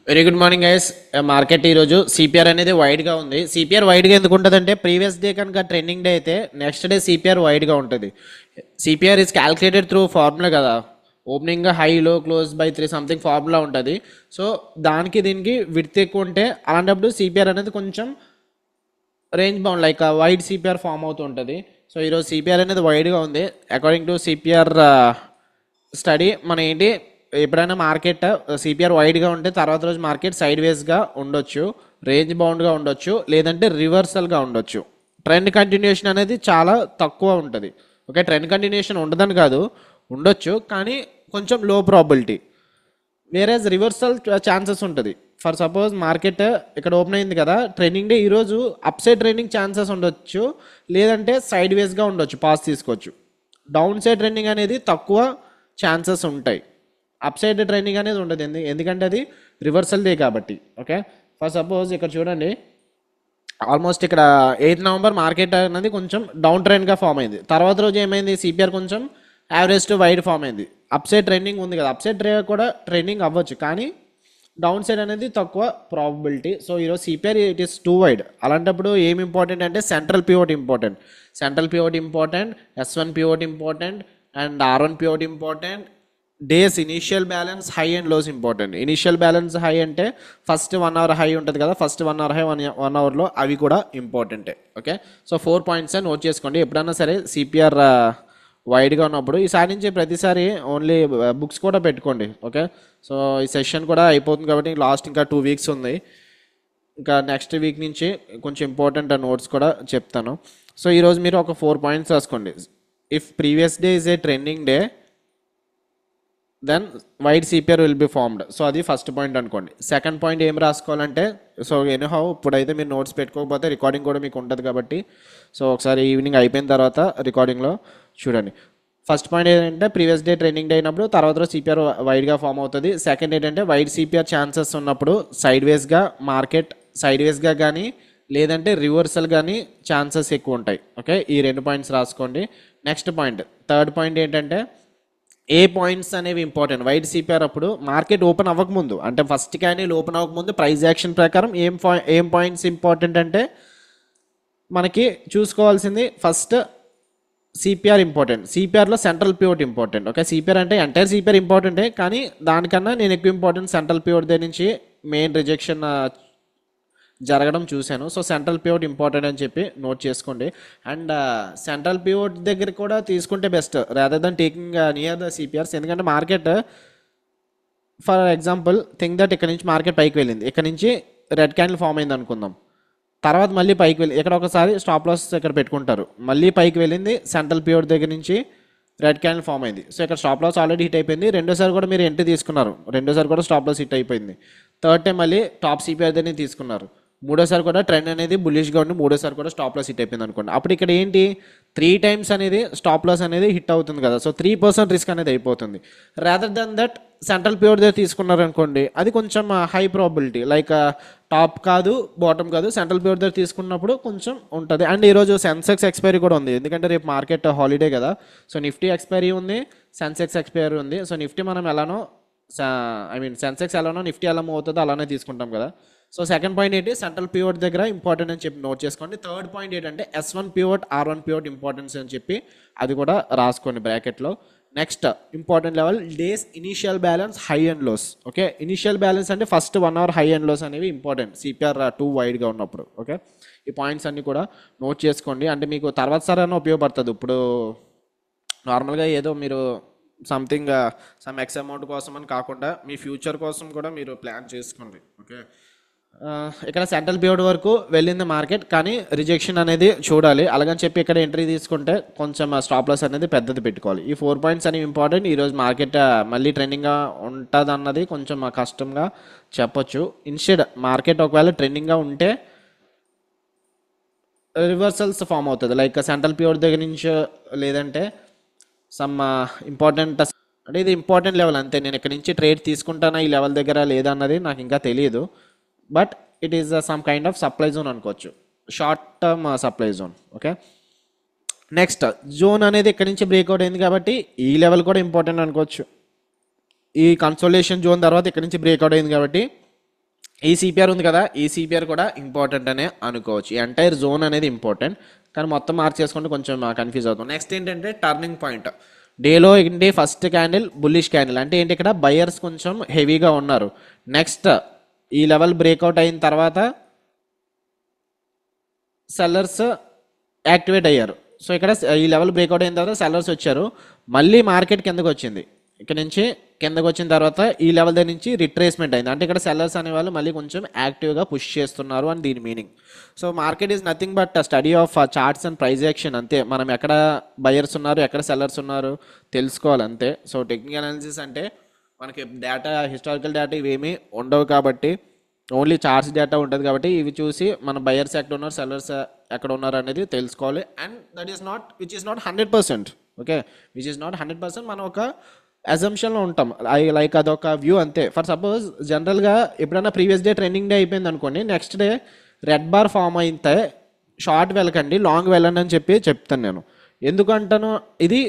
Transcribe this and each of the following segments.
Very good morning guys. Market ఈరోజు CPR అనేది వైడ్గా ఉంది. సిపిఆర్ వైడ్గా ఎందుకు ఉంటుందంటే ప్రీవియస్ డే కనుక ట్రెండింగ్ డే అయితే నెక్స్ట్ డే సిపిఆర్ వైడ్గా ఉంటుంది. CPR is calculated through formula కదా, opening high low close by 3 something formula ఉంటుంది. సో దానికి దీనికి విడ్త్ ఎక్కువ ఉంటే అలాంటప్పుడు సిపిఆర్ అనేది కొంచెం range bound like wide CPR form అవుతూ ఉంటుంది. సో ఈరోజు సిపిఆర్ అనేది వైడ్గా ఉంది. అకార్డింగ్ టు సిపిఆర్ స్టడీ మన ఏంటి, ఎప్పుడైనా మార్కెట్ సిపిఆర్ వైడ్గా ఉంటే తర్వాత రోజు మార్కెట్ సైడ్ వేస్గా ఉండొచ్చు, రేంజ్ బౌండ్గా ఉండొచ్చు, లేదంటే రివర్సల్గా ఉండొచ్చు. ట్రెండ్ కంటిన్యూషన్ అనేది చాలా తక్కువ ఉంటుంది. ఓకే, ట్రెండ్ కంటిన్యూషన్ ఉండదని కాదు, ఉండొచ్చు కానీ కొంచెం లో ప్రాబిలిటీ. వేరేజ్ రివర్సల్ ఛాన్సెస్ ఉంటుంది. ఫర్ సపోజ్ మార్కెట్ ఇక్కడ ఓపెన్ అయింది కదా, ట్రెండింగ్ డే ఈరోజు అప్ సైడ్ ట్రెండింగ్ ఛాన్సెస్ ఉండొచ్చు, లేదంటే సైడ్ వేస్గా ఉండొచ్చు, పాస్ తీసుకోవచ్చు. డౌన్ సైడ్ ట్రెండింగ్ అనేది తక్కువ ఛాన్సెస్ ఉంటాయి, అప్ సైడ్ ట్రెండింగ్ అనేది ఉండదు. ఎందుకంటే అది రివర్సల్ డే కాబట్టి. ఓకే, ఫర్ సపోజ్ ఇక్కడ చూడండి, ఆల్మోస్ట్ ఇక్కడ 8 నవంబర్ మార్కెట్ అనేది కొంచెం డౌన్ ట్రెండ్గా ఫామ్ అయింది. తర్వాత రోజు ఏమైంది, సిపిఆర్ కొంచెం యావరేజ్ టు వైడ్ ఫామ్ అయింది. అప్ సైడ్ ట్రెండింగ్ ఉంది కదా, అప్ సైడ్ కూడా ట్రెండింగ్ అవ్వచ్చు కానీ డౌన్ సైడ్ అనేది తక్కువ ప్రాబిలిటీ. సో ఈరోజు CPR it is too wide. అలాంటప్పుడు ఏమి ఇంపార్టెంట్ అంటే central pivot important, central pivot important, S1 pivot important and R1 pivot important. Days initial balance high and lows important. Initial balance high అంటే first 1 hour high ఉంటుంది కదా, first 1 hour high 1 అవర్లో అవి కూడా ఇంపార్టెంటే. ఓకే, సో 4 పాయింట్స్ నోట్ చేసుకోండి. ఎప్పుడైనా సరే సిపిఆర్ వైడ్గా ఉన్నప్పుడు ఈసారి నుంచి ప్రతిసారి ఓన్లీ బుక్స్ కూడా పెట్టుకోండి. ఓకే, సో ఈ సెషన్ కూడా అయిపోతుంది కాబట్టి లాస్ట్ ఇంకా 2 వీక్స్ ఉంది. ఇంకా నెక్స్ట్ వీక్ నుంచి కొంచెం ఇంపార్టెంట్ నోట్స్ కూడా చెప్తాను. సో ఈరోజు మీరు ఒక 4 పాయింట్స్ రాసుకోండి. If previous day is a trending day then wide CPR will be formed. So అది ఫస్ట్ పాయింట్ అనుకోండి. సెకండ్ పాయింట్ ఏం రాసుకోవాలంటే, సో ఎనీహౌ ఇప్పుడైతే మీరు నోట్స్ పెట్టుకోకపోతే రికార్డింగ్ కూడా మీకు ఉంటుంది కాబట్టి సో ఒకసారి ఈవినింగ్ అయిపోయిన తర్వాత రికార్డింగ్లో చూడండి. ఫస్ట్ పాయింట్ ఏంటంటే ప్రీవియస్ డే ట్రెండింగ్ డే అయినప్పుడు తర్వాత రోజు సిపిఆర్ వైడ్గా ఫామ్ అవుతుంది. సెకండ్ ఏంటంటే వైడ్ సిపిఆర్ ఛాన్సెస్ ఉన్నప్పుడు సైడ్ వేస్గా మార్కెట్ సైడ్ వేస్గా కానీ లేదంటే రివర్సల్ కానీ ఛాన్సెస్ ఎక్కువ ఉంటాయి. ఓకే, ఈ 2 పాయింట్స్ రాసుకోండి. నెక్స్ట్ పాయింట్, థర్డ్ పాయింట్ ఏంటంటే ఏ పాయింట్స్ అనేవి ఇంపార్టెంట్. వైడ్ సిపిఆర్ అప్పుడు మార్కెట్ ఓపెన్ అవ్వకముందు అంటే ఫస్ట్ క్యాండిల్ ఓపెన్ అవ్వకముందు ప్రైస్ యాక్షన్ ప్రకారం ఏం పాయింట్స్ ఇంపార్టెంట్ అంటే మనకి చూసుకోవాల్సింది ఫస్ట్ సిపిఆర్ ఇంపార్టెంట్, సిపిఆర్లో central pivot important. Okay, CPR అంటే ఎంటైర్ సిపిఆర్ ఇంపార్టెంటే కానీ దానికన్నా నేను ఎక్కువ ఇంపార్టెంట్ సెంట్రల్ పివోట్ దగ్గర నుంచి మెయిన్ రిజెక్షన్ జరగడం చూశాను. సో సెంట్రల్ పివోట్ ఇంపార్టెంట్ అని చెప్పి నోట్ చేసుకోండి. అండ్ సెంట్రల్ పివోట్ దగ్గర కూడా తీసుకుంటే best rather than taking near the CPRs. ఎందుకంటే market for example think that ఇక్కడ నుంచి మార్కెట్ పైకి వెళ్ళింది, ఇక్కడ నుంచి రెడ్ క్యాండిల్ ఫామ్ అయింది అనుకుందాం, తర్వాత మళ్ళీ పైకి వెళ్ళి ఇక్కడ ఒకసారి స్టాప్ లాస్ ఇక్కడ పెట్టుకుంటారు, మళ్ళీ పైకి వెళ్ళింది, సెంట్రల్ పివోట్ దగ్గర నుంచి రెడ్ క్యాండిల్ ఫామ్ అయింది. సో ఇక్కడ స్టాప్ లాస్ ఆల్రెడీ హిట్ అయిపోయింది, రెండోసారి కూడా మీరు ఎంట్రీ తీసుకున్నారు, రెండోసారి కూడా స్టాప్ లాస్ హిట్ అయిపోయింది, థర్డ్ టైం మళ్ళీ టాప్ సిపిఆర్ దగ్గర తీసుకున్నారు, మూడోసారి కూడా ట్రెండ్ అనేది బుల్లిష్గా ఉండి మూడోసారి కూడా స్టాప్ లాస్ హిట్ అయిపోయింది అనుకోండి. అప్పుడు ఇక్కడ ఏంటి 3 టైమ్స్ అనేది స్టాప్ లాస్ అనేది హిట్ అవుతుంది కదా, సో 3% రిస్క్ అనేది అయిపోతుంది. Rather than that central pivot దగ్గర తీసుకున్నారు అనుకోండి, అది కొంచెం హై ప్రాబిలిటీ, లైక్ టాప్ కాదు బాటమ్ కాదు, సెంట్రల్ పివోట్ దగ్గర తీసుకున్నప్పుడు కొంచెం ఉంటుంది. అండ్ ఈరోజు సెన్సెక్స్ ఎక్స్పైరీ కూడా ఉంది, ఎందుకంటే రేపు మార్కెట్ హాలిడే కదా. సో నిఫ్టీ ఎక్స్పైరీ ఉంది, సెన్సెక్స్ ఎక్స్పైరీ ఉంది. సో నిఫ్టీ మనం ఎలానో సెన్సెక్స్ ఎలానో నిఫ్టీ ఎలా మూవ్ అవుతుందో అలానే తీసుకుంటాం కదా. సో సెకండ్ పాయింట్ ఏంటి, సెంట్రల్ పివోట్ దగ్గర ఇంపార్టెంట్ అని చెప్పి నోట్ చేసుకోండి. థర్డ్ పాయింట్ ఏంటంటే S1 pivot R1 pivot importance అని చెప్పి అది కూడా రాసుకోండి బ్రాకెట్లో. Next important level days initial balance high and lows. Okay, initial balance అంటే first 1 hour high and lows అనేవి ఇంపార్టెంట్ సిపిఆర్ 2 వైడ్గా ఉన్నప్పుడు. ఓకే, ఈ పాయింట్స్ అన్నీ కూడా నోట్ చేసుకోండి, అంటే మీకు తర్వాత సారైనా ఉపయోగపడుతుంది. ఇప్పుడు నార్మల్గా ఏదో మీరు సంథింగ్ సమ్ ఎక్స్ అమౌంట్ కోసం అని కాకుండా మీ ఫ్యూచర్ కోసం కూడా మీరు ప్లాన్ చేసుకోండి. ఓకే, ఇక్కడ సెంట్రల్ పివోట్ వరకు వెళ్ళింది మార్కెట్ కానీ రిజెక్షన్ అనేది చూడాలి, అలాగని చెప్పి ఇక్కడ ఎంట్రీ తీసుకుంటే కొంచెం స్టాప్ లాస్ అనేది పెద్దది పెట్టుకోవాలి. ఈ 4 పాయింట్స్ అనేవి ఇంపార్టెంట్. ఈరోజు మార్కెట్ మళ్ళీ ట్రెండింగ్గా ఉంటుంది అన్నది కొంచెం కష్టంగా చెప్పొచ్చు. ఇన్స్టెడ్ మార్కెట్ ఒకవేళ ట్రెండింగ్గా ఉంటే రివర్సల్స్ ఫామ్ అవుతుంది, లైక్ సెంట్రల్ పివోట్ దగ్గర నుంచి లేదంటే సమ్ ఇంపార్టెంట్, అంటే ఇది ఇంపార్టెంట్ లెవెల్ అంతే. నేను ఇక్కడ నుంచి ట్రేడ్ తీసుకుంటానా ఈ లెవెల్ దగ్గర లేదా అన్నది నాకు ఇంకా తెలియదు, but it is some kind of supply zone అనుకోవచ్చు, short term supply zone. Okay, next zone అనేది ఇక్కడ నుంచి బ్రేక్అవుట్ అయింది కాబట్టి ఈ లెవెల్ కూడా ఇంపార్టెంట్ అనుకోవచ్చు. ఈ కన్సోలేషన్ జోన్ తర్వాత ఇక్కడ నుంచి బ్రేక్అవుట్ అయింది కాబట్టి ఈ సిపిఆర్ ఉంది కదా, ఈ సిపిఆర్ కూడా ఇంపార్టెంట్ అనే అనుకోవచ్చు. ఈ ఎంటైర్ జోన్ అనేది ఇంపార్టెంట్, కానీ మొత్తం మార్క్ చేసుకుంటే కొంచెం కన్ఫ్యూజ్ అవుతాం. నెక్స్ట్ ఏంటంటే టర్నింగ్ పాయింట్. డేలో ఏంటి ఫస్ట్ క్యాండిల్ బుల్లిష్ క్యాండిల్ అంటే ఏంటి, ఇక్కడ బయర్స్ కొంచెం హెవీగా ఉన్నారు. నెక్స్ట్ ఈ లెవెల్ బ్రేక్అవుట్ అయిన తర్వాత సెల్లర్స్ యాక్టివేట్ అయ్యారు. సో ఇక్కడ ఈ లెవెల్ బ్రేక్అవుట్ అయిన తర్వాత సెల్లర్స్ వచ్చారు, మళ్ళీ మార్కెట్ కిందకు వచ్చింది. ఇక్కడ నుంచి కిందకు వచ్చిన తర్వాత ఈ లెవెల్ దగ్గర నుంచి రిట్రేస్మెంట్ అయింది. అంటే ఇక్కడ సెల్లర్స్ అనేవాళ్ళు మళ్ళీ కొంచెం యాక్టివ్గా పుష్ చేస్తున్నారు అని దీని meaning. So market is nothing but study of charts and price action అంతే. మనం ఎక్కడ బయర్స్ ఉన్నారు ఎక్కడ సెల్లర్స్ ఉన్నారు తెలుసుకోవాలి అంతే. సో టెక్నికల్ అనాలిసిస్ అంటే మనకి డేటా, హిస్టారికల్ డేటా ఇవేమీ ఉండవు కాబట్టి, ఓన్లీ చార్ట్స్ డేటా ఉంటుంది కాబట్టి ఇవి చూసి మన బయర్స్ ఎక్కడ ఉన్నారు సెల్లర్స్ ఎక్కడ ఉన్నారు అనేది తెలుసుకోవాలి. And that is not which is not 100%. Okay, which is not 100%. మనం ఒక అజంప్షన్లో ఉంటాం, లైక్ అదొక వ్యూ అంతే. ఫర్ సపోజ్ జనరల్గా ఎప్పుడైనా ప్రీవియస్ డే ట్రెండింగ్ డే అయిపోయింది అనుకోండి, next day red bar form అయితే షార్ట్ వెళ్ళకండి, లాంగ్ వెళ్ళండి అని చెప్తాను నేను. ఎందుకంటాను, ఇది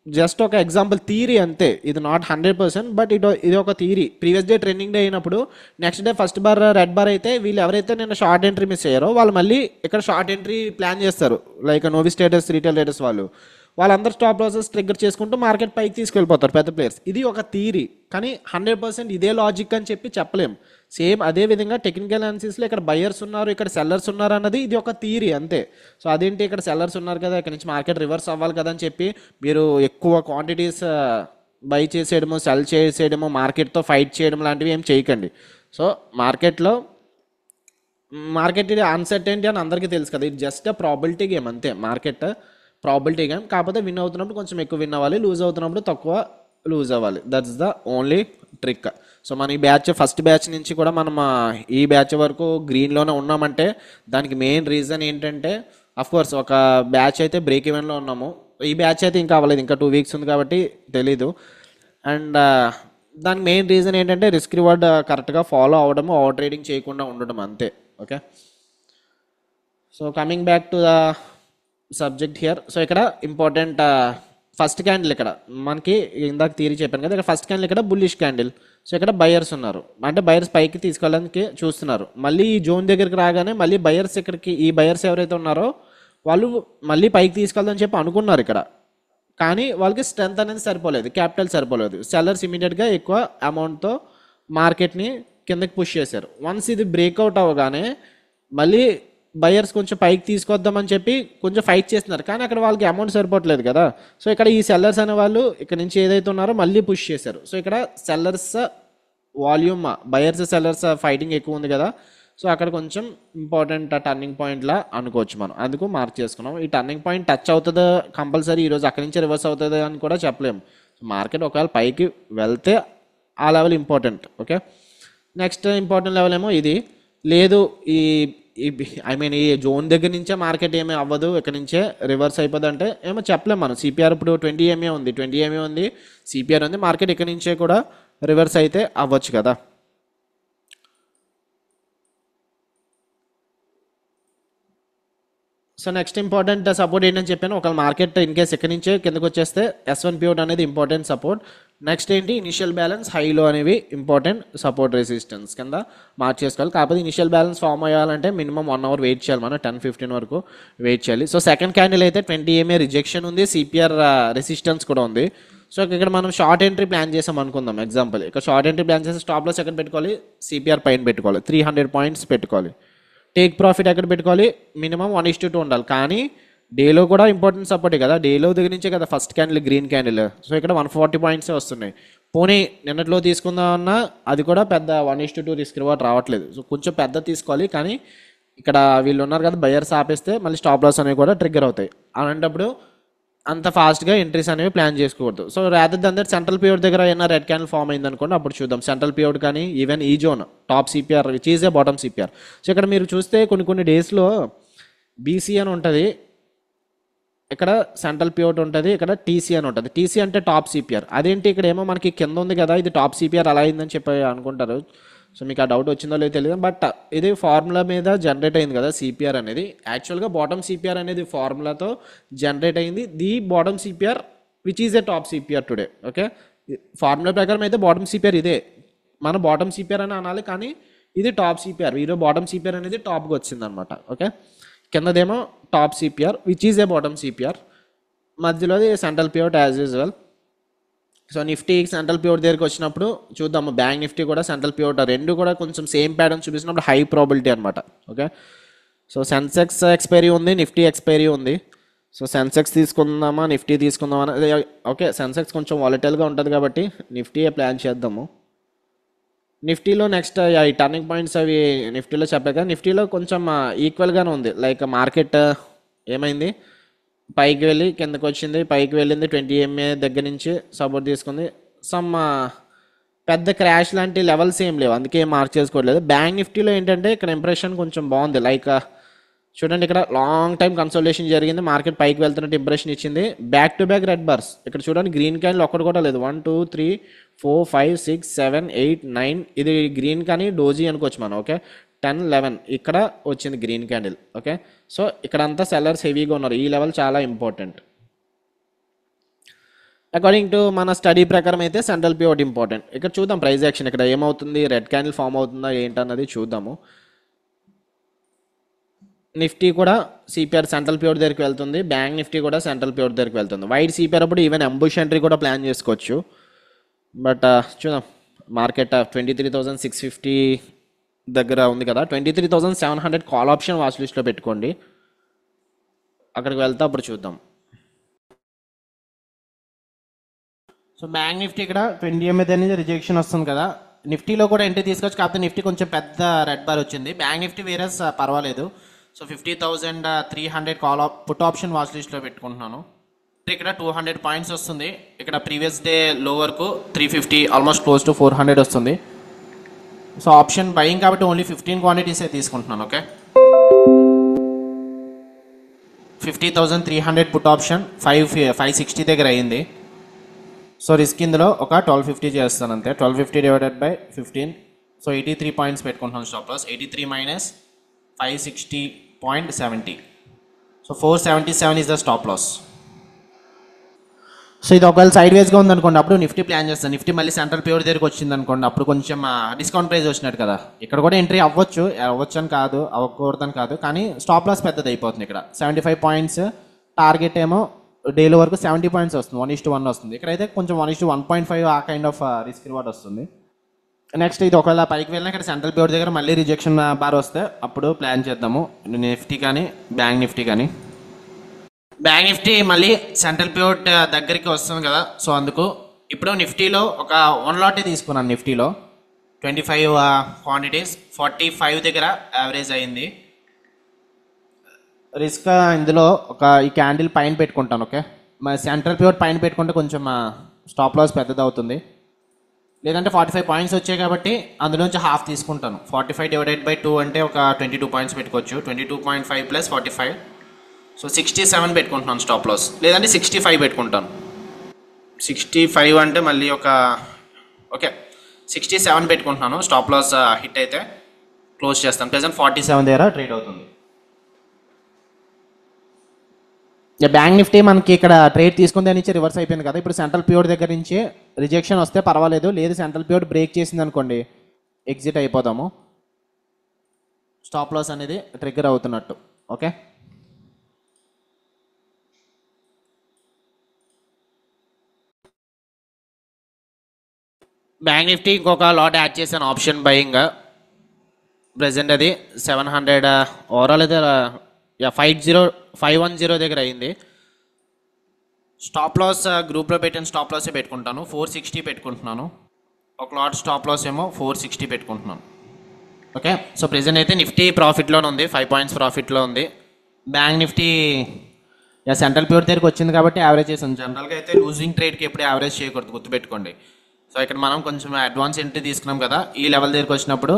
జస్ట్ ఒక ఎగ్జాంపుల్, థీరీ అంతే. ఇది నాట్ 100%, బట్ ఇది ఒక theory. Previous day trending day అయినప్పుడు next day first bar red bar అయితే వీళ్ళు ఎవరైతే నేను షార్ట్ ఎంట్రీ మిస్ అయ్యారో వాళ్ళు మళ్ళీ ఇక్కడ షార్ట్ ఎంట్రీ ప్లాన్ చేస్తారు. Like Novi status, retail status వాళ్ళందరూ స్టాప్ లాసెస్ ట్రిగ్గర్ చేసుకుంటూ మార్కెట్ పైకి తీసుకెళ్ళిపోతారు పెద్ద ప్లేయర్స్. ఇది ఒక థీరీ, కానీ 100% ఇదే లాజిక్ అని చెప్పలేం. సేమ్ అదే విధంగా టెక్నికల్ అనాలిసిస్లో ఇక్కడ బయర్స్ ఉన్నారు ఇక్కడ సెల్లర్స్ ఉన్నారు అన్నది ఇది ఒక థీరీ అంతే. సో అదేంటి, ఇక్కడ సెల్లర్స్ ఉన్నారు కదా, ఇక్కడ నుంచి మార్కెట్ రివర్స్ అవ్వాలి కదా అని చెప్పి మీరు ఎక్కువ క్వాంటిటీస్ బై చేసేయడము, సెల్ చేసేయడము, మార్కెట్తో ఫైట్ చేయడం లాంటివి ఏం చేయకండి. సో మార్కెట్ ఇది అన్సర్టెనిటీ అని అందరికీ తెలుసు కదా, ఇది జస్ట్ ప్రాబిలిటీ గేమ్ అంతే. మార్కెట్ ప్రాబిలిటీ గేమ్, కాకపోతే విన్ అవుతున్నప్పుడు కొంచెం ఎక్కువ విన్ అవ్వాలి, లూజ్ అవుతున్నప్పుడు తక్కువ లూజ్ అవ్వాలి. That's the only trick. So మన ఈ బ్యాచ్ ఫస్ట్ బ్యాచ్ నుంచి కూడా మనం ఈ బ్యాచ్ వరకు గ్రీన్లోనే ఉన్నామంటే దానికి మెయిన్ రీజన్ ఏంటంటే, అఫ్కోర్స్ ఒక బ్యాచ్ అయితే బ్రేక్ ఈవెన్లో ఉన్నాము, ఈ బ్యాచ్ అయితే ఇంకా అవ్వలేదు, ఇంకా 2 వీక్స్ ఉంది కాబట్టి తెలీదు. అండ్ దానికి మెయిన్ రీజన్ ఏంటంటే రిస్క్ రివార్డ్ కరెక్ట్గా ఫాలో అవ్వడము, ఓవర్ ట్రేడింగ్ చేయకుండా ఉండడం అంతే. Okay, so coming back to the subject here. So ఇక్కడ ఇంపార్టెంట్ ఫస్ట్ క్యాండిల్, ఇక్కడ మనకి ఇందాక థియరీ చెప్పాను కదా, ఇక్కడ ఫస్ట్ క్యాండిల్ ఇక్కడ బుల్లిష్ క్యాండిల్. సో ఇక్కడ బయర్స్ ఉన్నారు, అంటే బయర్స్ పైకి తీసుకెళ్ళడానికి చూస్తున్నారు. మళ్ళీ ఈ జోన్ దగ్గరికి రాగానే మళ్ళీ బయర్స్ ఇక్కడికి, ఈ బయర్స్ ఎవరైతే ఉన్నారో వాళ్ళు మళ్ళీ పైకి తీసుకెళ్దామని చెప్పి అనుకున్నారు ఇక్కడ, కానీ వాళ్ళకి స్ట్రెంత్ అనేది సరిపోలేదు, క్యాపిటల్ సరిపోలేదు. సెల్లర్స్ ఇమీడియట్గా ఎక్కువ అమౌంట్తో మార్కెట్ని కిందకి పుష్ చేశారు. వన్స్ ఇది బ్రేక్అవుట్ అవ్వగానే మళ్ళీ బయర్స్ కొంచెం పైకి తీసుకొద్దామని చెప్పి కొంచెం ఫైట్ చేస్తున్నారు, కానీ అక్కడ వాళ్ళకి అమౌంట్ సరిపోవట్లేదు కదా. సో ఇక్కడ ఈ సెల్లర్స్ అనే వాళ్ళు ఇక్కడ నుంచి ఏదైతే ఉన్నారో మళ్ళీ పుష్ చేశారు. సో ఇక్కడ sellers volume, buyers sellers fighting ఎక్కువ ఉంది కదా. సో అక్కడ కొంచెం ఇంపార్టెంట్ టర్నింగ్ పాయింట్లా అనుకోవచ్చు మనం, అందుకు మార్క్ చేసుకున్నాం. ఈ టర్నింగ్ పాయింట్ టచ్ అవుతుందో కంపల్సరీ ఈరోజు అక్కడి నుంచి రివర్స్ అవుతుంది అని కూడా చెప్పలేము. మార్కెట్ ఒకవేళ పైకి వెళ్తే ఆ level important. Okay, next important level ఏమో ఇది లేదు, ఈ ఈ జోన్ దగ్గర నుంచే మార్కెట్ ఏమీ అవ్వదు, ఇక్కడ నుంచే రివర్స్ అయిపోద్ది అంటే ఏమో చెప్పలేము మనం. సిపిఆర్ ఇప్పుడు 20 ఎంఏ ఉంది, సిపిఆర్ ఉంది, మార్కెట్ ఇక్కడ నుంచే కూడా రివర్స్ అయితే అవ్వచ్చు కదా. సో నెక్స్ట్ ఇంపార్టెంట్ సపోర్ట్ ఏంటని చెప్పాను, ఒక మార్కెట్ ఇన్ కేస్ ఎక్కడి నుంచే కిందకు వచ్చేస్తే S1 పివట్ అనేది ఇంపార్టెంట్ సపోర్ట్. నెక్స్ట్ ఏంటి, ఇనిషియల్ బ్యాలెన్స్, హైలో అనేవి ఇంపార్టెంట్ సపోర్ట్ రెసిస్టెన్స్ కింద మార్చేసుకోవాలి. కాకపోతే ఇనిషియల్ బ్యాలెన్స్ ఫామ్ అయ్యాలంటే మినిమం 1 అవర్ వెయిట్ చేయాలి, మనం 10-15 వరకు వెయిట్ చేయాలి. సో సెకండ్ క్యాండిల్ అయితే 20 ఎంఏ రిజెక్షన్ ఉంది, సిపిఆర్ రెసిస్టెన్స్ కూడా ఉంది. సో ఇక్కడ మనం షార్ట్ ఎంట్రీ ప్లాన్ చేసాం అనుకుందాం ఎగ్జాంపుల్, ఇక్కడ షార్ట్ ఎంట్రీ ప్లాన్ చేసి స్టాప్ లాస్ ఎక్కడ పెట్టుకోవాలి, సిపిఆర్ పైన పెట్టుకోవాలి, 300 పాయింట్స్ పెట్టుకోవాలి. టేక్ ప్రాఫిట్ ఎక్కడ పెట్టుకోవాలి, మినిమం 1:2 ఉండాలి. కానీ డేలో కూడా ఇంపార్టెంట్ సపోర్టే కదా, డేలో దగ్గర నుంచే కదా first candle green candle. So ఇక్కడ 140 పాయింట్సే వస్తున్నాయి. పోనీ నిన్నట్లో తీసుకుందామన్నా అది కూడా పెద్ద 1:2 రిస్క్ రివార్డ్ రావట్లేదు. సో కొంచెం పెద్ద తీసుకోవాలి, కానీ ఇక్కడ వీళ్ళు ఉన్నారు కదా బయర్స్ ఆపేస్తే మళ్ళీ స్టాప్ లాస్ అనేవి కూడా ట్రిగ్గర్ అవుతాయి. అలాంటప్పుడు అంత ఫాస్ట్గా ఎంట్రీస్ అనేవి ప్లాన్ చేసుకోకూడదు. So rather than that central pivot దగ్గర ఏమైనా రెడ్ క్యాండిల్ ఫామ్ అయింది అనుకోండి, అప్పుడు చూద్దాం. సెంట్రల్ పివట్ కానీ ఈవెన్ ఈ zone top CPR which is a bottom CPR. So ఇక్కడ మీరు చూస్తే కొన్ని డేస్లో బీసీ అని ఉంటుంది, ఇక్కడ సెంట్రల్ పివట్ ఉంటుంది, ఇక్కడ టీసీ అని ఉంటుంది. టీసీ అంటే టాప్ సిపిఆర్. అదేంటి ఇక్కడ ఏమో మనకి కింద ఉంది కదా, ఇది టాప్ సిపిఆర్ అలా అయిందని చెప్పి అనుకుంటారు. సో మీకు ఆ డౌట్ వచ్చిందో లేదో తెలియదు, బట్ ఇది ఫార్ములా మీద జనరేట్ అయింది కదా సిపిఆర్ అనేది. యాక్చువల్గా బాటమ్ సిపిఆర్ అనేది ఫార్ములాతో జనరేట్ అయింది, the bottom CPR which is A top CPR today. Okay, formula ప్రకారం అయితే బాటమ్ సిపిఆర్ ఇదే, మన బాటమ్ సిపిఆర్ అని అనాలి, కానీ ఇది టాప్ సిపిఆర్, ఈరోజు బాటమ్ సిపిఆర్ అనేది టాప్కి వచ్చింది అనమాట. ఓకే, కిందదేమో top CPR which is a bottom CPR, మధ్యలోది central pivot as usual. So Nifty central pivot దగ్గరికి వచ్చినప్పుడు చూద్దాము, బ్యాంక్ నిఫ్టీ కూడా సెంట్రల్ పివట్ రెండు కూడా కొంచెం సేమ్ ప్యాటర్న్ చూపిస్తున్నప్పుడు హై ప్రాబిలిటీ అనమాట. ఓకే, సో సెన్సెక్స్ ఎక్స్పైరీ ఉంది, నిఫ్టీ ఎక్స్పైరీ ఉంది. సో సెన్సెక్స్ తీసుకుందామా నిఫ్టీ తీసుకుందామా, ఓకే సెన్సెక్స్ కొంచెం వాలటైల్గా ఉంటుంది కాబట్టి నిఫ్టీ ప్లాన్ చేద్దాము. నిఫ్టీలో నెక్స్ట్ ఈ టర్నింగ్ పాయింట్స్ అవి నిఫ్టీలో చెప్పాక నిఫ్టీలో కొంచెం ఈక్వల్గానే ఉంది. లైక్ మార్కెట్ ఏమైంది, పైకి వెళ్ళి కిందకు వచ్చింది, పైకి వెళ్ళింది 20 MA దగ్గర నుంచి సపోర్ట్ తీసుకుంది. సమ్ పెద్ద క్రాష్ లాంటి లెవెల్స్ ఏం లేవు, అందుకే ఏం మార్క్ చేసుకోవట్లేదు. బ్యాంక్ నిఫ్టీలో ఏంటంటే ఇక్కడ ఇంప్రెషన్ కొంచెం బాగుంది. లైక్ చూడండి, ఇక్కడ లాంగ్ టైం కన్సల్టేషన్ జరిగింది, మార్కెట్ పైకి వెళ్తున్నట్టు ఇంప్రెషన్ ఇచ్చింది. Back to back red bars, ఇక్కడ చూడండి గ్రీన్ క్యాండిల్ ఒక్కటి కూడా లేదు. 1 2 3 4 5 6 7 8 9, ఇది గ్రీన్ కానీ డోజీ అనుకోవచ్చు మనం. ఓకే, 10 11 ఇక్కడ వచ్చింది గ్రీన్ క్యాండిల్. ఓకే, సో ఇక్కడ అంతా సెల్లర్స్ హెవీగా ఉన్నారు, ఈ లెవెల్ చాలా ఇంపార్టెంట్. అకార్డింగ్ టు మన స్టడీ ప్రకారం అయితే సెంట్రల్ పివట్ ఇంపార్టెంట్. ఇక్కడ చూద్దాం ప్రైస్ యాక్షన్ ఇక్కడ ఏమవుతుంది, రెడ్ క్యాండిల్ ఫామ్ అవుతుందా ఏంటన్నది చూద్దాము. నిఫ్టీ కూడా సిపిఆర్ సెంట్రల్ పివట్ దగ్గరికి వెళ్తుంది, బ్యాంక్ నిఫ్టీ కూడా సెంట్రల్ పివట్ దగ్గరికి వెళ్తుంది. వైడ్ సిపిఆర్ అప్పుడు ఈవెన్ అంబుష్ ఎంట్రీ కూడా ప్లాన్ చేసుకోవచ్చు. బట్ చూద్దాం, మార్కెట్ 23,650 దగ్గర ఉంది కదా, 23,700 కాల్ ఆప్షన్ వాచ్ లిస్ట్లో పెట్టుకోండి, అక్కడికి వెళ్తే అప్పుడు చూద్దాం. సో బ్యాంక్ నిఫ్టీ ఇక్కడ 20 MA అనేది రిజెక్షన్ వస్తుంది కదా, నిఫ్టీలో కూడా ఎంట్రీ తీసుకోవచ్చు, కాకపోతే నిఫ్టీ కొంచెం పెద్ద రెడ్ బార్ వచ్చింది. బ్యాంక్ నిఫ్టీ వేరే పర్వాలేదు. So 50,300 call put option watch లిస్ట్లో పెట్టుకుంటున్నాను. ఇక్కడ 200 పాయింట్స్ వస్తుంది, ఇక్కడ ప్రీవియస్ డే లో వరకు 350 ఆల్మోస్ట్ క్లోజ్ టు 400 వస్తుంది. సో ఆప్షన్ బయింగ్ కాబట్టి ఓన్లీ 15 క్వాంటిటీసే తీసుకుంటున్నాను. ఓకే, 50,300 పుట్ ఆప్షన్ 560 దగ్గర అయ్యింది. సో రిస్క్ ఇందులో ఒక 1250 చేస్తాను అంతే, 1250 డివైడెడ్ బై 15. సో 83 పాయింట్స్ పెట్టుకుంటున్నాను stop loss. 83 minus 560.70, so 477 is the stop loss. So ఇది ఒకవేళ సైడ్ వేస్గా ఉందనుకోండి, అప్పుడు నిఫ్టీ ప్లాన్ చేస్తాను. నిఫ్టీ మళ్ళీ సెంట్రల్ పివట్ దగ్గరికి వచ్చింది అనుకోండి, అప్పుడు కొంచెం డిస్కౌంట్ ప్రైస్ వచ్చినట్టు కదా, ఇక్కడ కూడా ఎంట్రీ అవ్వచ్చు అని కాదు, అవ్వకూడదని కాదు, కానీ స్టాప్ లాస్ పెద్దది అయిపోతుంది. ఇక్కడ 75 పాయింట్స్ టార్గెట్ ఏమో డేలో వరకు 70 పాయింట్స్ వస్తుంది, 1:1 వస్తుంది. ఇక్కడైతే కొంచెం 1:1.5 ఆ కైండ్ ఆఫ్ రిస్క్ రివార్డ్ వస్తుంది. నెక్స్ట్ ఇది ఒకవేళ పైకి వెళ్ళినా ఇక్కడ సెంట్రల్ పివట్ దగ్గర మళ్ళీ రిజెక్షన్ బార్ వస్తే అప్పుడు ప్లాన్ చేద్దాము, నిఫ్టీ కానీ బ్యాంక్ నిఫ్టీ కానీ. బ్యాంక్ నిఫ్టీ మళ్ళీ సెంట్రల్ పివట్ దగ్గరికి వస్తుంది కదా, సో అందుకు ఇప్పుడు నిఫ్టీలో ఒక 1 లాటే తీసుకున్నాను. నిఫ్టీలో 25 క్వాంటిటీస్ 45 దగ్గర యావరేజ్ అయింది. రిస్క్ ఇందులో ఈ క్యాండిల్ పైన పెట్టుకుంటాను. ఓకే, మరి సెంట్రల్ పివట్ పైన పెట్టుకుంటే కొంచెం స్టాప్ లాస్ పెద్దది అవుతుంది. లేదంటే 45 పాయింట్స్ వచ్చాయి కాబట్టి అందులోంచి హాఫ్ తీసుకుంటాను. 45 డివైడెడ్ బై 2 అంటే ఒక 22 పాయింట్స్ పెట్టుకోవచ్చు. 22.5 ప్లస్ 45, సో 67 పెట్టుకుంటున్నాను స్టాప్ లాస్. లేదంటే 65 పెట్టుకుంటాను. 65 అంటే మళ్ళీ ఓకే 67 పెట్టుకుంటున్నాను. స్టాప్ లాస్ హిట్ అయితే క్లోజ్ చేస్తాను. ప్రెజెంట్ 47 దగ్గర ట్రేడ్ అవుతుంది. బ్యాంక్ నిఫ్టీ మనకి ఇక్కడ ట్రేడ్ తీసుకుంది నుంచి రివర్స్ అయిపోయింది కదా, ఇప్పుడు సెంట్రల్ పివట్ దగ్గర నుంచి రిజెక్షన్ వస్తే పర్వాలేదు, లేదు సెంట్రల్ పివట్ బ్రేక్ చేసింది అనుకోండి ఎగ్జిట్ అయిపోదాము. స్టాప్ లాస్ అనేది ట్రిగ్గర్ అవుతున్నట్టు. ఓకే, బ్యాంక్ నిఫ్టీ ఇంకొక లాట్ యాడ్ చేశాను ఆప్షన్ బయింగ్. ప్రెజెంట్ అది 700 ఓవరాల్ అయితే 510 దగ్గర అయింది. స్టాప్ లాస్ గ్రూప్లో పెట్టిన స్టాప్ లాసే పెట్టుకుంటాను, 460 పెట్టుకుంటున్నాను. ఒక లాట్ స్టాప్ లాస్ ఏమో 460 పెట్టుకుంటున్నాను. ఓకే, సో ప్రెజెంట్ అయితే నిఫ్టీ ప్రాఫిట్లోనే ఉంది, 5 పాయింట్స్ ప్రాఫిట్లో ఉంది. బ్యాంక్ నిఫ్టీ సెంట్రల్ పివట్ దగ్గరికి వచ్చింది కాబట్టి యావరేజ్ చేసాను. జనరల్గా అయితే లూజింగ్ ట్రేడ్కి ఎప్పుడు యావరేజ్ చేయకూడదు, గుర్తుపెట్టుకోండి. సో ఇక్కడ మనం కొంచెం అడ్వాన్స్ ఎంట్రీ తీసుకున్నాం కదా, ఈ లెవెల్ దగ్గరికి వచ్చినప్పుడు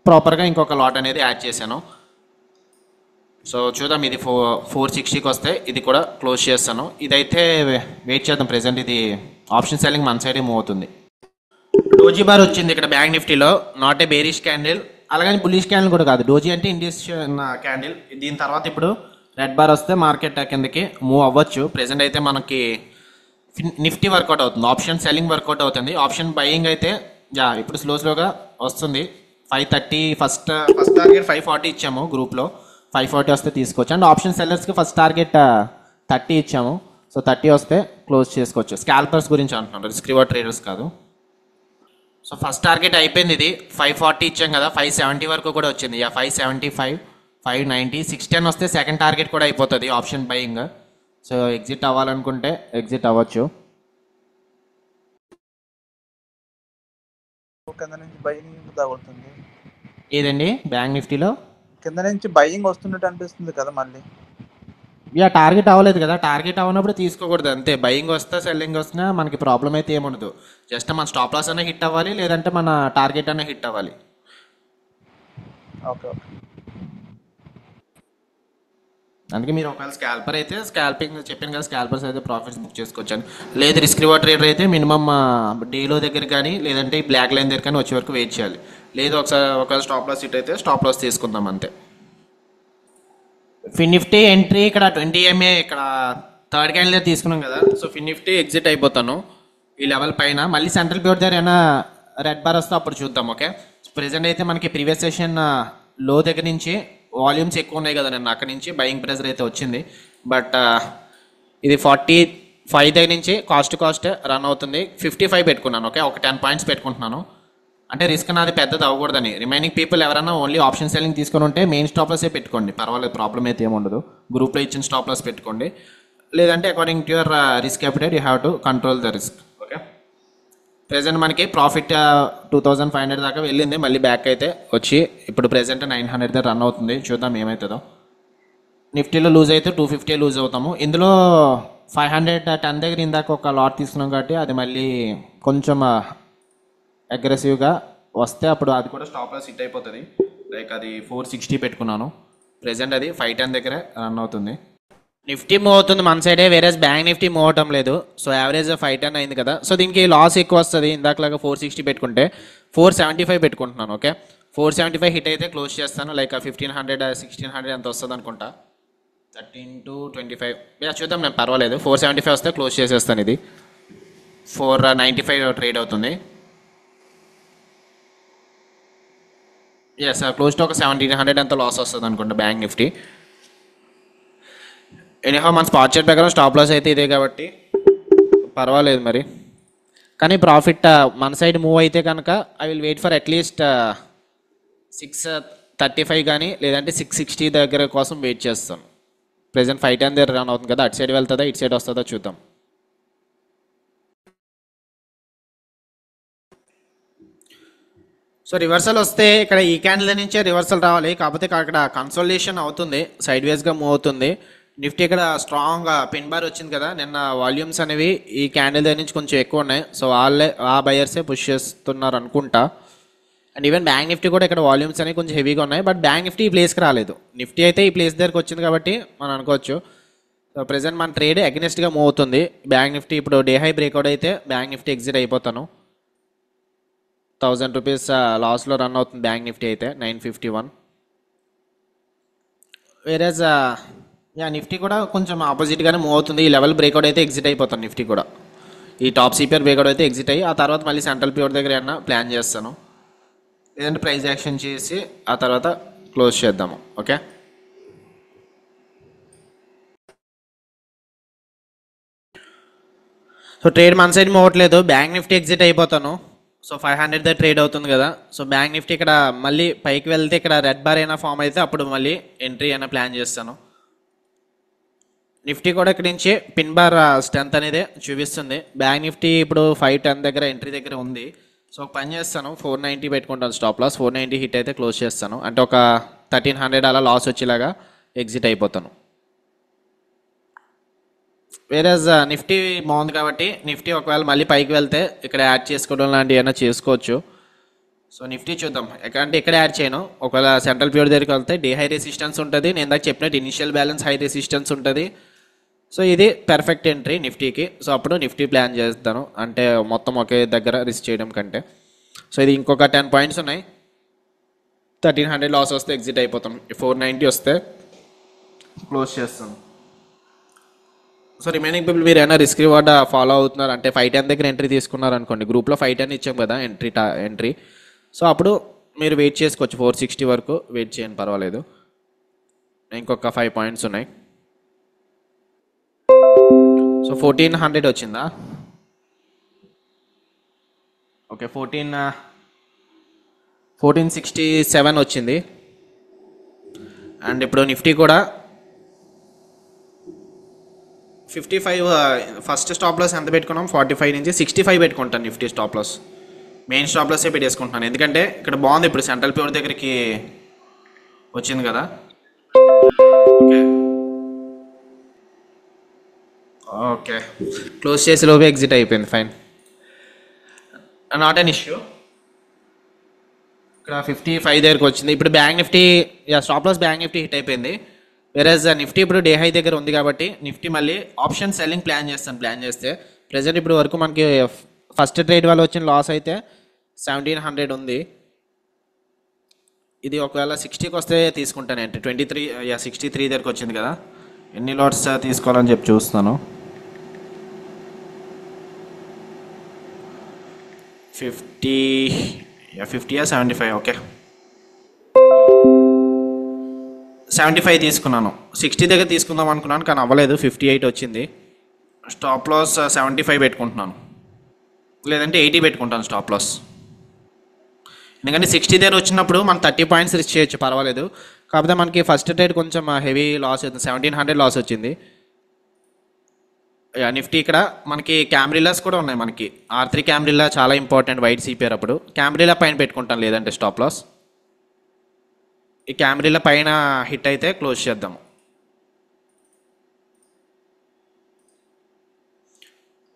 ప్రాపర్గా ఇంకొక లాట్ అనేది యాడ్ చేశాను. సో చూద్దాం, ఇది 460కి వస్తే ఇది కూడా క్లోజ్ చేస్తాను. ఇదైతే వెయిట్ చేద్దాం. ప్రెజెంట్ ఇది ఆప్షన్ సెల్లింగ్ మన సైడే మూవ్ అవుతుంది. డోజీ బార్ వచ్చింది ఇక్కడ బ్యాంక్ నిఫ్టీలో, నాట్ ఏ బేరిష్ క్యాండిల్, అలాగని బుల్లిష్ క్యాండిల్ కూడా కాదు. డోజీ అంటే ఇండియన్ క్యాండిల్. దీని తర్వాత ఇప్పుడు రెడ్ బార్ వస్తే మార్కెట్ కిందకి మూవ్ అవ్వచ్చు. ప్రెజెంట్ అయితే మనకి నిఫ్టీ వర్కౌట్ అవుతుంది, ఆప్షన్ సెల్లింగ్ వర్కౌట్ అవుతుంది. ఆప్షన్ బయింగ్ అయితే ఇప్పుడు స్లోగా వస్తుంది. 530 ఫస్ట్ టార్గెట్ 540 ఇచ్చాము గ్రూప్లో. 540 వస్తే తీసుకోవచ్చు. అండ్ ఆప్షన్ సెల్లర్స్కి ఫస్ట్ టార్గెట్ 30 ఇచ్చాము. సో 30 వస్తే క్లోజ్ చేసుకోవచ్చు. స్కాల్పర్స్ గురించి అంటున్నాను, రిస్క్ రివార్డ్ ట్రేడర్స్ కాదు. సో ఫస్ట్ టార్గెట్ అయిపోయింది. ఇది 540 ఇచ్చాం కదా, 570 వరకు కూడా వచ్చింది. 575, 590, 610 వస్తే సెకండ్ టార్గెట్ కూడా అయిపోతుంది ఆప్షన్ బయింగ్. సో ఎగ్జిట్ అవ్వాలనుకుంటే ఎగ్జిట్ అవ్వచ్చు. కింద నుంచి బయింగ్ తగులుతుంది. ఏదండి బ్యాంక్ నిఫ్టీలో కింద నుంచి బయింగ్ వస్తున్నట్టు అనిపిస్తుంది కదా మళ్ళీ. టార్గెట్ అవ్వలేదు కదా, టార్గెట్ అవ్వనప్పుడు తీసుకోకూడదు అంతే. బయింగ్ వస్తే సెల్లింగ్ వస్తున్నా మనకి ప్రాబ్లం అయితే ఏముండదు. జస్ట్ మన స్టాప్ లాస్ అనే హిట్ అవ్వాలి, లేదంటే మన టార్గెట్ అనే హిట్ అవ్వాలి. Okay okay. అందుకే మీరు ఒకవేళ స్కాల్పర్ అయితే స్కాల్పింగ్ చెప్పాను కదా, స్కాల్పర్స్ అయితే ప్రాఫిట్స్ బుక్ చేసుకోవచ్చాను. లేదు రిస్క్ రివార్డ్ ట్రేడర్ అయితే మినిమమ్ డీలో దగ్గర కానీ లేదంటే ఈ బ్లాక్ లైన్ దగ్గర కానీ వచ్చే వరకు వెయిట్ చేయాలి. లేదు ఒకవేళ స్టాప్ లాస్ హిట్ అయితే స్టాప్ లాస్ తీసుకుందాం అంతే. ఫిన్ నిఫ్టీ ఎంట్రీ ఇక్కడ 20 MA ఇక్కడ థర్డ్ క్యాండిల్ తీసుకున్నాం కదా. సో ఫిన్ నిఫ్టీ ఎగ్జిట్ అయిపోతాను ఈ లెవెల్ పైన. మళ్ళీ సెంట్రల్ ప్యూర్ దగ్గర ఏమైనా రెడ్ బార్ వస్తే అప్పుడు చూద్దాం. ఓకే, ప్రెజెంట్ అయితే మనకి ప్రీవియస్ సెషన్ లో దగ్గర నుంచి వాల్యూమ్స్ ఎక్కువ ఉన్నాయి కదా, నేను అక్కడి నుంచి బయింగ్ ప్రెజర్ అయితే వచ్చింది. బట్ ఇది 45 దగ్గర నుంచి కాస్ట్ రన్ అవుతుంది. 55 పెట్టుకున్నాను. ఓకే, ఒక 10 పాయింట్స్ పెట్టుకుంటున్నాను. అంటే రిస్క్ నాది పెద్దది అవ్వకూడదని. రిమైనింగ్ పీపుల్ ఎవరైనా ఓన్లీ ఆప్షన్ సెల్లింగ్ తీసుకొని ఉంటే మెయిన్ స్టాప్ లాసే పెట్టుకోండి, పర్వాలేదు, ప్రాబ్లం అయితే ఏముండదు. గ్రూప్లో ఇచ్చిన స్టాప్ లాస్ పెట్టుకోండి. లేదంటే according to your risk appetite you have to control the risk. Okay, present మనకి ప్రాఫిట్ 2500 దాకా వెళ్ళింది, మళ్ళీ బ్యాక్ అయితే వచ్చి ఇప్పుడు ప్రెజెంట్ 900 దగ్గర రన్ అవుతుంది. చూద్దాం ఏమవుతుందో. నిఫ్టీలో లూజ్ అయితే 250 లూజ్ అవుతాము. ఇందులో 510 దగ్గర ఇందాక ఒక లాట్ తీసుకున్నాం కాబట్టి అది మళ్ళీ కొంచెం అగ్రెసివ్గా వస్తే అప్పుడు అది కూడా స్టాప్ లాస్ హిట్ అయిపోతుంది. లైక్ అది 460 పెట్టుకున్నాను. ప్రెజెంట్ అది 510 దగ్గర రన్ అవుతుంది. నిఫ్టీ మూవ్ అవుతుంది మన సైడే, వేరే బ్యాంక్ నిఫ్టీ మూవ్ అవటం లేదు. సో యావరేజ్ 510 అయింది కదా. సో దీనికి లాస్ ఎక్కువ వస్తుంది. ఇందాకలాగా 460 పెట్టుకుంటే 475 పెట్టుకుంటున్నాను. ఓకే, 475 హిట్ అయితే క్లోజ్ చేస్తాను. లైక్ 1500 1600 ఎంత వస్తుంది అనుకుంటా. 13 to 25 చూద్దాం, నేను పర్వాలేదు. 475 వస్తే క్లోజ్ చేసేస్తాను. ఇది 495 ట్రేడ్ అవుతుంది. ఎస్, క్లోజ్ టు ఒక 1700 ఎంత లాస్ వస్తుంది అనుకుంటా బ్యాంక్ నిఫ్టీ. ఎనీహౌ మన స్పాట్ చార్ట్ ప్రకారం స్టాప్ లాస్ అయితే ఇదే కాబట్టి పర్వాలేదు మరి. కానీ ప్రాఫిట్ మన సైడ్ మూవ్ అయితే కనుక I will wait for at least 635 కానీ లేదంటే 660 దగ్గర కోసం వెయిట్ చేస్తాను. ప్రెజెంట్ 510 దగ్గర రన్ అవుతుంది కదా, అటు సైడ్ వెళ్తుందా ఇటు సైడ్ వస్తుందా చూద్దాం. సో రివర్సల్ వస్తే ఇక్కడ ఈ క్యాండిల్ నుంచే రివర్సల్ రావాలి. కాకపోతే అక్కడ కన్సోలిడేషన్ అవుతుంది, సైడ్ వేస్గా మూవ్ అవుతుంది. నిఫ్టీ ఇక్కడ స్ట్రాంగ్ పిన్ బార్ వచ్చింది కదా, నిన్న వాల్యూమ్స్ అనేవి ఈ క్యాండిల్ దగ్గర నుంచి కొంచెం ఎక్కువ ఉన్నాయి. సో ఆ బయర్సే పుష్ చేస్తున్నారు అనుకుంటా. అండ్ ఈవెన్ బ్యాంక్ నిఫ్టీ కూడా ఇక్కడ వాల్యూమ్స్ అనేవి కొంచెం హెవీగా ఉన్నాయి. బట్ బ్యాంక్ నిఫ్టీ ఈ ప్లేస్కి రాలేదు. నిఫ్టీ అయితే ఈ ప్లేస్ దగ్గరకు వచ్చింది కాబట్టి మనం అనుకోవచ్చు. సో ప్రెజెంట్ మన ట్రేడ్ అగెనిస్ట్గా మూవ్ అవుతుంది. బ్యాంక్ నిఫ్టీ ఇప్పుడు డే హై బ్రేక్అవుట్ అయితే బ్యాంక్ నిఫ్టీ ఎగ్జిట్ అయిపోతాను. 1000 రూపీస్ లాస్లో రన్ అవుతుంది బ్యాంక్ నిఫ్టీ అయితే 951. వేరేజ్ నిఫ్టీ కూడా కొంచెం ఆపోజిట్గానే మూవ్ అవుతుంది. ఈ లెవెల్ బ్రేక్అవుట్ అయితే ఎగ్జిట్ అయిపోతాను. నిఫ్టీ కూడా ఈ టాప్ సిపిఆర్ బ్రేక్అవుట్ అయితే ఎగ్జిట్ అయ్యి ఆ తర్వాత మళ్ళీ సెంట్రల్ ప్యూర్ దగ్గర ఏమన్నా ప్లాన్ చేస్తాను, లేదంటే ప్రైస్ యాక్షన్ చేసి ఆ తర్వాత క్లోజ్ చేద్దాము. ఓకే, సో ట్రేడ్ మన సైడ్ మూవ్ అవ్వట్లేదు. బ్యాంక్ నిఫ్టీ ఎగ్జిట్ అయిపోతాను. సో 500 దగ్గర ట్రేడ్ అవుతుంది కదా. సో బ్యాంక్ నిఫ్టీ ఇక్కడ మళ్ళీ పైకి వెళ్తే ఇక్కడ రెడ్ బార్ అయినా ఫామ్ అయితే అప్పుడు మళ్ళీ ఎంట్రీ అయినా ప్లాన్ చేస్తాను. నిఫ్టీ కూడా ఇక్కడ నుంచి పిన్ బార్ స్ట్రెంత్ అనేది చూపిస్తుంది. బ్యాంక్ నిఫ్టీ ఇప్పుడు 510 దగ్గర ఎంట్రీ దగ్గర ఉంది. సో ఒక పని చేస్తాను, 490 పెట్టుకుంటాను స్టాప్ లాస్. 490 హిట్ అయితే క్లోజ్ చేస్తాను. అంటే ఒక 1300 అలా లాస్ వచ్చేలాగా ఎగ్జిట్ అయిపోతాను. వేరేజ్ నిఫ్టీ బాగుంది కాబట్టి నిఫ్టీ ఒకవేళ మళ్ళీ పైకి వెళ్తే ఇక్కడ యాడ్ చేసుకోవడం లాంటివి ఏమైనా చేసుకోవచ్చు. సో నిఫ్టీ చూద్దాం, అంటే ఇక్కడ యాడ్ చేయను. ఒకవేళ సెంట్రల్ ప్యూర్ దగ్గరికి వెళ్తే డే హై రెసిస్టెన్స్ ఉంటుంది. నేను ఇందాక చెప్పినట్టు ఇనిషియల్ బ్యాలెన్స్ హై రెసిస్టెన్స్ ఉంటుంది. సో ఇది పర్ఫెక్ట్ ఎంట్రీ నిఫ్టీకి. సో అప్పుడు నిఫ్టీ ప్లాన్ చేస్తాను, అంటే మొత్తం ఒకే దగ్గర రిస్క్ చేయడం కంటే. సో ఇది ఇంకొక 10 పాయింట్స్ ఉన్నాయి. 1300 లాస్ వస్తే ఎగ్జిట్ అయిపోతాం. 490 వస్తే క్లోజ్ చేస్తాను. సో రిమైనింగ్ పీపుల్ మీరు ఏమైనా రిస్క్ రివార్డ్ ఫాలో అవుతున్నారు అంటే 510 దగ్గర ఎంట్రీ తీసుకున్నారు అనుకోండి. గ్రూప్లో 510 ఇచ్చాం కదా ఎంట్రీ. సో అప్పుడు మీరు వెయిట్ చేసుకోవచ్చు 460 వరకు వెయిట్ చేయండి, పర్వాలేదు. ఇంకొక 5 పాయింట్స్ ఉన్నాయి. సో 1400 వచ్చిందా? ఓకే, 1467 వచ్చింది. అండ్ ఇప్పుడు నిఫ్టీ కూడా 55 ఫస్ట్ స్టాప్ లాస్ ఎంత పెట్టుకున్నాం? 45 నుంచి 65 పెట్టుకుంటాను Nifty stop loss. Main stop లాసే పెట్టేసుకుంటున్నాను, ఎందుకంటే ఇక్కడ బాగుంది. ఇప్పుడు సెంట్రల్ ప్యూర్ దగ్గరికి వచ్చింది కదా. ఓకే ఓకే, క్లోజ్ చేసి లోపే ఎగ్జిట్ అయిపోయింది. Fine, not an issue. ఇక్కడ 55 దగ్గరకు వచ్చింది. ఇప్పుడు bank Nifty stop loss bank Nifty hit అయిపోయింది. వేరేజ్ నిఫ్టీ ఇప్పుడు డే హై దగ్గర ఉంది కాబట్టి నిఫ్టీ మళ్ళీ ఆప్షన్ సెల్లింగ్ ప్లాన్ చేస్తే ప్రెజెంట్ ఇప్పుడు వరకు మనకి ఫస్ట్ ట్రేడ్ వల్ల వచ్చిన లాస్ అయితే 1700 ఉంది. ఇది ఒకవేళ 60కి వస్తే తీసుకుంటాను. అంటే 63 దగ్గరకు వచ్చింది కదా. ఎన్ని లాట్స్ తీసుకోవాలని చెప్పి చూస్తున్నాను. 50 75. ఓకే, 75 తీసుకున్నాను. 60 దగ్గర తీసుకుందాం అనుకున్నాను కానీ అవ్వలేదు, 58 వచ్చింది. స్టాప్ లాస్ 75 పెట్టుకుంటున్నాను, లేదంటే 80 పెట్టుకుంటాను స్టాప్ లాస్. ఎందుకంటే 60 దగ్గర వచ్చినప్పుడు మనం 30 పాయింట్స్ రిస్క్ చేయొచ్చు, పర్వాలేదు. కాకపోతే మనకి ఫస్ట్ ట్రేడ్ కొంచెం హెవీ లాస్ అవుతుంది, 1700 లాస్ వచ్చింది. నిఫ్టీ ఇక్కడ మనకి క్యామ్రిలాస్ కూడా ఉన్నాయి. మనకి R3 క్యామ్రిలా చాలా ఇంపార్టెంట్ వైట్ సిపిఆర్. అప్పుడు క్యామ్రిలా పైన పెట్టుకుంటాను, లేదంటే స్టాప్ లాస్. ఈ క్యామ్రిలా పైన హిట్ అయితే క్లోజ్ చేద్దాము.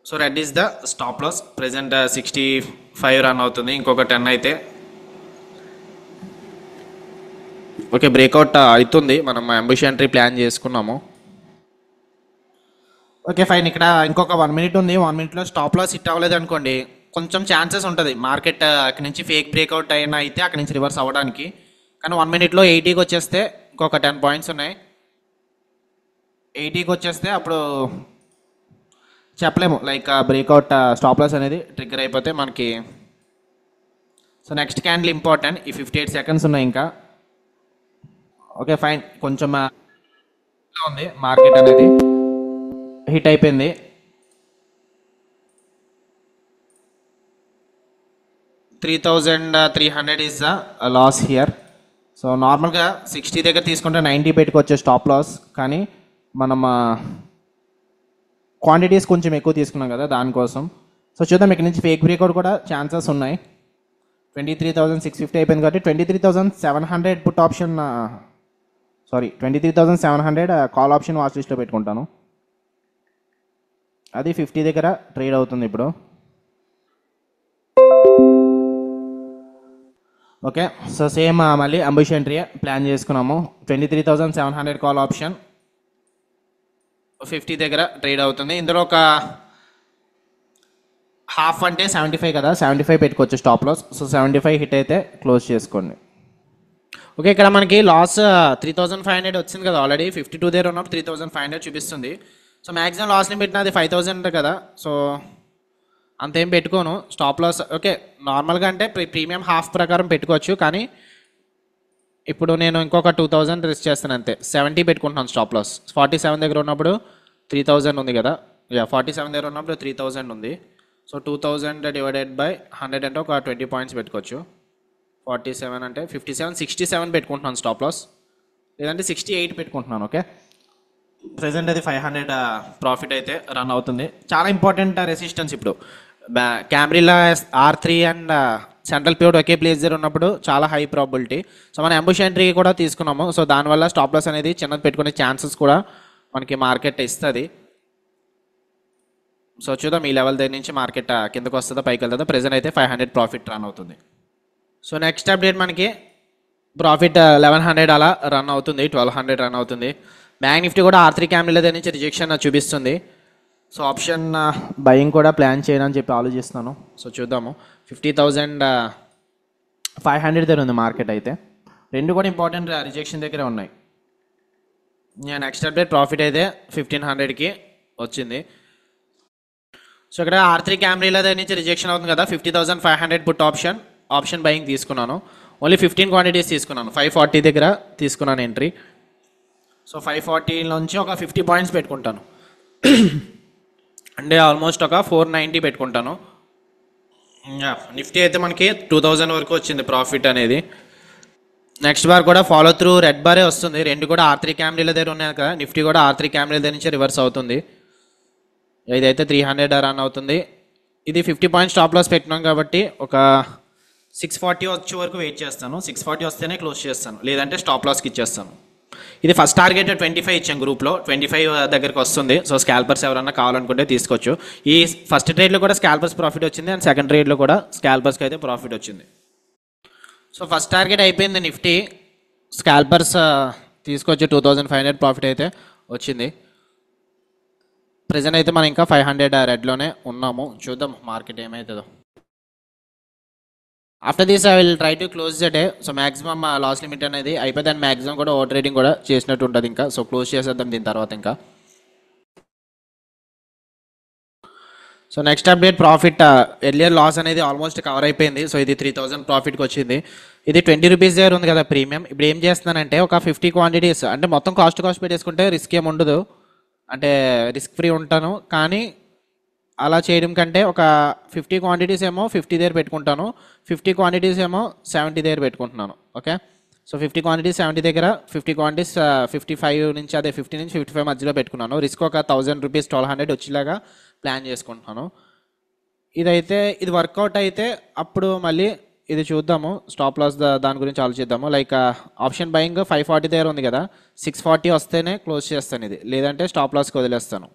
So red is the stop loss. Present 65 run అవుతుంది, ఇంకొక 10 అయితే ఓకే బ్రేక్అవుట్ అవుతుంది. మనం అంబుష్ ఎంట్రీ ప్లాన్ చేసుకున్నాము. ఓకే ఫైన్, ఇక్కడ ఇంకొక 1 మినిట్ ఉంది. 1 మినిట్లో స్టాప్ లాస్ హిట్ అవ్వలేదు అనుకోండి, కొంచెం ఛాన్సెస్ ఉంటుంది మార్కెట్ అక్కడి నుంచి ఫేక్ బ్రేక్అవుట్ అయినా అయితే అక్కడి నుంచి రివర్స్ అవ్వడానికి. కానీ 1 మినిట్లో 80కి వచ్చేస్తే ఇంకొక 10 పాయింట్స్ ఉన్నాయి. 80కి వచ్చేస్తే అప్పుడు చెప్పలేము, లైక్ బ్రేక్అవుట్ స్టాప్ లాస్ అనేది ట్రిగ్గర్ అయిపోతే మనకి. So next candle important. ఈ 58 సెకండ్స్ ఉన్నాయి ఇంకా. ఓకే ఫైన్, కొంచెం ఉంది మార్కెట్ అనేది, హిట్ అయిపోయింది. $3,300 is the loss here. So నార్మల్గా 60 దగ్గర తీసుకుంటే 90 పెట్టుకోవచ్చు స్టాప్ లాస్. కానీ మనం క్వాంటిటీస్ కొంచెం ఎక్కువ తీసుకున్నాం కదా దానికోసం. సో చూద్దాం, ఇక్కడ నుంచి ఫేక్ బ్రేక్అవుట్ కూడా ఛాన్సెస్ ఉన్నాయి. 23,650 అయిపోయింది కాబట్టి 23,700 put option, 23,700 call option watch లిస్ట్లో పెట్టుకుంటాను. అది 50 దగ్గర ట్రేడ్ అవుతుంది ఇప్పుడు. ఓకే, సో సేమ్ మళ్ళీ అంబుష్ ఎంట్రీ ప్లాన్ చేసుకున్నాము. 23,700 కాల్ ఆప్షన్ 50 దగ్గర ట్రేడ్ అవుతుంది. ఇందులో ఒక హాఫ్ అంటే 75 కదా, 75 పెట్టుకోవచ్చు స్టాప్ లాస్. సో 75 హిట్ అయితే క్లోజ్ చేసుకోండి. ఓకే, ఇక్కడ మనకి లాస్ 3,500 వచ్చింది కదా ఆల్రెడీ. 52 దగ్గర ఉన్నప్పుడు 3,500 చూపిస్తుంది. సో మ్యాక్సిమం లాస్ని పెట్టినది 5,000 కదా. సో అంతేం పెట్టుకోను స్టాప్ లాస్. ఓకే, నార్మల్గా అంటే ప్రీమియం హాఫ్ ప్రకారం పెట్టుకోవచ్చు. కానీ ఇప్పుడు నేను ఇంకొక 2,000 రిస్క్ చేస్తాను అంతే. 70 పెట్టుకుంటున్నాను స్టాప్ లాస్. 47 దగ్గర ఉన్నప్పుడు 3,000 ఉంది కదా. 47 దగ్గర ఉన్నప్పుడు 3,000 ఉంది. సో 2,000 డివైడెడ్ బై 100 అంటే ఒక 20 పాయింట్స్ పెట్టుకోవచ్చు. 47 అంటే 57, 67 పెట్టుకుంటున్నాను స్టాప్ లాస్, లేదంటే 68 పెట్టుకుంటున్నాను. ఓకే, ప్రెజెంట్ అది 500 ప్రాఫిట్ అయితే రన్ అవుతుంది. చాలా ఇంపార్టెంట్ రెసిస్టెన్స్ ఇప్పుడు. క్యామ్రిలా R3 and central pure okay place దగ్గర ఉన్నప్పుడు చాలా హై ప్రాబిలిటీ. సో మనం అంబుష్ ఎంట్రీ కూడా తీసుకున్నాము. సో దానివల్ల స్టాప్ లాస్ అనేది చిన్నది పెట్టుకునే ఛాన్సెస్ కూడా మనకి మార్కెట్ ఇస్తుంది. సో చూద్దాం ఈ లెవెల్ దగ్గర నుంచి మార్కెట్ కిందకు వస్తుందో పైకి వెళ్తుందో. ప్రెజెంట్ అయితే 500 ప్రాఫిట్ రన్ అవుతుంది. సో నెక్స్ట్ అప్డేట్ మనకి ప్రాఫిట్ 1100 అలా రన్ అవుతుంది, 1200 రన్ అవుతుంది. బ్యాంక్ నిఫ్టీ కూడా R3 క్యామ్రిలా దగ్గర నుంచి రిజెక్షన్ చూపిస్తుంది. సో ఆప్షన్ బయింగ్ కూడా ప్లాన్ చేయడానికి చెప్పి ఆలోచిస్తున్నాను. సో చూద్దాము, 50,500 దగ్గర ఉంది మార్కెట్ అయితే. రెండు కూడా ఇంపార్టెంట్ రిజెక్షన్ దగ్గరే ఉన్నాయి. నెక్స్ట్ అప్డేట్ ప్రాఫిట్ అయితే 1,500కి వచ్చింది. సో ఇక్కడ R3 క్యామ్రిలా దగ్గర నుంచి రిజెక్షన్ అవుతుంది కదా. 50,500 పుట్ ఆప్షన్ బయింగ్ తీసుకున్నాను. ఓన్లీ 15 క్వాంటిటీస్ తీసుకున్నాను. 540 దగ్గర తీసుకున్నాను ఎంట్రీ. సో 540 నుంచి ఒక 50 పాయింట్స్ పెట్టుకుంటాను. అంటే ఆల్మోస్ట్ ఒక 490 పెట్టుకుంటాను. నిఫ్టీ అయితే మనకి 2000 వరకు వచ్చింది ప్రాఫిట్ అనేది. నెక్స్ట్ బార్ కూడా ఫాలో త్రూ రెడ్ బారే వస్తుంది. రెండు కూడా R3 క్యామ్రీల దగ్గర ఉన్నాయి కదా, నిఫ్టీ కూడా R3 క్యామ్రీల దగ్గర నుంచి రివర్స్ అవుతుంది. ఇదైతే 300 రన్ అవుతుంది. ఇది 50 పాయింట్స్ స్టాప్ లాస్ పెట్టినాం కాబట్టి ఒక 640 వచ్చే వరకు వెయిట్ చేస్తాను. 640 వస్తేనే క్లోజ్ చేస్తాను, లేదంటే స్టాప్ లాస్కి ఇచ్చేస్తాను. ఇది ఫస్ట్ టార్గెట్ 25 ఇచ్చాం గ్రూప్లో, 25 దగ్గరికి వస్తుంది. సో స్కాల్పర్స్ ఎవరన్నా కావాలనుకుంటే తీసుకోవచ్చు. ఈ ఫస్ట్ ట్రేడ్లో కూడా స్కాల్పర్స్ ప్రాఫిట్ వచ్చింది, అండ్ సెకండ్ ట్రేడ్లో కూడా స్కాల్పర్స్కి అయితే ప్రాఫిట్ వచ్చింది. సో ఫస్ట్ టార్గెట్ అయిపోయింది నిఫ్టీ. స్కాల్పర్స్ తీసుకొచ్చి 2500 ప్రాఫిట్ అయితే వచ్చింది. ప్రెజెంట్ అయితే మనం ఇంకా 500 రెడ్లోనే ఉన్నాము. చూద్దాం మార్కెట్ ఏమవుతుందో. After this I will try to close the day. So maximum loss limit అనేది అయిపోయింది, అండ్ మ్యాక్సిమం కూడా ఓవర్ ట్రేడింగ్ కూడా చేసినట్టు ఉంటుంది ఇంకా. సో క్లోజ్ చేసేద్దాం దీని తర్వాత ఇంకా. So next update profit. Earlier loss అనేది ఆల్మోస్ట్ కవర్ అయిపోయింది. సో ఇది 3000 ప్రాఫిట్కి వచ్చింది. ఇది 20 రూపీస్ దగ్గర ఉంది కదా ప్రీమియం. ఇప్పుడు ఏం చేస్తున్నానంటే ఒక 50 క్వాంటిటీస్, అంటే మొత్తం కాస్ట్ పెట్టేసుకుంటే రిస్క్ ఏమి ఉండదు, అంటే రిస్క్ ఫ్రీ ఉంటాను. కానీ అలా చేయడం కంటే ఒక 50 క్వాంటిటీస్ ఏమో 50 దగ్గర పెట్టుకుంటాను, 50 క్వాంటిటీస్ ఏమో 70 దగ్గర పెట్టుకుంటున్నాను. ఓకే, సో 50 క్వాంటిటీస్ 70 దగ్గర, 50 క్వాంటిటీస్ 55 నుంచి, అదే 50 నుంచి 55 మధ్యలో పెట్టుకున్నాను. రిస్క్ ఒక 1000 రూపీస్ 1200 వచ్చేలాగా ప్లాన్ చేసుకుంటున్నాను. ఇదైతే ఇది వర్కౌట్ అయితే అప్పుడు మళ్ళీ ఇది చూద్దాము, స్టాప్ లాస్ దాని గురించి ఆలోచిద్దాము. లైక్ ఆప్షన్ బయింగ్ 540 దగ్గర ఉంది కదా, 640 వస్తేనే క్లోజ్ చేస్తాను ఇది, లేదంటే స్టాప్ లాస్కి వదిలేస్తాను.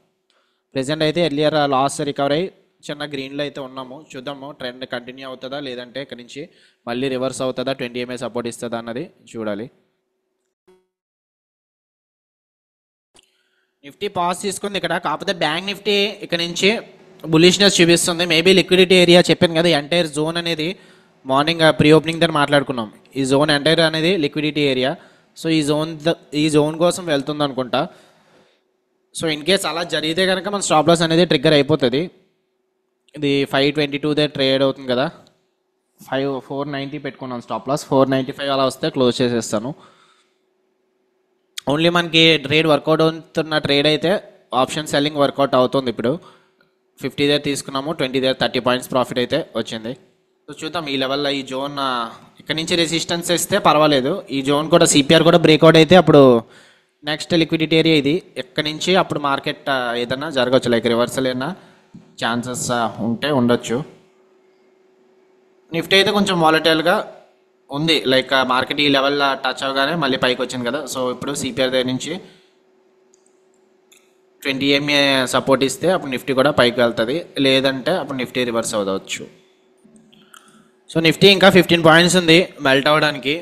ప్రెజెంట్ అయితే ఎర్లియర్ లాస్ రికవర్ అయ్యి చిన్న గ్రీన్లో అయితే ఉన్నాము. చూద్దాము ట్రెండ్ కంటిన్యూ అవుతుందా, లేదంటే ఇక్కడ నుంచి మళ్ళీ రివర్స్ అవుతుందా, 20 MA సపోర్ట్ ఇస్తుందా అన్నది చూడాలి. నిఫ్టీ పాస్ తీసుకుంది ఇక్కడ, కాకపోతే బ్యాంక్ నిఫ్టీ ఇక్కడ నుంచి బులిష్నెస్ చూపిస్తుంది. మేబీ లిక్విడిటీ ఏరియా చెప్పాను కదా, ఎంటైర్ జోన్ అనేది మార్నింగ్ ప్రీ ఓపెనింగ్ దగ్గర మాట్లాడుకున్నాం. ఈ జోన్ ఎంటైర్ అనేది లిక్విడిటీ ఏరియా. సో ఈ జోన్ కోసం వెళ్తుంది అనుకుంటా. సో ఇన్ కేస్ అలా జరిగితే కనుక మన స్టాప్ లాస్ అనేది ట్రిగ్గర్ అయిపోతుంది. ఇది 522 దగ్గర ట్రేడ్ అవుతుంది కదా, 490 పెట్టుకున్నాను స్టాప్ లాస్. 495 అలా వస్తే క్లోజ్ చేసేస్తాను. ఓన్లీ మనకి ట్రేడ్ వర్కౌట్ అవుతున్న ట్రేడ్ అయితే ఆప్షన్ సెల్లింగ్ వర్కౌట్ అవుతుంది. ఇప్పుడు 50 దగ్గర తీసుకున్నాము, 20 దగ్గర 30 పాయింట్స్ ప్రాఫిట్ అయితే వచ్చింది. సో చూద్దాం ఈ లెవెల్లో ఈ జోన్ ఇక్కడ నుంచి రెసిస్టెన్స్ ఇస్తే పర్వాలేదు. ఈ జోన్ కూడా సిపిఆర్ కూడా బ్రేక్అవుట్ అయితే అప్పుడు నెక్స్ట్ లిక్విడిటీ ఏరియా ఇది. ఎక్కడి నుంచి అప్పుడు మార్కెట్ ఏదైనా జరగవచ్చు, లైక్ రివర్సల్ అయినా ఛాన్సెస్ ఉంటే ఉండొచ్చు. నిఫ్టీ అయితే కొంచెం వాలటైల్గా ఉంది, లైక్ మార్కెట్ ఈ లెవెల్ టచ్ అవగానే మళ్ళీ పైకి వచ్చింది కదా. సో ఇప్పుడు సిపిఆర్ దగ్గర నుంచి 20 MA సపోర్ట్ ఇస్తే అప్పుడు నిఫ్టీ కూడా పైకి వెళ్తుంది, లేదంటే అప్పుడు నిఫ్టీ రివర్స్ అవ్వచ్చు. సో నిఫ్టీ ఇంకా 15 పాయింట్స్ ఉంది మెల్ట్ అవ్వడానికి.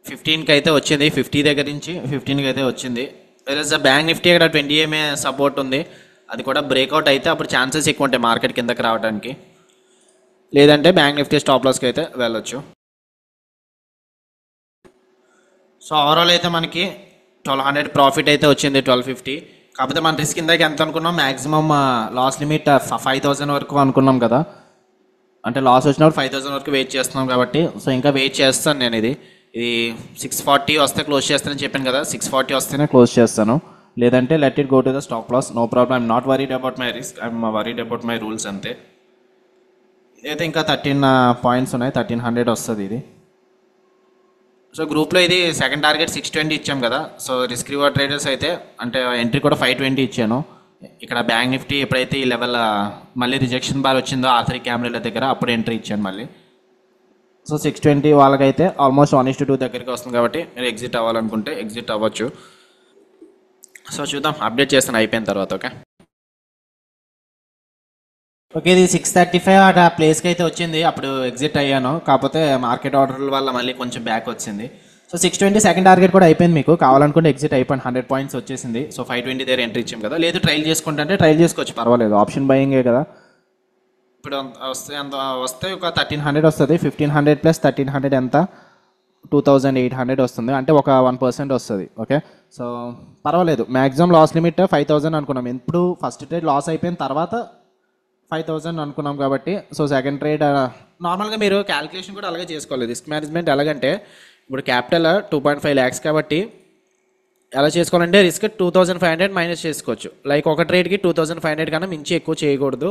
15కి అయితే వచ్చింది, 50 దగ్గర నుంచి 15కి అయితే వచ్చింది. వేరేజ్ బ్యాంక్ నిఫ్టీ ఇక్కడ 20 MA సపోర్ట్ ఉంది, అది కూడా బ్రేక్అవుట్ అయితే అప్పుడు ఛాన్సెస్ ఎక్కువ ఉంటాయి మార్కెట్ కిందకి రావడానికి, లేదంటే బ్యాంక్ నిఫ్టీ స్టాప్ లాస్కి అయితే వెళ్ళొచ్చు. సో ఓవరాల్ అయితే మనకి 1200 ప్రాఫిట్ అయితే వచ్చింది, 1250. కాకపోతే మన రిస్క్ కిందకి ఎంత అనుకున్నాం, మ్యాక్సిమం లాస్ లిమిట్ 5000 వరకు అనుకున్నాం కదా, అంటే లాస్ వచ్చినప్పుడు 5000 వరకు వెయిట్ చేస్తున్నాం కాబట్టి. సో ఇంకా వెయిట్ చేస్తాను నేను. ఇది 640 వస్తే క్లోజ్ చేస్తానని చెప్పాను కదా, 640 వస్తేనే క్లోజ్ చేస్తాను, లేదంటే let it go to the stop loss. No problem, I'm not worried about my risk, I'm worried about my rules అంతే. ఇదైతే ఇంకా 13 పాయింట్స్ ఉన్నాయి, 1300 వస్తుంది ఇది. సో గ్రూప్లో ఇది సెకండ్ టార్గెట్ 620 ఇచ్చాం కదా. సో రిస్క్ రివార్డ్ ట్రేడర్స్ అయితే అంటే ఎంట్రీ కూడా 520 ఇచ్చాను. ఇక్కడ బ్యాంక్ నిఫ్టీ ఎప్పుడైతే ఈ లెవెల్ మళ్ళీ రిజెక్షన్ బార్ వచ్చిందో R3 క్యామ్రీల దగ్గర, అప్పుడు ఎంట్రీ ఇచ్చాను మళ్ళీ. సో 620 వాళ్ళకైతే ఆల్మోస్ట్ 1:2 దగ్గరికి వస్తుంది కాబట్టి మీరు ఎగ్జిట్ అవ్వాలనుకుంటే ఎగ్జిట్ అవ్వచ్చు. సో చూద్దాం, అప్డేట్ చేస్తాను అయిపోయిన తర్వాత. ఓకే ఇది 635 ఆ ప్లేస్కి అయితే వచ్చింది, అప్పుడు ఎగ్జిట్ అయ్యాను. కాకపోతే మార్కెట్ ఆర్డర్ల వల్ల మళ్ళీ కొంచెం బ్యాక్ వచ్చింది. సో 620 సెకండ్ టార్గెట్ కూడా అయిపోయింది, మీకు కావాలనుకుంటే ఎగ్జిట్ అయిపోయింది, 100 పాయింట్స్ వచ్చేసింది. సో 520 దగ్గర ఎంట్రీ ఇచ్చాం కదా, లేదు ట్రైల్ చేసుకుంటే ట్రైల్ చేసుకోవచ్చు, పర్వాలేదు, ఆప్షన్ బయింగే కదా. ఇప్పుడు వస్తే ఒక 1300 వస్తుంది, 1500 ప్లస్ 1300 ఎంత 2800 వస్తుంది, అంటే ఒక 1% వస్తుంది. ఓకే సో పర్వాలేదు. మ్యాక్సిమం లాస్ లిమిట్ 5000 అనుకున్నాం. ఇప్పుడు ఫస్ట్ ట్రేడ్ లాస్ అయిపోయిన తర్వాత 5000 అనుకున్నాం కాబట్టి సో సెకండ్ ట్రేడ్ నార్మల్గా మీరు క్యాలిక్యులేషన్ కూడా అలాగే చేసుకోవాలి. రిస్క్ మేనేజ్మెంట్ ఎలాగంటే ఇప్పుడు క్యాపిటల్ 2.5 lakhs కాబట్టి ఎలా చేసుకోవాలంటే రిస్క్ 2500 మైనస్ చేసుకోవచ్చు. లైక్ ఒక ట్రేడ్కి 2500 కన్నా మించి ఎక్కువ చేయకూడదు,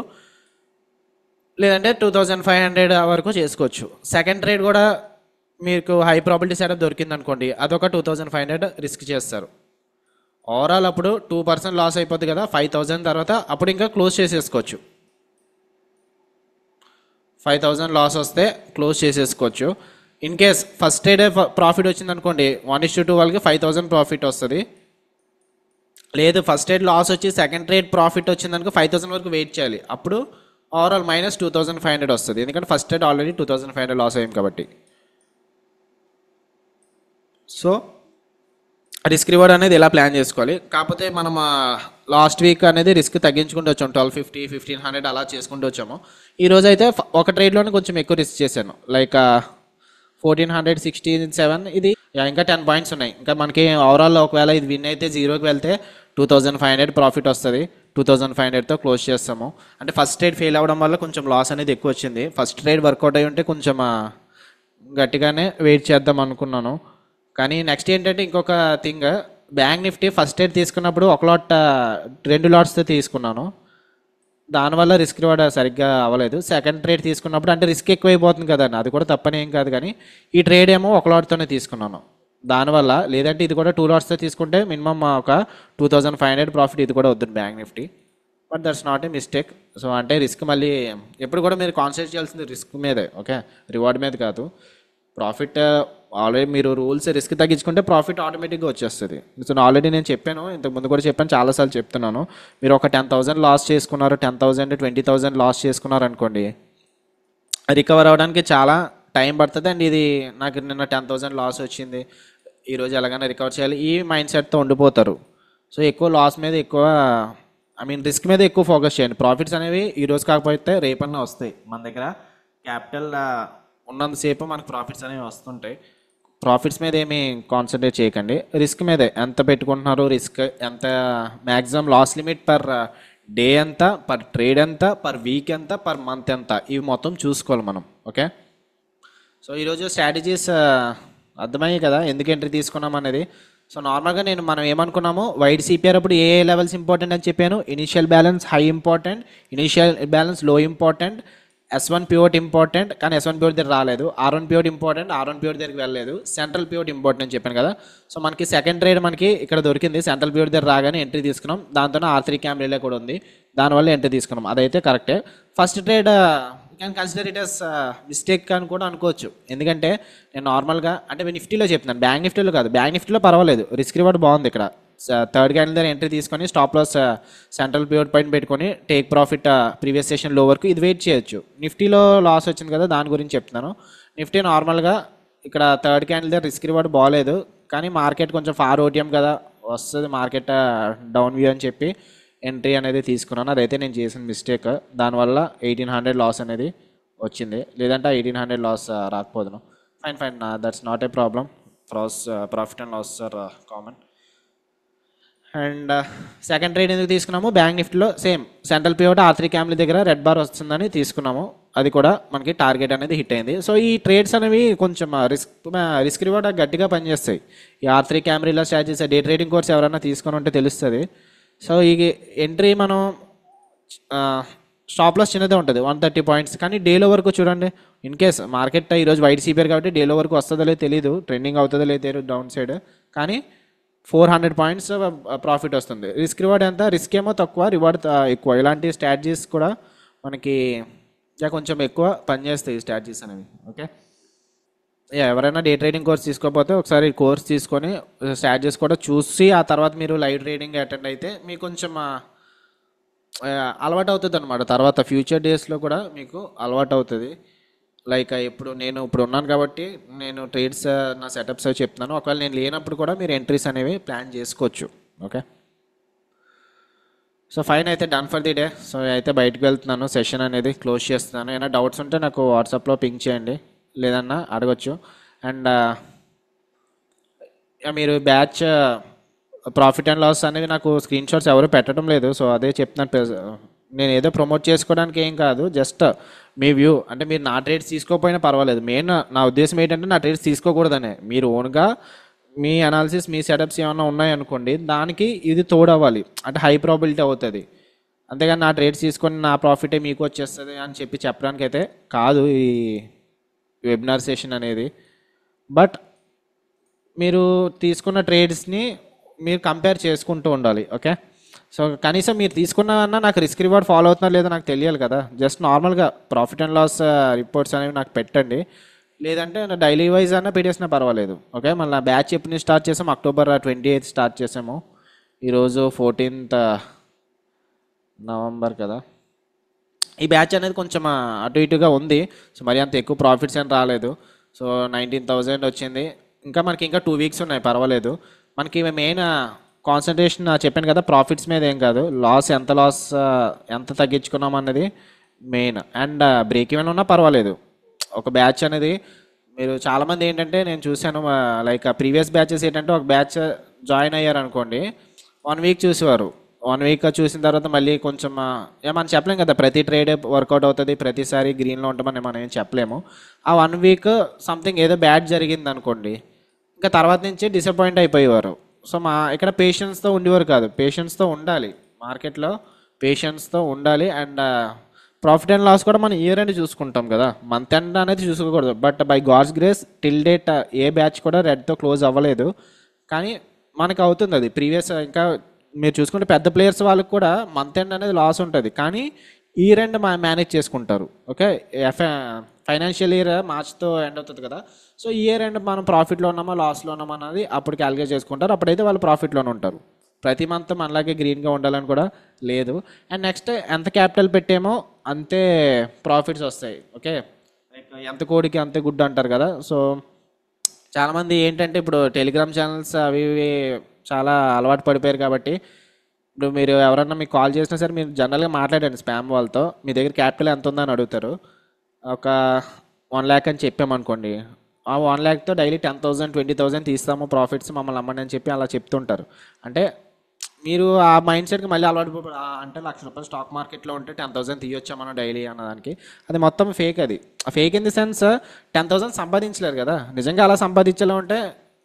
లేదంటే 2500 వరకు చేసుకోవచ్చు. సెకండ్ ట్రేడ్ కూడా మీకు హై ప్రాబిలిటీ సెటప్ దొరికింది అనుకోండి, అదొక 2500 రిస్క్ చేస్తారు. ఓవరాల్ అప్పుడు 2% లాస్ అయిపోద్ది కదా 5000 తర్వాత, అప్పుడు ఇంకా క్లోజ్ చేసేసుకోవచ్చు. 5000 లాస్ వస్తే క్లోజ్ చేసేసుకోవచ్చు. ఇన్ కేస్ ఫస్ట్ ట్రేడే ప్రాఫిట్ వచ్చింది అనుకోండి 1:2 వాళ్ళకి 5000 ప్రాఫిట్ వస్తుంది. లేదు ఫస్ట్ ట్రేడ్ లాస్ వచ్చి సెకండ్ ట్రేడ్ ప్రాఫిట్ వచ్చిందనుకో 5000 వరకు వెయిట్ చేయాలి, అప్పుడు ఓవరాల్ మైనస్ 2500 వస్తుంది. ఎందుకంటే ఫస్ట్ ట్రేడ్ ఆల్రెడీ 2500 లాస్ అయ్యాం కాబట్టి. సో రిస్క్ రివార్డ్ అనేది ఇలా ప్లాన్ చేసుకోవాలి. కాకపోతే మనం లాస్ట్ వీక్ అనేది రిస్క్ తగ్గించుకుంటూ వచ్చాము, 1250 1500 అలా చేసుకుంటూ వచ్చాము. ఈరోజు అయితే ఒక ట్రేడ్లోనే కొంచెం ఎక్కువ రిస్క్ చేశాను, లైక్ 1467. ఇది ఇంకా 10 పాయింట్స్ ఉన్నాయి. ఇంకా మనకి ఓవరాల్ ఒకవేళ ఇది విన్ అయితే జీరోకి వెళ్తే 2500 ప్రాఫిట్ వస్తుంది. 2500తో క్లోజ్ చేస్తాము. అంటే ఫస్ట్ ట్రేడ్ ఫెయిల్ అవ్వడం వల్ల కొంచెం లాస్ అనేది ఎక్కువ వచ్చింది. ఫస్ట్ ట్రేడ్ వర్కౌట్ అయ్యి ఉంటే కొంచెం గట్టిగానే వెయిట్ చేద్దాం అనుకున్నాను. కానీ నెక్స్ట్ ఏంటంటే ఇంకొక thing, bank Nifty first trade తీసుకున్నప్పుడు ఒక లాట్ 2 లాట్స్తో తీసుకున్నాను, దానివల్ల రిస్క్ రివార్డ్ సరిగ్గా అవ్వలేదు. సెకండ్ ట్రేడ్ తీసుకున్నప్పుడు అంటే రిస్క్ ఎక్కువైపోతుంది కదండి, అది కూడా తప్పని ఏం కాదు. కానీ ఈ ట్రేడ్ ఏమో ఒక లాట్తోనే తీసుకున్నాను దానివల్ల. లేదంటే ఇది కూడా 2 లాట్స్తో తీసుకుంటే మినిమమ్ ఒక 2500 ప్రాఫిట్ ఇది కూడా వద్దు bank Nifty. But that's not A mistake. So అంటే రిస్క్ మళ్ళీ ఎప్పుడు కూడా మీరు కాన్సన్ట్రేట్ చేయాల్సింది రిస్క్ మీదే, ఓకే, రివార్డ్ మీద కాదు. ప్రాఫిట్ ఆల్రెడీ మీరు రూల్స్ రిస్క్ తగ్గించుకుంటే ప్రాఫిట్ ఆటోమేటిక్గా వచ్చేస్తుంది. సో ఆల్రెడీ నేను చెప్పాను, ఇంతకుముందు కూడా చెప్పాను, చాలాసార్లు చెప్తున్నాను. మీరు ఒక 10,000 లాస్ చేసుకున్నారు, 10,000 20,000 లాస్ చేసుకున్నారు అనుకోండి, రికవర్ అవ్వడానికి చాలా టైం పడుతుంది. అండ్ ఇది నాకు నిన్న 10,000 లాస్ వచ్చింది, ఈరోజు ఎలాగైనా రికవర్ చేయాలి, ఈ మైండ్ సెట్తో ఉండిపోతారు. సో ఎక్కువ లాస్ మీద ఎక్కువ రిస్క్ మీద ఎక్కువ ఫోకస్ చేయండి. ప్రాఫిట్స్ అనేవి ఈరోజు కాకపోతే రేపన్నా వస్తాయి. మన దగ్గర క్యాపిటల్ ఉన్నంతసేపు మనకు ప్రాఫిట్స్ అనేవి వస్తుంటాయి. ప్రాఫిట్స్ మీద ఏమి కాన్సన్ట్రేట్ చేయకండి, రిస్క్ మీదే. ఎంత పెట్టుకుంటున్నారు రిస్క్ ఎంత, maximum loss limit per day ఎంత, పర్ ట్రేడ్ ఎంత, పర్ వీక్ ఎంత, పర్ మంత్ ఎంత, ఇవి మొత్తం చూసుకోవాలి మనం, ఓకే. సో ఈరోజు స్ట్రాటజీస్ అర్థమయ్యాయి కదా ఎందుకు ఎంట్రీ తీసుకున్నాం అనేది. సో నార్మల్గా మనం ఏమనుకున్నాము, వైడ్ సిపిఆర్ అప్పుడు ఏ లెవెల్స్ ఇంపార్టెంట్ అని చెప్పాను. Initial balance high important, initial balance లో ఇంపార్టెంట్, S1 పివట్ ఇంపార్టెంట్, కానీ S1 పివట్ దగ్గర రాలేదు. R1 pivot important, R1 pivot దగ్గరికి వెళ్ళలేదు. సెంట్రల్ పివట్ ఇంపార్టెంట్ అని చెప్పాను కదా. సో మనకి సెకండ్ ట్రేడ్ మనకి ఇక్కడ దొరికింది, సెంట్రల్ పివట్ దగ్గర రాగానే ఎంట్రీ తీసుకున్నాం. దాంతో R3 క్యామ్ రిలే కూడా ఉంది, దానివల్ల ఎంట్రీ తీసుకున్నాం, అదైతే కరెక్టే. First trade can consider it as mistake అని కూడా అనుకోవచ్చు. ఎందుకంటే నేను నార్మల్గా అంటే నిఫ్టీలో చెప్తున్నాను, బ్యాంక్ నిఫ్టీలో కాదు. బ్యాంక్ నిఫ్టీలో పర్వాలేదు, రిస్క్ రివార్డ్ బాగుంది. ఇక్కడ థర్డ్ క్యాండిల్ దగ్గర ఎంట్రీ తీసుకొని స్టాప్ లాస్ సెంట్రల్ పివట్ పైన పెట్టుకొని టేక్ ప్రాఫిట్ ప్రీవియస్ సెషన్ లో వరకు ఇది వెయిట్ చేయొచ్చు. నిఫ్టీలో లాస్ వచ్చింది కదా, దాని గురించి చెప్తున్నాను. నిఫ్టీ నార్మల్గా ఇక్కడ థర్డ్ క్యాండిల్ దగ్గర రిస్క్ రివార్డ్ బాగాలేదు, కానీ మార్కెట్ కొంచెం ఫార్ ఓటీఎం కదా వస్తుంది, మార్కెట్ డౌన్ వ్యూ అని చెప్పి ఎంట్రీ అనేది తీసుకున్నాను. అదైతే నేను చేసిన మిస్టేక్, దానివల్ల 1800 లాస్ అనేది వచ్చింది. లేదంటే 1800 లాస్ రాకపోదును. Fine, that's not a problem. Profit and loss are common. And second trade ఎందుకు తీసుకున్నాము, బ్యాంక్ నిఫ్టీలో సేమ్ సెంట్రల్ పివట్ R3 క్యామ్ల దగ్గర రెడ్ బార్ వస్తుందని తీసుకున్నాము. అది కూడా మనకి టార్గెట్ అనేది హిట్ అయింది. సో ఈ ట్రేడ్స్ అనేవి కొంచెం రిస్క్ రివార్డ్ గట్టిగా పనిచేస్తాయి. ఈ R3 క్యామ్రీలో స్ట్రాటజీస్ డే ట్రేడింగ్ కోర్స్ ఎవరైనా తీసుకొని ఉంటే తెలుస్తుంది. సో ఈ ఎంట్రీ మనం స్టాప్ లాస్ చిన్నదే ఉంటుంది 130 పాయింట్స్, కానీ డేలో వరకు చూడండి. ఇన్ కేస్ మార్కెట్ ఈరోజు వైడ్ సిపిఆర్ కాబట్టి డేలో వరకు వస్తుందో లేదో తెలియదు, ట్రెండింగ్ అవుతుందో లేదో డౌన్ సైడ్, కానీ 400 పాయింట్స్ ప్రాఫిట్ వస్తుంది. రిస్క్ రివార్డ్ ఎంత, రిస్క్ ఏమో తక్కువ, రివార్డ్ ఎక్కువ. ఇలాంటి స్ట్రాటజీస్ కూడా మనకి కొంచెం ఎక్కువ పనిచేస్తాయి ఈ స్ట్రాటజీస్ అనేవి, ఓకే. ఎవరైనా డే ట్రేడింగ్ కోర్స్ తీసుకోకపోతే ఒకసారి కోర్స్ తీసుకొని స్ట్రాటజీస్ కూడా చూసి ఆ తర్వాత మీరు లైవ్ ట్రేడింగ్ అటెండ్ అయితే మీకు కొంచెం అలవాటు అవుతుంది అనమాట. తర్వాత ఫ్యూచర్ డేస్లో కూడా మీకు అలవాటు అవుతుంది. లైక్ నేను ఇప్పుడు ఉన్నాను కాబట్టి నేను ట్రేడ్స్ నా సెటప్స్ అవి చెప్తున్నాను. ఒకవేళ నేను లేనప్పుడు కూడా మీరు ఎంట్రీస్ అనేవి ప్లాన్ చేసుకోవచ్చు, ఓకే. సో ఫైన్, అయితే done for the day. So అయితే బయటకు వెళ్తున్నాను, సెషన్ అనేది క్లోజ్ చేస్తున్నాను. ఏమైనా డౌట్స్ ఉంటే నాకు వాట్సాప్లో పింక్ చేయండి, లేదన్నా అడగచ్చు. అండ్ మీరు బ్యాచ్ ప్రాఫిట్ అండ్ లాస్ అనేవి నాకు స్క్రీన్ షాట్స్ ఎవరు పెట్టడం లేదు, సో అదే చెప్తున్నాను. నేను ఏదో ప్రమోట్ చేసుకోవడానికి ఏం కాదు, జస్ట్ మీ వ్యూ. అంటే మీరు నా ట్రేడ్స్ తీసుకోకపోయినా పర్వాలేదు, మెయిన్ నా ఉద్దేశం ఏంటంటే నా ట్రేడ్స్ తీసుకోకూడదనే. మీరు ఓన్గా మీ అనాలిసిస్, మీ సెటప్స్ ఏమైనా ఉన్నాయనుకోండి, దానికి ఇది తోడవ్వాలి, అంటే హై ప్రాబిలిటీ అవుతుంది. అంతేగాని నా ట్రేడ్స్ తీసుకొని నా ప్రాఫిటే మీకు వచ్చేస్తుంది అని చెప్పి చెప్పడానికి అయితే కాదు ఈ వెబినార్ సెషన్ అనేది. బట్ మీరు తీసుకున్న ట్రేడ్స్ని మీరు కంపేర్ చేసుకుంటూ ఉండాలి. ఓకే, సో కనీసం మీరు తీసుకున్న నాకు రిస్క్ రివార్డ్ ఫాలో అవుతున్నా లేదో నాకు తెలియాలి కదా. జస్ట్ నార్మల్గా ప్రాఫిట్ అండ్ లాస్ రిపోర్ట్స్ అనేవి నాకు పెట్టండి, లేదంటే డైలీ వైజ్ అన్నా పెట్టేసినా పర్వాలేదు. ఓకే, మళ్ళీ బ్యాచ్ ఎప్పుడు నుంచి స్టార్ట్ చేసాము, October 28 స్టార్ట్ చేసాము. ఈరోజు 14th నవంబర్ కదా. ఈ బ్యాచ్ అనేది కొంచెం అటు ఇటుగా ఉంది, సో మరి అంత ఎక్కువ ప్రాఫిట్స్ ఏం రాలేదు. సో 19,000 వచ్చింది. ఇంకా మనకి ఇంకా 2 వీక్స్ ఉన్నాయి, పర్వాలేదు. మనకి మెయిన్ కాన్సన్ట్రేషన్ చెప్పాను కదా, ప్రాఫిట్స్ మీద ఏం కాదు, లాస్ ఎంత తగ్గించుకున్నాం అన్నది మెయిన్. అండ్ బ్రేక్ ఈవెన్ ఉన్నా పర్వాలేదు. ఒక బ్యాచ్ అనేది మీరు చాలామంది ఏంటంటే నేను చూశాను, లైక్ ప్రీవియస్ బ్యాచెస్ ఏంటంటే ఒక బ్యాచ్ జాయిన్ అయ్యారు అనుకోండి, 1 వీక్ చూసేవారు. 1 వీక్ చూసిన తర్వాత మళ్ళీ కొంచెం మనం చెప్పలేం కదా, ప్రతి ట్రేడ్ వర్కౌట్ అవుతుంది, ప్రతిసారి గ్రీన్లో ఉంటామని మనం ఏం చెప్పలేము. ఆ 1 వీక్ సంథింగ్ ఏదో బ్యాడ్ జరిగింది అనుకోండి, ఇంకా తర్వాత నుంచి డిసప్పాయింట్ అయిపోయేవారు. సో ఇక్కడ పేషెన్స్తో ఉండేవారు కాదు, పేషెన్స్తో ఉండాలి మార్కెట్లో, పేషెన్స్తో ఉండాలి. అండ్ ప్రాఫిట్ అండ్ లాస్ కూడా మనం ఇయర్ ఎండ్ చూసుకుంటాం కదా, మంత్ ఎండ్ అనేది చూసుకోకూడదు. But by God's grace till date ఏ బ్యాచ్ కూడా రెడ్తో క్లోజ్ అవ్వలేదు, కానీ మనకు అవుతుంది అది. ప్రీవియస్ ఇంకా మీరు చూసుకుంటే పెద్ద ప్లేయర్స్ వాళ్ళకి కూడా మంత్ ఎండ్ అనేది లాస్ ఉంటుంది, కానీ ఇయర్ ఎండ్ మేనేజ్ చేసుకుంటారు. ఓకే, ఫైనాన్షియల్ ఇయర్ మార్చ్తో ఎండ్ అవుతుంది కదా, సో ఇయర్ ఎండ్ మనం ప్రాఫిట్లో ఉన్నామా లాస్లో ఉన్నామా అన్నది అప్పుడు క్యాలిక్యులేట్ చేసుకుంటారు, అప్పుడైతే వాళ్ళు ప్రాఫిట్లోనే ఉంటారు. ప్రతి మంత్ మనలాగే గ్రీన్గా ఉండాలని కూడా లేదు. అండ్ నెక్స్ట్ ఎంత క్యాపిటల్ పెట్టేమో అంతే ప్రాఫిట్స్ వస్తాయి. ఓకే, లైక్ ఎంత కోడికి అంతే గుడ్ అంటారు కదా. సో చాలామంది ఏంటంటే ఇప్పుడు టెలిగ్రామ్ ఛానల్స్ అవి ఇవి చాలా అలవాటు పడిపోయారు కాబట్టి, ఇప్పుడు మీరు ఎవరన్నా మీకు కాల్ చేసినా సరే మీరు జనరల్గా మాట్లాడండి స్పామ్ వాళ్ళతో, మీ దగ్గర క్యాపిటల్ ఎంత ఉందని అడుగుతారు. ఒక 1 lakh అని చెప్పామనుకోండి, ఆ 1 lakhతో డైలీ 10,000 20,000 తీస్తాము ప్రాఫిట్స్, మమ్మల్ని అమ్మండి అని చెప్పి అలా చెప్తుంటారు. అంటే మీరు ఆ మైండ్ సెట్కి మళ్ళీ అలవాటు అంటే ₹1,00,000 స్టాక్ మార్కెట్లో ఉంటే 10,000 తీయొచ్చా మనం డైలీ అన్నదానికి, అది మొత్తం ఫేక్. అది ఫేక్ ఇన్ ది సెన్స్ 10,000 సంపాదించలేరు కదా. నిజంగా అలా సంపాదించేలా ఉంటే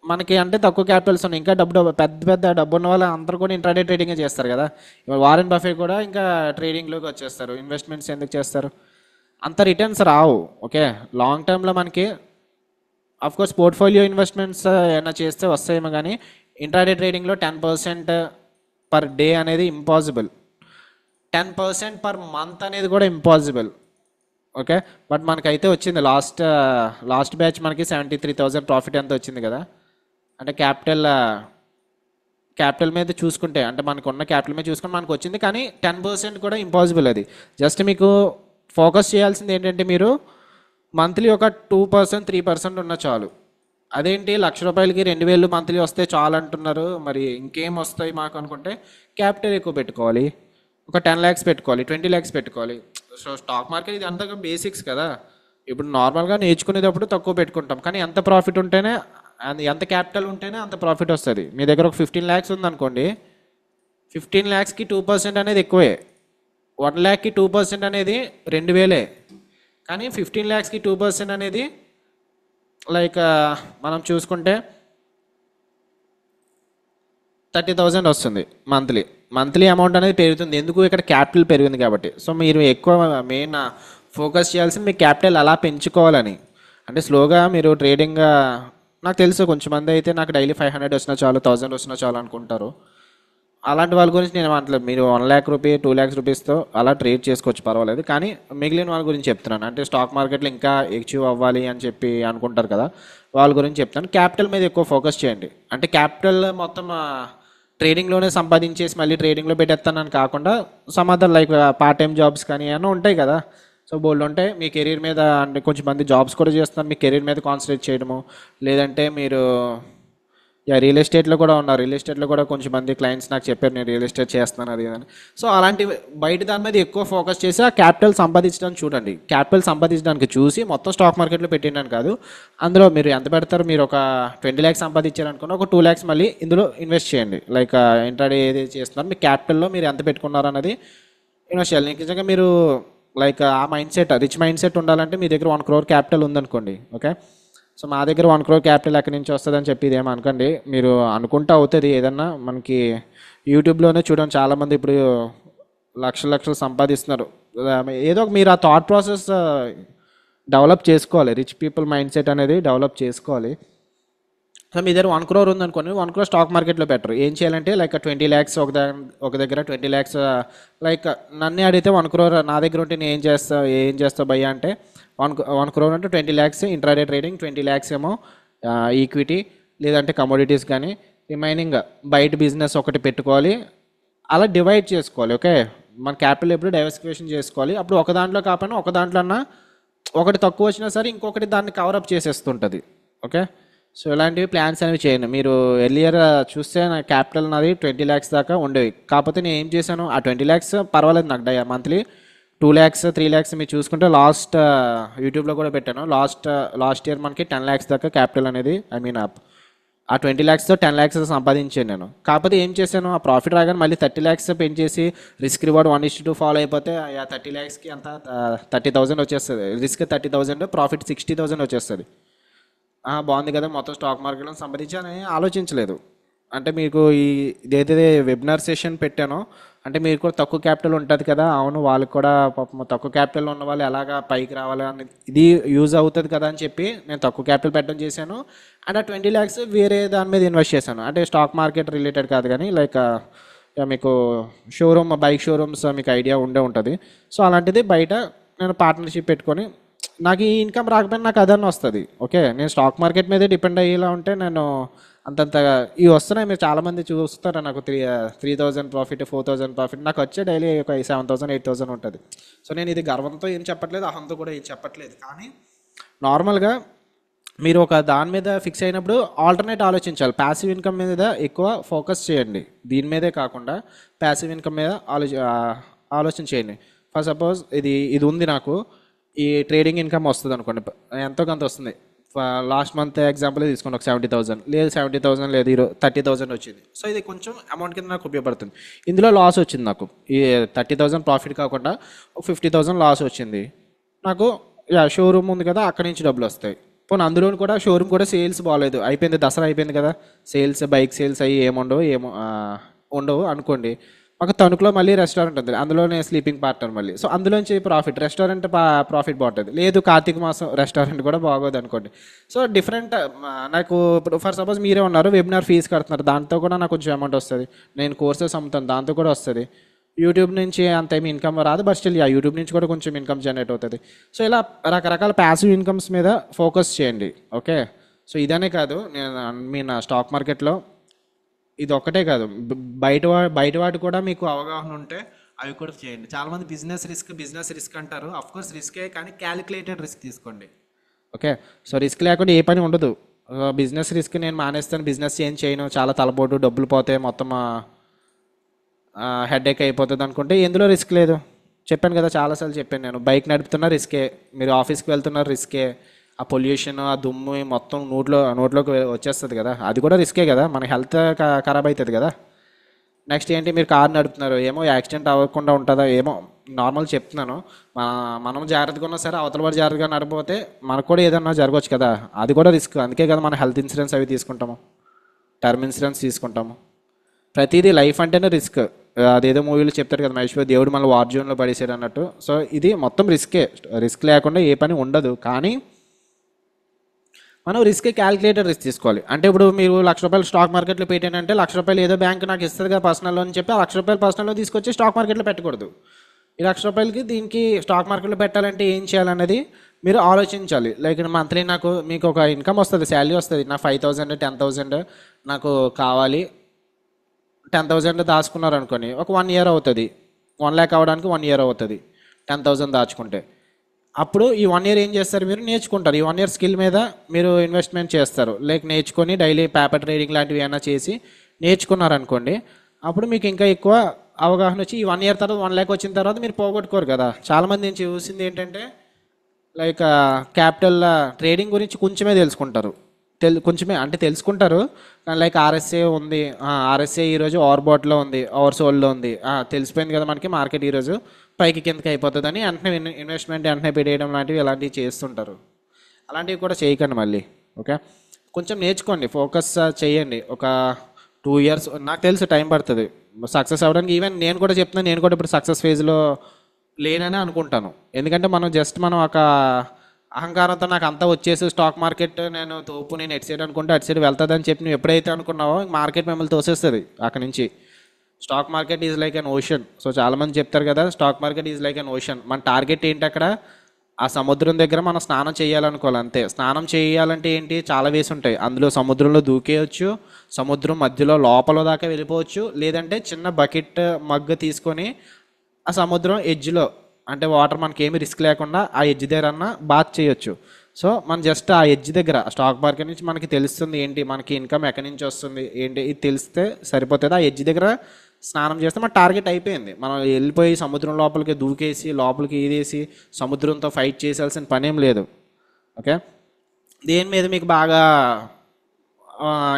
మనకి అంటే తక్కువ క్యాపిటల్స్ ఉన్నాయి, ఇంకా పెద్ద పెద్ద డబ్బు ఉన్న వాళ్ళు అందరూ కూడా ఇంట్రాడే ట్రేడింగే చేస్తారు కదా. ఇప్పుడు వారెన్ బఫే కూడా ఇంకా ట్రేడింగ్లోకి వచ్చేస్తారు, ఇన్వెస్ట్మెంట్స్ ఎందుకు చేస్తారు, అంత రిటర్న్స్ రావు. ఓకే, లాంగ్ టర్మ్లో మనకి కోర్స్ పోర్ట్ఫోలియో ఇన్వెస్ట్మెంట్స్ ఏమైనా చేస్తే వస్తాయేమో, కానీ ఇంట్రాడే ట్రేడింగ్లో 10% పర్ డే అనేది ఇంపాసిబుల్, 10% పర్ మంత్ అనేది కూడా ఇంపాసిబుల్. ఓకే, బట్ మనకైతే వచ్చింది లాస్ట్ బ్యాచ్ మనకి 73,000 ప్రాఫిట్ ఎంత వచ్చింది కదా. అంటే క్యాపిటల్ మీద చూసుకుంటే, అంటే మనకు ఉన్న క్యాపిటల్ మీద చూసుకుంటే మనకు వచ్చింది, కానీ 10% కూడా ఇంపాసిబుల్. అది జస్ట్ మీకు ఫోకస్ చేయాల్సింది ఏంటంటే మీరు మంత్లీ ఒక 2% 3% ఉన్న చాలు. అదేంటి ₹1,00,000కి 2,000 మంత్లీ వస్తే చాలు అంటున్నారు, మరి ఇంకేం వస్తాయి మాకు అనుకుంటే క్యాపిటల్ ఎక్కువ పెట్టుకోవాలి, ఒక 10 lakhs పెట్టుకోవాలి, 20 lakhs పెట్టుకోవాలి. సో స్టాక్ మార్కెట్ ఇది అంతగా బేసిక్స్ కదా. ఇప్పుడు నార్మల్గా నేర్చుకునేటప్పుడు తక్కువ పెట్టుకుంటాం, కానీ ఎంత ప్రాఫిట్ ఉంటేనే, ఎంత క్యాపిటల్ ఉంటేనే అంత ప్రాఫిట్ వస్తుంది. మీ దగ్గర ఒక 15 lakhs ఉందనుకోండి, 15 lakhsకి 2% అనేది ఎక్కువే. 1 lakhకి 2% అనేది 2,000, కానీ 15 lakhsకి 2% అనేది లైక్ మనం చూసుకుంటే 30,000 వస్తుంది మంత్లీ అమౌంట్ అనేది పెరుగుతుంది. ఎందుకు, ఇక్కడ క్యాపిటల్ పెరిగింది కాబట్టి. సో మీరు ఎక్కువ మెయిన్ ఫోకస్ చేయాల్సింది మీ క్యాపిటల్ అలా పెంచుకోవాలని. అంటే స్లోగా మీరు ట్రేడింగ్, నాకు తెలుసు కొంచెంమంది అయితే నాకు డైలీ 500 వచ్చినా చాలు, 1,000 వచ్చినా చాలు అనుకుంటారు. అలాంటి వాళ్ళ గురించి నేను మాట్లాడలేదు. మీరు 1 lakh రూపీ 2 lakhs రూపీస్తో అలా ట్రేడ్ చేసుకోవచ్చు, పర్వాలేదు. కానీ మిగిలిన వాళ్ళ గురించి చెప్తున్నాను, అంటే స్టాక్ మార్కెట్లో ఇంకా అచీవ్ అవ్వాలి అని చెప్పి అనుకుంటారు కదా, వాళ్ళ గురించి చెప్తాను. క్యాపిటల్ మీద ఎక్కువ ఫోకస్ చేయండి. అంటే క్యాపిటల్ మొత్తం ట్రేడింగ్లోనే సంపాదించేసి మళ్ళీ ట్రేడింగ్లో పెట్టేస్తానని కాకుండా, some other like part time jobs కానీ ఏమన్నా ఉంటాయి కదా. సో బోల్డ్ ఉంటాయి మీ కెరీర్ మీద. అంటే కొంచెం మంది జాబ్స్ కూడా చేస్తున్నారు, మీ కెరీర్ మీద కాన్సన్ట్రేట్ చేయడము, లేదంటే మీరు రియల్ ఎస్టేట్లో కూడా ఉన్నారు. రియల్ ఎస్టేట్లో కూడా కొంచెం మంది క్లయింట్స్ నాకు చెప్పారు, నేను రియల్ ఎస్టేట్ చేస్తున్నాను అది అని. సో అలాంటి బయట దాని మీద ఎక్కువ ఫోకస్ చేసి ఆ క్యాపిటల్ సంపాదించడానికి చూడండి. క్యాపిటల్ సంపాదించడానికి చూసి మొత్తం స్టాక్ మార్కెట్లో పెట్టిండని కాదు, అందులో మీరు ఎంత పెడతారు, మీరు ఒక 20 lakhs సంపాదించారనుకున్న ఒక 2 lakhs మళ్ళీ ఇందులో ఇన్వెస్ట్ చేయండి. లైక్ ఇంట్రాడే ఏది చేస్తున్నారు, మీ క్యాపిటల్లో మీరు ఎంత పెట్టుకున్నారు అన్నది ఇన్వెస్ట్ చేయాలి. నిజంగా మీరు లైక్ ఆ mind set rich mind set ఉండాలంటే మీ దగ్గర 1 crore క్యాపిటల్ ఉందనుకోండి. ఓకే, సో మా దగ్గర 1 crore క్యాపిటల్ ఎక్కడి నుంచి వస్తుందని చెప్పి ఇదేమో అనుకోండి, మీరు అనుకుంటా అవుతుంది ఏదన్నా. మనకి యూట్యూబ్లోనే చూడండి చాలామంది ఇప్పుడు లక్షలు లక్షలు సంపాదిస్తున్నారు. ఏదో ఒక మీరు ఆ థాట్ ప్రాసెస్ డెవలప్ చేసుకోవాలి. రిచ్ పీపుల్ మైండ్ సెట్ అనేది డెవలప్ చేసుకోవాలి. సో మీ దగ్గర 1 crore ఉందనుకోండి, 1 crore స్టాక్ మార్కెట్లో పెట్టరు. ఏం చేయాలంటే లైక్ 20 lakhs ఒక దగ్గర 20 lakhs లైక్ నన్నే అడిగితే 1 crore నా దగ్గర ఉంటే నేను ఏం చేస్తావు భయ్యా అంటే 1 crore అంటే 20 lakhs ఇంట్రాడే ట్రేడింగ్, 20 lakhs ఏమో ఈక్విటీ లేదంటే కమోడిటీస్ కానీ, రిమైనింగ్ బయట బిజినెస్ ఒకటి పెట్టుకోవాలి. అలా డివైడ్ చేసుకోవాలి. ఓకే, మన క్యాపిటల్ ఎప్పుడు డైవర్సిఫికేషన్ చేసుకోవాలి. అప్పుడు ఒక దాంట్లో కాకపోయినా ఒక దాంట్లో అన్నా ఒకటి తక్కువ వచ్చినా సరే ఇంకొకటి దాన్ని కవరప్ చేసేస్తుంటుంది. ఓకే, సో ఇలాంటివి ప్లాన్స్ అనేవి చేయండి. మీరు ఎర్లియర్ చూస్తే నా క్యాపిటల్ నాది 20 lakhs దాకా ఉండేవి. కాకపోతే నేను ఏం చేశాను, ఆ 20 lakhs పర్వాలేదు నాకు మంత్లీ 2 lakhs 3 lakhs మీరు చూసుకుంటే లాస్ట్ యూట్యూబ్లో కూడా పెట్టాను. లాస్ట్ ఇయర్ మనకి 10 lakhs దాకా క్యాపిటల్ అనేది ఆ 20 lakhsతో 10 lakhs సంపాదించాను నేను. కాకపోతే ఏం చేశాను, ఆ ప్రాఫిట్ రాగానే మళ్ళీ 30 lakhs పెంచేసి రిస్క్ రివార్డ్ 1:2 ఫాలో అయిపోతే ఆ 30 lakhsకి అంతా 30,000 వచ్చేస్తుంది. రిస్క్ 30,000, ప్రాఫిట్ 60,000 వచ్చేస్తుంది. బాగుంది కదా మొత్తం స్టాక్ మార్కెట్లో సంపాదించాలని ఆలోచించలేదు. అంటే మీకు ఇదైతే వెబినార్ సెషన్ పెట్టానో అంటే మీరు కూడా తక్కువ క్యాపిటల్ ఉంటుంది కదా, అవును వాళ్ళకి కూడా పాపం తక్కువ క్యాపిటల్ ఉన్న వాళ్ళు ఎలాగా పైకి రావాలి అని ఇది యూజ్ అవుతుంది కదా అని చెప్పి నేను తక్కువ క్యాపిటల్ పెట్టడం చేశాను. అండ్ ఆ 20 lakhs వేరే దాని మీద ఇన్వెస్ట్ చేశాను. అంటే స్టాక్ మార్కెట్ రిలేటెడ్ కాదు కానీ లైక్ మీకు బైక్ షోరూమ్స్ మీకు ఐడియా ఉంటుంది. సో అలాంటిది బయట నేను పార్ట్నర్షిప్ పెట్టుకొని నాకు ఈ ఇన్కమ్ రాకపోయినా నాకు అదన్నీ వస్తుంది. ఓకే, నేను స్టాక్ మార్కెట్ మీదే డిపెండ్ అయ్యేలా ఉంటే నేను అంతంతగా ఇవి వస్తున్నాయి. మీరు చాలామంది చూస్తారా, నాకు 3,000 ప్రాఫిట్ 4,000 ప్రాఫిట్ నాకు వచ్చే డైలీ ఒక 7,000 8,000 ఉంటుంది. సో నేను ఇది గర్వంతో ఏం చెప్పట్లేదు, అహంతో కూడా ఏం చెప్పట్లేదు. కానీ నార్మల్గా మీరు ఒక దాని మీద ఫిక్స్ అయినప్పుడు ఆల్టర్నేట్ ఆలోచించాలి. ప్యాసివ్ ఇన్కమ్ మీద ఎక్కువ ఫోకస్ చేయండి. దీని మీదే కాకుండా ప్యాసివ్ ఇన్కమ్ మీద ఆలోచన చేయండి. ఫర్ సపోజ్ ఇది ఉంది నాకు, ఈ ట్రేడింగ్ ఇన్కమ్ వస్తుంది అనుకోండి, ఎంతో కొంత వస్తుంది. లాస్ట్ మంత్ ఎగ్జాంపుల్ తీసుకోండి, ఒక 70,000 లేదు 70,000 లేదు 30,000 వచ్చింది. సో ఇది కొంచెం అమౌంట్ కింద నాకు ఉపయోగపడుతుంది. ఇందులో లాస్ వచ్చింది నాకు, ఈ 30,000 ప్రాఫిట్ కాకుండా ఒక 50,000 లాస్ వచ్చింది నాకు. షోరూమ్ ఉంది కదా, అక్కడి నుంచి డబ్బులు వస్తాయి. పోనీ అందులో కూడా షోరూమ్ కూడా సేల్స్ బాగాలేదు, అయిపోయింది, దసరా అయిపోయింది కదా, బైక్ సేల్స్ అయ్యి ఉండవు అనుకోండి. మాకు తణుకులో మళ్ళీ రెస్టారెంట్ ఉంది, అందులోనే స్లీపింగ్ పార్ట్నర్ మళ్ళీ. సో అందులోంచి ప్రాఫిట్, రెస్టారెంట్ ప్రాఫిట్ బాగుంటుంది. లేదు కార్తీక మాసం రెస్టారెంట్ కూడా బాగోదు అనుకోండి. సో డిఫరెంట్ నాకు ఇప్పుడు ఫర్ సపోజ్ మీరే ఉన్నారు, వెబినార్ ఫీజు కడుతున్నారు, దాంతో కూడా నాకు కొంచెం అమౌంట్ వస్తుంది. నేను కోర్సెస్ అమ్ముతాను, దాంతో కూడా వస్తుంది. యూట్యూబ్ నుంచి అంత ఏమి ఇన్కమ్ రాదు, బట్ స్టిల్ యూట్యూబ్ నుంచి కూడా కొంచెం ఇన్కమ్ జనరేట్ అవుతుంది. సో ఇలా రకరకాల ప్యాసివ్ ఇన్కమ్స్ మీద ఫోకస్ చేయండి. ఓకే, సో ఇదనే కాదు, నేను నా స్టాక్ మార్కెట్లో ఇది ఒక్కటే కాదు, బయట వాటి కూడా మీకు అవగాహన ఉంటే అవి కూడా చేయండి. చాలామంది బిజినెస్ రిస్క్ అంటారు. అఫ్కోర్స్ రిస్కే, కానీ క్యాలిక్యులేటెడ్ రిస్క్ తీసుకోండి. ఓకే, సో రిస్క్ లేకుండా ఏ పని ఉండదు. బిజినెస్ రిస్క్ నేను మానేస్తాను, బిజినెస్ ఏం చేయను, చాలా తలపోటు, డబ్బులు పోతే మొత్తం హెడేక్ అయిపోతుంది అనుకుంటే ఎందులో రిస్క్ లేదు. చెప్పాను కదా, చాలాసార్లు చెప్పాను నేను, బైక్ నడుపుతున్నా రిస్కే, మీరు ఆఫీస్కి వెళ్తున్నారు రిస్కే, ఆ పొల్యూషన్ ఆ దుమ్ము మొత్తం నోట్లోకి వచ్చేస్తుంది కదా, అది కూడా రిస్కే కదా, మన హెల్త్ ఖరాబ్ అవుతుంది కదా. నెక్స్ట్ ఏంటి, మీరు కార్ నడుపుతున్నారు, ఏమో యాక్సిడెంట్ అవ్వకుండా ఉంటుందా ఏమో, నార్మల్ చెప్తున్నాను. మనం జాగ్రత్తగా ఉన్నా సరే అవతల వాడు జాగ్రత్తగా నడిపోతే మనకు కూడా ఏదన్నా జరగవచ్చు కదా, అది కూడా రిస్క్. అందుకే కదా మన హెల్త్ ఇన్సూరెన్స్ అవి తీసుకుంటాము, టర్మ్ ఇన్సూరెన్స్ తీసుకుంటాము. ప్రతిదీ లైఫ్ అంటేనే రిస్క్. అదేదో మూవీలో చెప్తారు కదా, మహేష్ బాబు దేవుడు మళ్ళీ వార్ జోన్లో పడేసాడు అన్నట్టు. సో ఇది మొత్తం రిస్క్ లేకుండా ఏ పని ఉండదు. కానీ మనం క్యాలిక్యులేటెడ్ రిస్క్ తీసుకోవాలి. అంటే ఇప్పుడు మీరు ₹1,00,000 స్టాక్ మార్కెట్లో పెట్టానంటే ₹1,00,000 ఏదో బ్యాంక్ నాకు ఇస్తుంది కదా పర్సనల్ లోన్ అని చెప్పి ఆ ₹1,00,000 పర్సనల్ లోన్ తీసుకొచ్చి స్టాక్ మార్కెట్లో పెట్టకూడదు. ఈ ₹1,00,000కి దీనికి స్టాక్ మార్కెట్లో పెట్టాలంటే ఏం చేయాలనేది మీరు ఆలోచించాలి. లైక్ మంత్లీ మీకు ఒక ఇన్కమ్ వస్తుంది, శాలరీ వస్తుంది, నా 5,000 10,000 నాకు కావాలి, 10,000 దాచుకున్నారు అనుకోని ఒక 1 year అవుతుంది, 1 lakh అవ్వడానికి 1 year అవుతుంది 10,000 దాచుకుంటే. అప్పుడు ఈ 1 year ఏం చేస్తారు, మీరు నేర్చుకుంటారు. ఈ 1 year స్కిల్ మీద మీరు ఇన్వెస్ట్మెంట్ చేస్తారు. లైక్ నేర్చుకొని డైలీ పేపర్ ట్రేడింగ్ లాంటివి ఏమైనా చేసి నేర్చుకున్నారు అనుకోండి, అప్పుడు మీకు ఇంకా ఎక్కువ అవగాహన వచ్చి ఈ 1 year తర్వాత 1 lakh వచ్చిన తర్వాత మీరు పోగొట్టుకోరు కదా. చాలామంది నేను చూసింది ఏంటంటే లైక్ క్యాపిటల్ ట్రేడింగ్ గురించి కొంచెమే తెలుసుకుంటారు, కొంచెమే అంటే తెలుసుకుంటారు. కానీ లైక్ ఆర్ఎస్ఏ ఉంది, ఆర్ఎస్ఏ ఈరోజు ఓవర్ బాట్లో ఉంది, ఓవర్ సోల్డ్లో ఉంది, తెలిసిపోయింది కదా మనకి మార్కెట్ ఈరోజు పైకి కిందకి అయిపోతుందని వెంటనే ఇన్వెస్ట్మెంట్ వెంటనే పెట్టేయడం లాంటివి ఇలాంటివి చేస్తుంటారు. అలాంటివి కూడా చేయకండి మళ్ళీ. ఓకే, కొంచెం నేర్చుకోండి, ఫోకస్ చేయండి. ఒక 2 years నాకు తెలుసు టైం పడుతుంది సక్సెస్ అవ్వడానికి. ఈవెన్ నేను కూడా చెప్తున్నాను, నేను కూడా ఇప్పుడు సక్సెస్ ఫేజ్లో లేనని అనుకుంటాను. ఎందుకంటే మనం ఒక అహంకారంతో నాకు అంతా వచ్చేసి స్టాక్ మార్కెట్ నేను తోపు, నేను ఎటు సైడ్ అనుకుంటే అటు సైడ్ వెళ్తుందని చెప్పి నువ్వు ఎప్పుడైతే అనుకున్నావో మార్కెట్ మిమ్మల్ని తోసేస్తుంది అక్కడి నుంచి. Stock market is like an ocean. So చాలామంది చెప్తారు కదా stock market is like an ocean. మన టార్గెట్ ఏంటి అక్కడ, ఆ సముద్రం దగ్గర మనం స్నానం చేయాలనుకోవాలి అంతే. స్నానం చేయాలంటే ఏంటి, చాలా వేసి ఉంటాయి అందులో. సముద్రంలో దూకేయచ్చు, సముద్రం మధ్యలో లోపల దాకా వెళ్ళిపోవచ్చు, లేదంటే చిన్న బకెట్ మగ్గు తీసుకొని ఆ సముద్రం ఎడ్జ్లో, అంటే వాటర్ మనకేమి రిస్క్ లేకుండా ఆ ఎడ్జ్ దగ్గర అన్న బాత్ చేయొచ్చు. సో మనం జస్ట్ ఆ ఎడ్జ్ దగ్గర స్టాక్ మార్కెట్ నుంచి మనకి తెలుస్తుంది ఏంటి, మనకి ఇన్కమ్ ఎక్కడి నుంచి వస్తుంది ఏంటి, ఇది తెలిస్తే సరిపోతుంది. ఆ ఎడ్జ్ దగ్గర స్నానం చేస్తే మన టార్గెట్ అయిపోయింది. మనం వెళ్ళిపోయి సముద్రం లోపలికి దూకేసి లోపలికి ఈదేసి సముద్రంతో ఫైట్ చేయాల్సిన పనేం లేదు. ఓకే, దేని మీద మీకు బాగా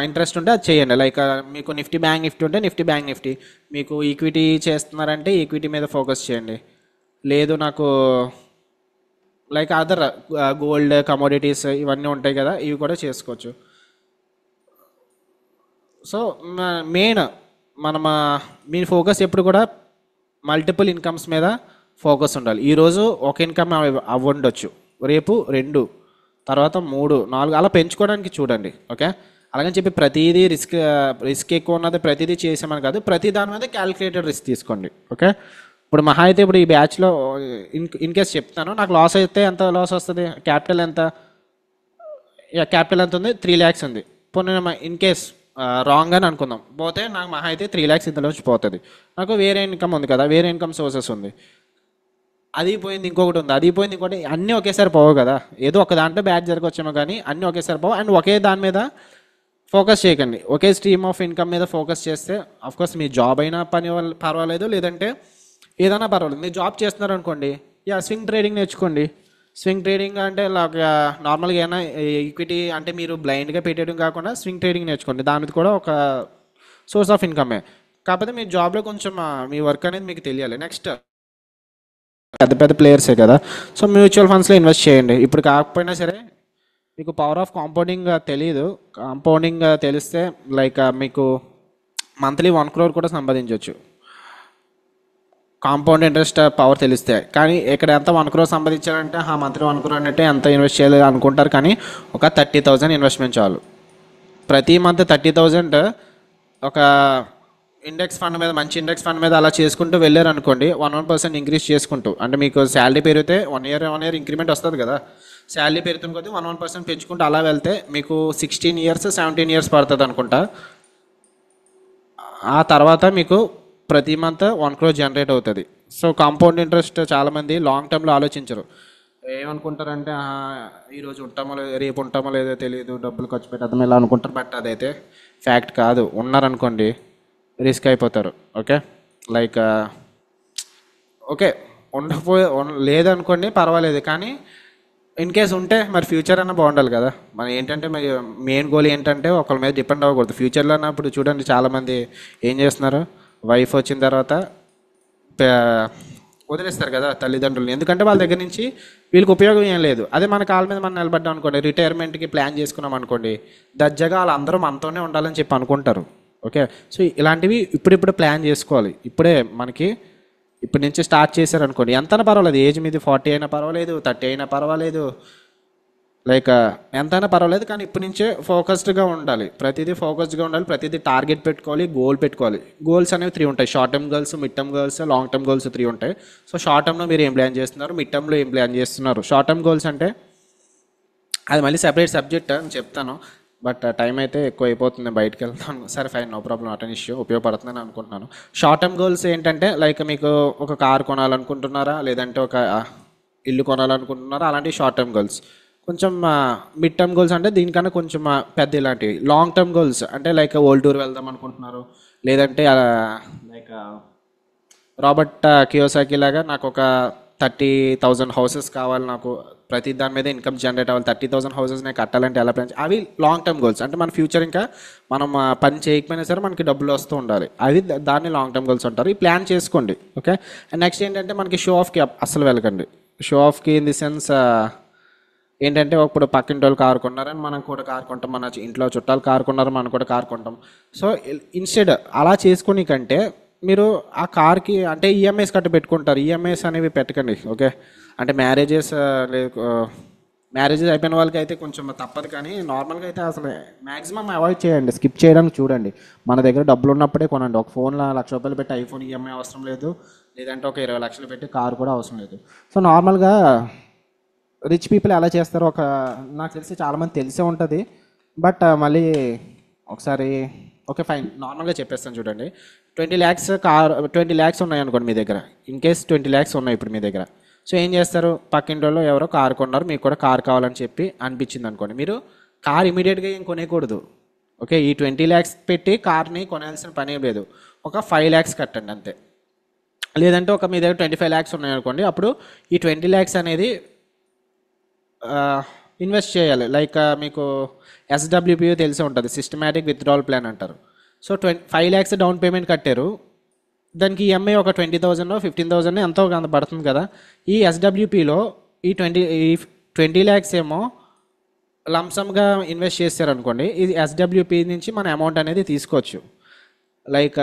ఇంట్రెస్ట్ ఉంటే అది చేయండి. లైక్ మీకు నిఫ్టీ బ్యాంక్ నిఫ్టీ ఉంటే నిఫ్టీ బ్యాంక్ నిఫ్టీ, మీకు ఈక్విటీ చేస్తున్నారంటే ఈక్విటీ మీద ఫోకస్ చేయండి. లేదు నాకు లైక్ అదర్ గోల్డ్ కమోడిటీస్ ఇవన్నీ ఉంటాయి కదా, ఇవి కూడా చేసుకోవచ్చు. సో మెయిన్ మీ ఫోకస్ ఎప్పుడు కూడా మల్టిపుల్ ఇన్కమ్స్ మీద ఫోకస్ ఉండాలి. ఈరోజు ఒక ఇన్కమ్ అవ్వండొచ్చు, రేపు 2, తర్వాత 3, 4 అలా పెంచుకోవడానికి చూడండి. ఓకే, అలాగని చెప్పి ప్రతిదీ రిస్క్ ఎక్కువ ఉన్నది ప్రతిదీ చేసామని కాదు, ప్రతి దాని మీద క్యాలిక్యులేటెడ్ రిస్క్ తీసుకోండి. ఓకే, ఇప్పుడు మహా అయితే ఇప్పుడు ఈ బ్యాచ్లో ఇన్ కేస్ చెప్తాను, నాకు లాస్ అయితే ఎంత లాస్ వస్తుంది, క్యాపిటల్ ఎంత ఉంది, 3 lakhs ఉంది. పోనీ ఇన్ కేస్ రాంగ్ అని అనుకుందాం, పోతే నాకు మహా అయితే 3 lakhs ఇందులోంచి పోతుంది. నాకు వేరే ఇన్కమ్ ఉంది కదా, వేరే ఇన్కమ్ సోర్సెస్ ఉంది, అది పోయింది ఇంకొకటి ఉంది, అది పోయింది ఇంకోటి, అన్నీ ఒకేసారి పోవు కదా. ఏదో ఒక దాంట్లో బ్యాచ్ జరగవచ్చేమో కానీ అన్నీ ఒకేసారి పోవు. అండ్ ఒకే దాని మీద ఫోకస్ చేయకండి, ఒకే స్ట్రీమ్ ఆఫ్ ఇన్కమ్ మీద ఫోకస్ చేస్తే అఫ్కోర్స్ మీ జాబ్ అయినా పర్వాలేదు, లేదంటే ఏదైనా పర్వాలేదు. మీరు జాబ్ చేస్తున్నారు అనుకోండి, స్వింగ్ ట్రేడింగ్ నేర్చుకోండి. స్వింగ్ ట్రేడింగ్ అంటే నార్మల్గా ఏమైనా ఈక్విటీ అంటే మీరు బ్లైండ్గా పెట్టేయడం కాకుండా స్వింగ్ ట్రేడింగ్ నేర్చుకోండి. దానిది కూడా ఒక సోర్స్ ఆఫ్ ఇన్కమే. కాకపోతే మీ జాబ్లో కొంచెం మీ వర్క్ అనేది మీకు తెలియాలి. నెక్స్ట్ పెద్ద ప్లేయర్సే కదా, సో మ్యూచువల్ ఫండ్స్లో ఇన్వెస్ట్ చేయండి. ఇప్పుడు కాకపోయినా సరే మీకు పవర్ ఆఫ్ కాంపౌండింగ్ తెలియదు, కాంపౌండింగ్ తెలిస్తే లైక్ మీకు మంత్లీ 1 crore కూడా సంపాదించవచ్చు కాంపౌండ్ ఇంట్రెస్ట్ పవర్ తెలిస్తే. కానీ ఇక్కడ ఎంత 1 crore సంపాదించాలంటే మంత్లీ 1 crore అంటే ఎంత ఇన్వెస్ట్ చేయాలి అనుకుంటారు, కానీ ఒక 30,000 ఇన్వెస్ట్మెంట్ చాలు. ప్రతి మంత్ 30,000 ఒక ఇండెక్స్ ఫండ్ మీద, మంచి ఇండెక్స్ ఫండ్ మీద అలా చేసుకుంటూ వెళ్ళారు అనుకోండి, 1% ఇంక్రీజ్ చేసుకుంటూ, అంటే మీకు శాలరీ పెరిగితే 1 year ఇంక్రిమెంట్ వస్తుంది కదా, శాలరీ పెరుగుతున్న కొద్దీ 1% పెంచుకుంటూ అలా వెళ్తే మీకు 16 years 17 years పడుతుంది అనుకుంటా. ఆ తర్వాత మీకు ప్రతి మంత్ 1 crore జనరేట్ అవుతుంది. సో కాంపౌండ్ ఇంట్రెస్ట్ చాలామంది లాంగ్ టర్మ్లో ఆలోచించరు. ఏమనుకుంటారంటే ఈరోజు ఉంటామో లేదో, రేపు ఉంటామో లేదో తెలియదు, డబ్బులు ఖర్చు పెట్టేద్దాం ఇలా అనుకుంటారు. బట్ అదైతే ఫ్యాక్ట్ కాదు. ఉన్నారనుకోండి రిస్క్ అయిపోతారు. ఓకే, లైక్ ఓకే లేదనుకోండి పర్వాలేదు, కానీ ఇన్ కేస్ ఉంటే మరి ఫ్యూచర్ అన్న బాగుండాలి కదా. మనం ఏంటంటే మరి మెయిన్ గోల్ ఏంటంటే ఒకరి మీద డిపెండ్ అవ్వకూడదు. ఫ్యూచర్లో అన్నప్పుడు చూడండి చాలామంది ఏం చేస్తున్నారు, వైఫ్ వచ్చిన తర్వాత వదిలేస్తారు కదా తల్లిదండ్రులు, ఎందుకంటే వాళ్ళ దగ్గర నుంచి వీళ్ళకి ఉపయోగం ఏం లేదు. అదే మన కాళ్ళ మీద మనం నిలబడ్డాం అనుకోండి, రిటైర్మెంట్కి ప్లాన్ చేసుకున్నాం అనుకోండి, దర్జాగా వాళ్ళందరూ మనతోనే ఉండాలని చెప్పి అనుకుంటారు. ఓకే, సో ఇలాంటివి ఇప్పుడిప్పుడు ప్లాన్ చేసుకోవాలి. ఇప్పుడే మనకి ఇప్పటి నుంచి స్టార్ట్ చేశారనుకోండి, ఎంతైనా పర్వాలేదు, ఏజ్ మీది 40 అయినా పర్వాలేదు, 30 అయినా పర్వాలేదు, లైక్ ఎంతైనా పర్వాలేదు, కానీ ఇప్పటి నుంచే ఫోకస్డ్గా ఉండాలి. ప్రతిదీ ఫోకస్డ్గా ఉండాలి, ప్రతిదీ టార్గెట్ పెట్టుకోవాలి, గోల్ పెట్టుకోవాలి. గోల్స్ అనేవి 3 ఉంటాయి, short term goals, mid term goals, long term goals 3 ఉంటాయి. సో షార్ట్ టర్మ్లో మీరు ఏం ప్లాన్ చేస్తున్నారు, మిడ్ టర్మ్లో ఏం ప్లాన్ చేస్తున్నారు. షార్ట్ టర్మ్ గోల్స్ అంటే అది మళ్ళీ సెపరేట్ సబ్జెక్ట్ అని చెప్తాను, బట్ టైం అయితే ఎక్కువ అయిపోతుంది, బయటకు వెళ్తాను. సరే ఫైన్, నో ప్రాబ్లం, అటెన్ ఇష్యూ ఉపయోగపడుతుందని అనుకుంటున్నాను. షార్ట్ టర్మ్ గోల్స్ ఏంటంటే లైక్ మీకు ఒక కార్ కొనాలనుకుంటున్నారా, లేదంటే ఒక ఇల్లు కొనాలనుకుంటున్నారా, అలాంటివి షార్ట్ టర్మ్ గోల్స్. కొంచెం మిడ్ టర్మ్ గోల్స్ అంటే దీనికన్నా కొంచెం పెద్ద ఇలాంటివి. లాంగ్ టర్మ్ గోల్స్ అంటే లైక్ వరల్డ్ టూర్ వెళ్దాం అనుకుంటున్నారు, లేదంటే లైక్ రాబర్ట్ కియోసాకి లాగా నాకు ఒక 30,000 హౌసెస్ కావాలి నాకు, ప్రతి దాని మీద ఇన్కమ్ జనరేట్ అవ్వాలి, 30,000 హౌసెస్ నేను కట్టాలంటే ఎలా ప్లాన్, అవి లాంగ్ టర్మ్ గోల్స్. అంటే మన ఫ్యూచర్ ఇంకా మనం పని చేయకపోయినా సరే మనకి డబ్బులు వస్తూ ఉండాలి, అవి దాన్ని లాంగ్ టర్మ్ గోల్స్ అంటారు. ఈ ప్లాన్ చేసుకోండి. ఓకే. అండ్ నెక్స్ట్ ఏంటంటే మనకి షో ఆఫ్కి అస్సలు వెళ్ళకండి. షో ఆఫ్కి ఇన్ ది సెన్స్ ఏంటంటే ఇప్పుడు పక్కింటి వాళ్ళు కారు కొన్నారని మనం కూడా కారు కొంటాం, మన ఇంట్లో చుట్టాలు కారు కొన్నారు మనం కూడా కారు కొంటాం. సో ఇన్స్టెడ్ అలా చేసుకుని కంటే మీరు ఆ కార్కి అంటే ఈఎంఐస్ కట్ట పెట్టుకుంటారు, ఈఎంఐస్ అనేవి పెట్టకండి. ఓకే. అంటే మ్యారేజెస్ అయిపోయిన వాళ్ళకి అయితే కొంచెం తప్పదు, కానీ నార్మల్గా అయితే అసలు మ్యాక్సిమం అవాయిడ్ చేయండి, స్కిప్ చేయడానికి చూడండి. మన దగ్గర డబ్బులు ఉన్నప్పుడే కొనండి. ఒక ఫోన్లో ₹1,00,000 పెట్టి ఐఫోన్ ఈఎంఐ అవసరం లేదు, లేదంటే ఒక 20 లక్షలు పెట్టి కారు కూడా అవసరం లేదు. సో నార్మల్గా రిచ్ పీపుల్ ఎలా చేస్తారో నాకు తెలిసి చాలామంది తెలిసే ఉంటుంది. బట్ మళ్ళీ ఒకసారి ఓకే ఫైన్ నార్మల్గా చెప్పేస్తాను చూడండి. 20 ల్యాక్స్ కార్ 20 ల్యాక్స్ ఉన్నాయి అనుకోండి మీ దగ్గర, ఇన్ కేస్ 20 ల్యాక్స్ ఉన్నాయి ఇప్పుడు మీ దగ్గర. సో ఏం చేస్తారు, పక్కింటి వాళ్ళు ఎవరో కారు కొన్నారు, మీకు కూడా కారు కావాలని చెప్పి అనిపించింది అనుకోండి, మీరు కార్ ఇమీడియట్గా ఏం కొనేయకూడదు. ఓకే. ఈ 20 ల్యాక్స్ పెట్టి కార్ని కొనాల్సిన పని ఏం లేదు, ఒక 5 ల్యాక్స్ కట్టండి అంతే. లేదంటే ఒక మీ దగ్గర 25 ల్యాక్స్ ఉన్నాయి అనుకోండి, అప్పుడు ఈ 20 ల్యాక్స్ అనేది ఇన్వెస్ట్ చేయాలి. లైక్ మీకు ఎస్డబ్ల్యూపీ తెలిసే ఉంటుంది, సిస్టమాటిక్ విత్డ్రావల్ ప్లాన్ అంటారు. సో 5 ల్యాక్స్ డౌన్ పేమెంట్ కట్టారు, దానికి ఈఎంఐ ఒక 20,000 15,000 ఎంతో అంత పడుతుంది కదా. ఈ ఎస్డబ్ల్యూపీలో ఈ 20 ల్యాక్స్ ఏమో లంసమ్గా ఇన్వెస్ట్ చేశారనుకోండి, ఇది ఎస్డబ్ల్యూపీ నుంచి మన అమౌంట్ అనేది తీసుకోవచ్చు. లైక్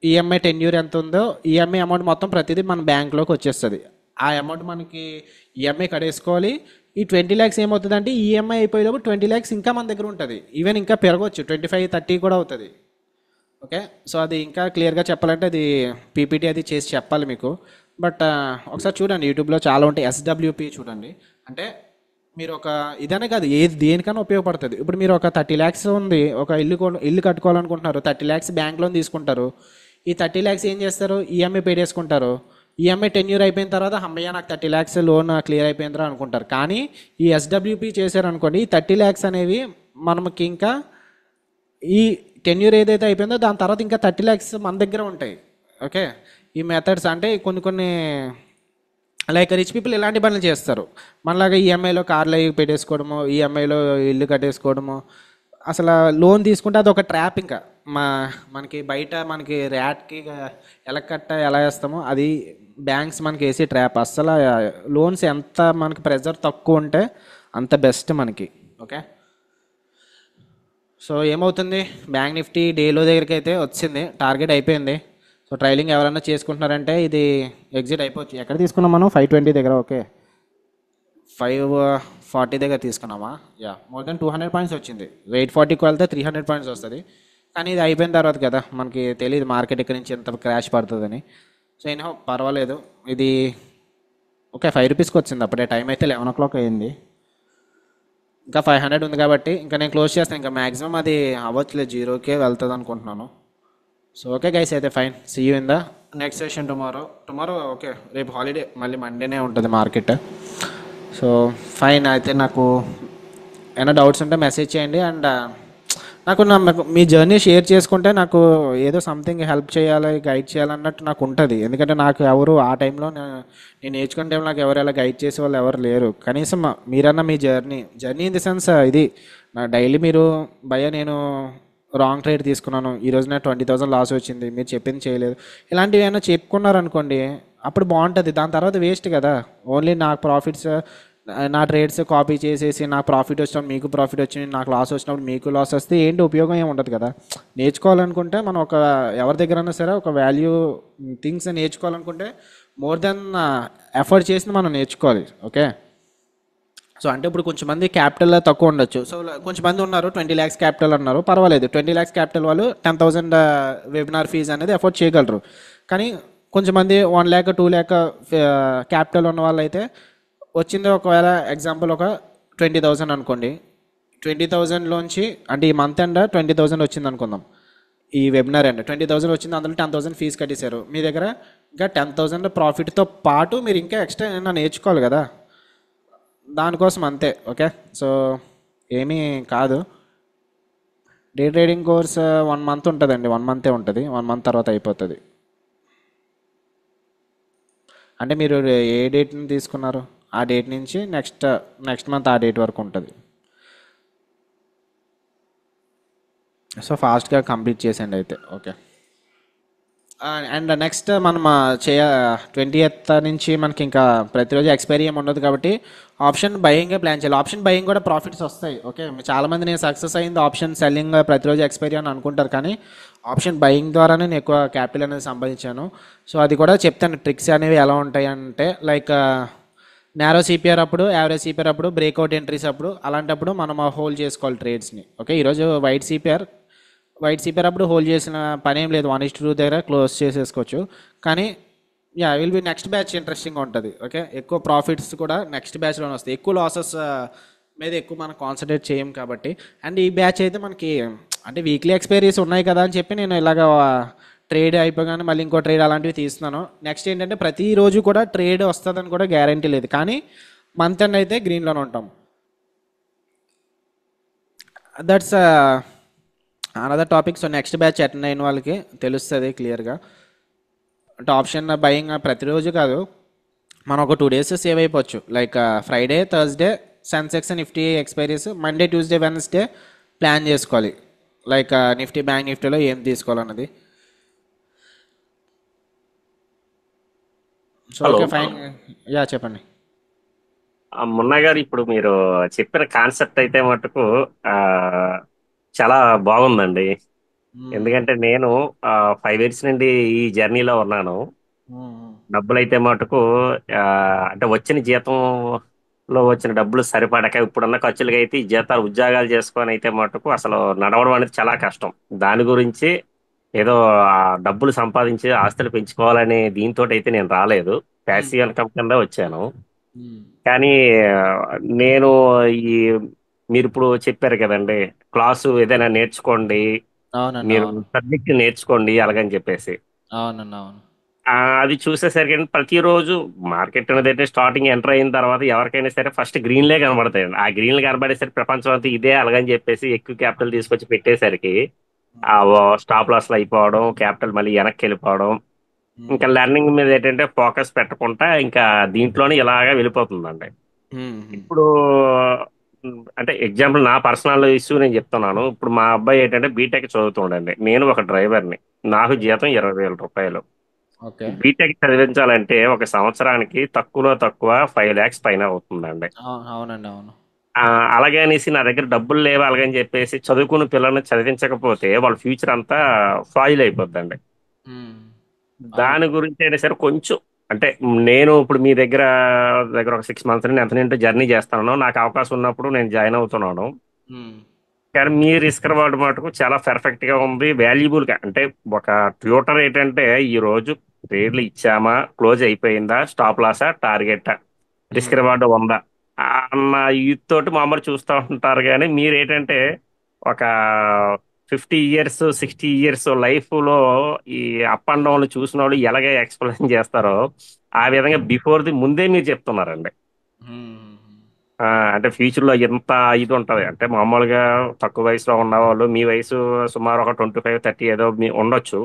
ఈఎంఐ టెన్యూర్ ఎంత ఉందో ఈఎంఐ అమౌంట్ మొత్తం ప్రతిదీ మన బ్యాంక్లోకి వచ్చేస్తుంది. ఆ అమౌంట్ మనకి ఈఎంఐ కట్టేసుకోవాలి. ఈ 20 ల్యాక్స్ ఏమవుతుందంటే ఈఎంఐ అయిపోయేటప్పుడు 20 ల్యాక్స్ ఇంకా మన దగ్గర ఉంటుంది, ఈవెన్ ఇంకా పెరగవచ్చు, 25-30 కూడా అవుతుంది. ఓకే. సో అది ఇంకా క్లియర్గా చెప్పాలంటే అది పీపీటీ అది చేసి చెప్పాలి మీకు. బట్ ఒకసారి చూడండి, యూట్యూబ్లో చాలా ఉంటాయి. ఎస్డబ్ల్యూపీ చూడండి, అంటే మీరు ఒక ఇదనే కాదు ఏది దేనికైనా ఉపయోగపడుతుంది. ఇప్పుడు మీరు ఒక 30 ల్యాక్స్ ఉంది, ఒక ఇల్లు కట్టుకోవాలనుకుంటున్నారు, 30 ల్యాక్స్ బ్యాంక్ లోన్ తీసుకుంటారు. ఈ 30 ల్యాక్స్ ఏం చేస్తారు, ఈఎంఐ పే చేసుకుంటారు. ఈఎంఐ టెన్యూర్ అయిపోయిన తర్వాత అమ్మయ్య నాకు 30 ల్యాక్స్ లోన్ క్లియర్ అయిపోయిందిరా అనుకుంటారు. కానీ ఈ ఎస్డబ్ల్యూపీ చేశారనుకోండి, ఈ 30 ల్యాక్స్ అనేవి మనకి ఇంకా ఈ టెన్యూర్ ఏదైతే అయిపోయిందో దాని తర్వాత ఇంకా 30 ల్యాక్స్ మన దగ్గర ఉంటాయి. ఓకే. ఈ మెథడ్స్ అంటే కొన్ని లైక్ రిచ్ పీపుల్ ఇలాంటి పనులు చేస్తారు. మనలాగా ఈఎంఐలో కార్లు అవి పెట్టేసుకోవడము, ఈఎంఐలో ఇల్లు కట్టేసుకోవడము, అసలు లోన్ తీసుకుంటే అది ఒక ట్రాప్. ఇంకా మనకి బయట మనకి ర్యాట్కి ఎలకట్ట ఎలా వేస్తామో అది బ్యాంక్స్ మనకి వేసి ట్రాప్. అస్సలు లోన్స్ ఎంత మనకి ప్రెజర్ తక్కువ ఉంటే అంత బెస్ట్ మనకి. ఓకే. సో ఏమవుతుంది, బ్యాంక్ నిఫ్టీ డేలో దగ్గరికి అయితే వచ్చింది, టార్గెట్ అయిపోయింది. సో ట్రైలింగ్ ఎవరైనా చేసుకుంటున్నారంటే ఇది ఎగ్జిట్ అయిపోవచ్చు. ఎక్కడ తీసుకున్నాం మనం, 520 దగ్గర. ఓకే. 540 దగ్గర తీసుకున్నామా, మోర్ దెన్ 200 పాయింట్స్ వచ్చింది. 840కి వెళ్తే 300 పాయింట్స్ వస్తుంది. కానీ ఇది అయిపోయిన తర్వాత కదా మనకి తెలియదు మార్కెట్ ఇక్కడ నుంచి ఎంత క్రాష్ పడుతుందని. సో ఎనీహౌ పర్వాలేదు, ఇది ఓకే 5 రూపీస్కి వచ్చింది. అప్పుడే టైం అయితే 11 o'clock అయింది, ఇంకా 500 ఉంది కాబట్టి ఇంకా నేను క్లోజ్ చేస్తాను. ఇంకా మ్యాక్సిమం అది అవ్వచ్చులేదు, 0కే వెళ్తుంది అనుకుంటున్నాను. సో ఓకే గైస్, అయితే fine, see you in the next session tomorrow. Okay, రేపు హాలిడే, మళ్ళీ మండేనే ఉంటుంది మార్కెట్. సో ఫైన్, అయితే నాకు ఏమైనా డౌట్స్ ఉంటే మెసేజ్ చేయండి. అండ్ నాకు మీ జర్నీ షేర్ చేసుకుంటే నాకు ఏదో సంథింగ్ హెల్ప్ చేయాలి, గైడ్ చేయాలన్నట్టు నాకు ఉంటుంది. ఎందుకంటే నాకు ఎవరు ఆ టైంలో నేను నేర్చుకునే టైంలో నాకు ఎవరు ఎలా గైడ్ చేసే వాళ్ళు ఎవరు లేరు. కనీసం మీరన్నా మీ జర్నీ ఇన్ ది సెన్స్ ఇది నా డైలీ మీరు నేను రాంగ్ ట్రేడ్ తీసుకున్నాను, ఈరోజు నాకు 20,000 లాస్ వచ్చింది, మీరు చెప్పింది చేయలేదు, ఇలాంటివి ఏమైనా చెప్పుకున్నారనుకోండి అప్పుడు బాగుంటుంది. దాని తర్వాత వేస్ట్ కదా. ఓన్లీ నాకు ప్రాఫిట్స్ నా ట్రేడ్స్ కాపీ చేసేసి నాకు ప్రాఫిట్ వచ్చినప్పుడు మీకు ప్రాఫిట్ వచ్చింది, నాకు లాస్ వచ్చినప్పుడు మీకు లాస్ వస్తే ఏంటి ఉపయోగం ఏమి ఉండదు కదా. నేర్చుకోవాలనుకుంటే మనం ఒక ఎవరి దగ్గరైనా సరే ఒక వాల్యూ థింగ్స్ నేర్చుకోవాలనుకుంటే మోర్ దెన్ ఎఫర్ట్ చేసి మనం నేర్చుకోవాలి. ఓకే. సో అంటే ఇప్పుడు కొంచెం మంది క్యాపిటల్ తక్కువ ఉండొచ్చు. సో కొంచెం మంది ఉన్నారు 20 lakhs క్యాపిటల్ అన్నారు, పర్వాలేదు. 20 lakhs క్యాపిటల్ వాళ్ళు 10,000 వెబినార్ ఫీజు అనేది ఎఫోర్డ్ చేయగలరు. కానీ కొంచెం మంది 1 lakh 2 lakh క్యాపిటల్ ఉన్న వాళ్ళు అయితే వచ్చింది ఒకవేళ ఎగ్జాంపుల్ ఒక 20,000 అనుకోండి, 20,000లోంచి అంటే ఈ మంత్ ఎండ్ 20,000 వచ్చింది అనుకుందాం, ఈ వెబినార్ ఎండ్ 20,000 వచ్చింది, అందులో 10,000 ఫీజు కట్టేశారు. మీ దగ్గర ఇంకా 10,000 ప్రాఫిట్తో పాటు మీరు ఇంకా ఎక్స్ట్రా ఏమైనా నేర్చుకోవాలి కదా, దానికోసం అంతే. ఓకే. సో ఏమీ కాదు, డే ట్రేడింగ్ కోర్స్ 1 month ఉంటుందండి, 1 month ఉంటుంది, 1 month తర్వాత అయిపోతుంది. అంటే మీరు ఏ డేట్ని తీసుకున్నారు ఆ డేట్ నుంచి నెక్స్ట్ మంత్ ఆ డేట్ వరకు ఉంటుంది. సో ఫాస్ట్గా కంప్లీట్ చేసేయండి అయితే. ఓకే. అండ్ నెక్స్ట్ మనం 20th నుంచి మనకి ఇంకా ప్రతిరోజు ఎక్స్పైరీ ఏమి ఉండదు కాబట్టి ఆప్షన్ బయింగే ప్లాన్ చేయాలి. ఆప్షన్ బయింగ్ కూడా ప్రాఫిట్స్ వస్తాయి. ఓకే, చాలామంది నేను సక్సెస్ అయింది ఆప్షన్ సెల్లింగ్ ప్రతిరోజు ఎక్స్పైరీ అని అనుకుంటారు, కానీ ఆప్షన్ బయింగ్ ద్వారానే నేను ఎక్కువ క్యాపిటల్ అనేది సంపాదించాను. సో అది కూడా చెప్తాను, ట్రిక్స్ అనేవి ఎలా ఉంటాయి అంటే లైక్ నారో సిపిఆర్ అప్పుడు, యావరేజ్ సిపిఆర్ అప్పుడు, బ్రేక్అవుట్ ఎంట్రీస్ అప్పుడు, అలాంటప్పుడు మనం హోల్డ్ చేసుకోవాలి ట్రేడ్స్ని. ఓకే, ఈరోజు వైట్ సిపిఆర్ అప్పుడు హోల్డ్ చేసిన పని ఏం లేదు, 1:2 దగ్గర క్లోజ్ చేసేసుకోవచ్చు. కానీ will be next batch interesting ఉంటుంది. ఓకే, ఎక్కువ ప్రాఫిట్స్ కూడా నెక్స్ట్ బ్యాచ్లోనే వస్తాయి, ఎక్కువ లాసెస్ మీద ఎక్కువ మనం కాన్సన్ట్రేట్ చేయం కాబట్టి. అండ్ ఈ బ్యాచ్ అయితే మనకి అంటే వీక్లీ ఎక్స్పైరీస్ ఉన్నాయి కదా అని చెప్పి నేను ఇలాగ ట్రేడ్ అయిపోగానే మళ్ళీ ఇంకో ట్రేడ్ అలాంటివి తీస్తున్నాను. నెక్స్ట్ ఏంటంటే ప్రతిరోజు కూడా ట్రేడ్ వస్తుందని కూడా గ్యారంటీ లేదు, కానీ మంత్ ఎండ్ అయితే గ్రీన్లోనే ఉంటాం. That's another topic. So next batch attend అయిన వాళ్ళకి తెలుస్తుంది క్లియర్గా. అంటే ఆప్షన్ బయింగ్ ప్రతిరోజు కాదు, మనం ఒక 2 days సేవ్ అయిపోవచ్చు. Like Friday, Thursday Sensex Nifty expiries, Monday, Tuesday, Wednesday plan చేసుకోవాలి. లైక్ నిఫ్టీ, బ్యాంక్ నిఫ్టీలో ఏం తీసుకోవాలన్నది. So hello okay fine. చెప్పండి. మున్నా గారు, ఇప్పుడు మీరు చెప్పిన కాన్సెప్ట్ అయితే మటుకు ఆ, చాలా బాగుందండి. ఎందుకంటే నేను 5 years నుండి ఈ జర్నీలో ఉన్నాను. డబ్బులు అయితే మటుకు ఆ, అంటే వచ్చిన జీతంలో వచ్చిన డబ్బులు సరిపడక ఇప్పుడున్న ఖర్చులకి అయితే ఈ జీతాలు ఉద్యోగాలు చేసుకొని అయితే మటుకు అసలు నడవడం అనేది చాలా కష్టం. దాని గురించి ఏదో డబ్బులు సంపాదించి ఆస్తులు పెంచుకోవాలనే దీంతో అయితే నేను రాలేదు. ప్యాసివ్ ఇన్కమ్ కింద వచ్చాను. కానీ ఆ, నేను ఈ మీరు ఇప్పుడు చెప్పారు కదండి, క్లాసు ఏదైనా నేర్చుకోండి, అవునండి, మీరు అవును. సబ్జెక్ట్ నేర్చుకోండి అలాగని చెప్పేసి అవునండి, అవును. అది చూసేసరికి ప్రతిరోజు మార్కెట్ అనేది అయితే స్టార్టింగ్ ఎంటర్ అయిన తర్వాత ఎవరికైనా సరే ఫస్ట్ గ్రీన్లే కనబడతాయండి. ఆ గ్రీన్లు కనబడేసరికి ప్రపంచం అంతా ఇదే అలాగని చెప్పేసి ఎక్కువ క్యాపిటల్ తీసుకొచ్చి పెట్టేసరికి ఆ స్టాప్ లాస్లు అయిపోవడం, క్యాపిటల్ మళ్ళీ వెనక్కి వెళ్ళిపోవడం, ఇంకా లెర్నింగ్ మీద ఏంటంటే ఫోకస్ పెట్టకుండా ఇంకా దీంట్లోనే ఇలాగా వెళ్ళిపోతుందండి. ఇప్పుడు అంటే ఎగ్జాంపుల్ నా పర్సనల్ ఇష్యూ నేను చెప్తున్నాను. ఇప్పుడు మా అబ్బాయి ఏంటంటే బీటెక్ చదువుతుండండి, నేను ఒక డ్రైవర్ని, నాకు జీతం 20,000 రూపాయలు. ఓకే. బీటెక్ చదివించాలంటే ఒక సంవత్సరానికి తక్కువలో తక్కువ 5 lakhs పైన అవుతుందండి. అవునండి, అవును. ఆ, అలాగే అనేసి నా దగ్గర డబ్బులు లేవు అలాగని చెప్పేసి చదువుకున్న పిల్లల్ని చదివించకపోతే వాళ్ళ ఫ్యూచర్ అంతా ఫాయిల్ అయిపోద్దండి. అవును. దాని గురించి అయినా సరే కొంచెం అంటే నేను ఇప్పుడు మీ దగ్గర ఒక 6 months నుండి ఎంత నేను జర్నీ చేస్తాను, నాకు అవకాశం ఉన్నప్పుడు నేను జాయిన్ అవుతున్నాను. కానీ మీ రిస్క్ రివార్డ్ మటుకు చాలా పర్ఫెక్ట్ గా ఉంది, వాల్యుబుల్ గా. అంటే ఒక ట్యూటర్ ఏంటంటే ఈ రోజు ట్రేడ్లు ఇచ్చామా, క్లోజ్ అయిపోయిందా, స్టాప్ లాసా, టార్గెటా, రిస్క్ రివార్డ్ ఉందా అన్న యూత్ తోటి మామూలు చూస్తూ ఉంటారు. కానీ మీరేంటంటే ఒక 50 years 60 years లైఫ్ లో ఈ అప్ అండ్ డౌన్లు చూసిన వాళ్ళు ఎలాగ ఎక్స్ప్లెయిన్ చేస్తారో ఆ విధంగా బిఫోర్ ది ముందే మీరు చెప్తున్నారండి. ఆ, అంటే ఫ్యూచర్ లో ఎంత ఇది ఉంటది అంటే మామూలుగా తక్కువ వయసులో ఉన్నవాళ్ళు, మీ వయసు సుమారు ఒక 25 30 ఏదో ఉండొచ్చు.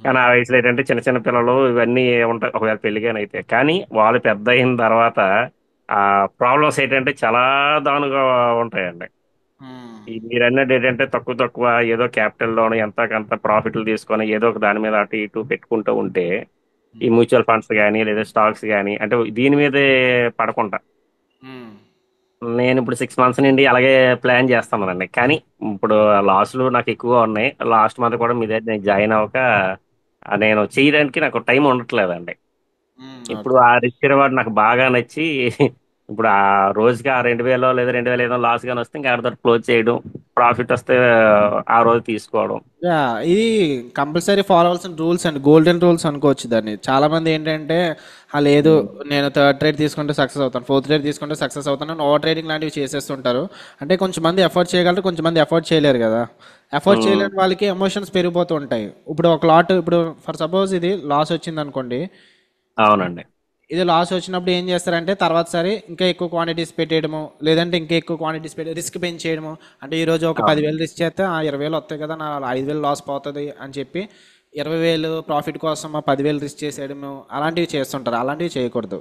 కానీ ఆ వయసులో ఏంటంటే చిన్న చిన్న పిల్లలు ఇవన్నీ ఉంటాయి ఒకవేళ పెళ్లిగానైతే. కానీ వాళ్ళు పెద్ద అయిన తర్వాత ఆ ప్రాబ్లమ్స్ ఏంటంటే చాలా దారుణంగా ఉంటాయండి. ఈ మీరు అన్నది ఏంటంటే తక్కువ తక్కువ ఏదో క్యాపిటల్ లోను ఎంతకంత ప్రాఫిట్లు తీసుకొని ఏదో ఒక దాని మీద అటు ఇటు పెట్టుకుంటూ ఉంటే ఈ మ్యూచువల్ ఫండ్స్ కానీ లేదా స్టాక్స్ కానీ అంటే దీని మీదే పడకుండా నేను ఇప్పుడు 6 months నుండి అలాగే ప్లాన్ చేస్తున్నానండి. కానీ ఇప్పుడు లాస్లు నాకు ఎక్కువ ఉన్నాయి. లాస్ట్ మంత్ కూడా మీ దగ్గర నేను జాయిన్ అవ్వక నేను చేయడానికి నాకు టైం ఉండట్లేదండి. ఇప్పుడు ఓకే. ఆ రిస్క్ రివార్డ్ నాకు బాగా నచ్చి ఇప్పుడు ఆ రోజుకి ఆ 2,000 లేదా 2,500 లాస్ గాని వస్తే ఇంకా ఆడ క్లోజ్ చేయడం, ప్రాఫిట్ వస్తే ఆ రోజు తీసుకోవడం. ఇది కంపల్సరీ ఫాలో అవ్వాల్సిన రూల్స్ అండి, గోల్డెన్ రూల్స్ అనుకోవచ్చు దాన్ని. చాలా మంది ఏంటంటే లేదు నేను థర్డ్ ట్రేడ్ తీసుకుంటే సక్సెస్ అవుతాను, ఫోర్త్ ట్రేడ్ తీసుకుంటే సక్సెస్ అవుతాను అని ఓవర్ ట్రేడింగ్ లాంటివి చేసేస్తుంటారు. అంటే కొంచెం మంది ఎఫర్ట్ చేయగలరు, కొంచెం మంది ఎఫర్ట్ చేయలేరు కదా. ఎఫర్ట్ ఉమ్, చేయలేని వాళ్ళకి ఎమోషన్స్ పెరిగిపోతూ ఉంటాయి. ఇప్పుడు ఒక లాట్, ఇప్పుడు ఫర్ సపోజ్ ఇది లాస్ వచ్చింది అనుకోండి, అవునండి. ఇది లాస్ వచ్చినప్పుడు ఏం చేస్తారంటే తర్వాత సరే ఇంకా ఎక్కువ క్వాంటిటీస్ పెట్టేయడము, లేదంటే ఇంకా ఎక్కువ క్వాంటిటీస్ పెట్టి రిస్క్ పెంచేయడము. అంటే ఈరోజు ఒక అవును. 10,000 రిస్క్ చేస్తే 20,000 వస్తాయి కదా, నా 5,000 లాస్ పోతుంది అని చెప్పి 20,000 ప్రాఫిట్ కోసం 10,000 రిస్క్ చేసేయడము అలాంటివి చేస్తుంటారు. అలాంటివి చేయకూడదు.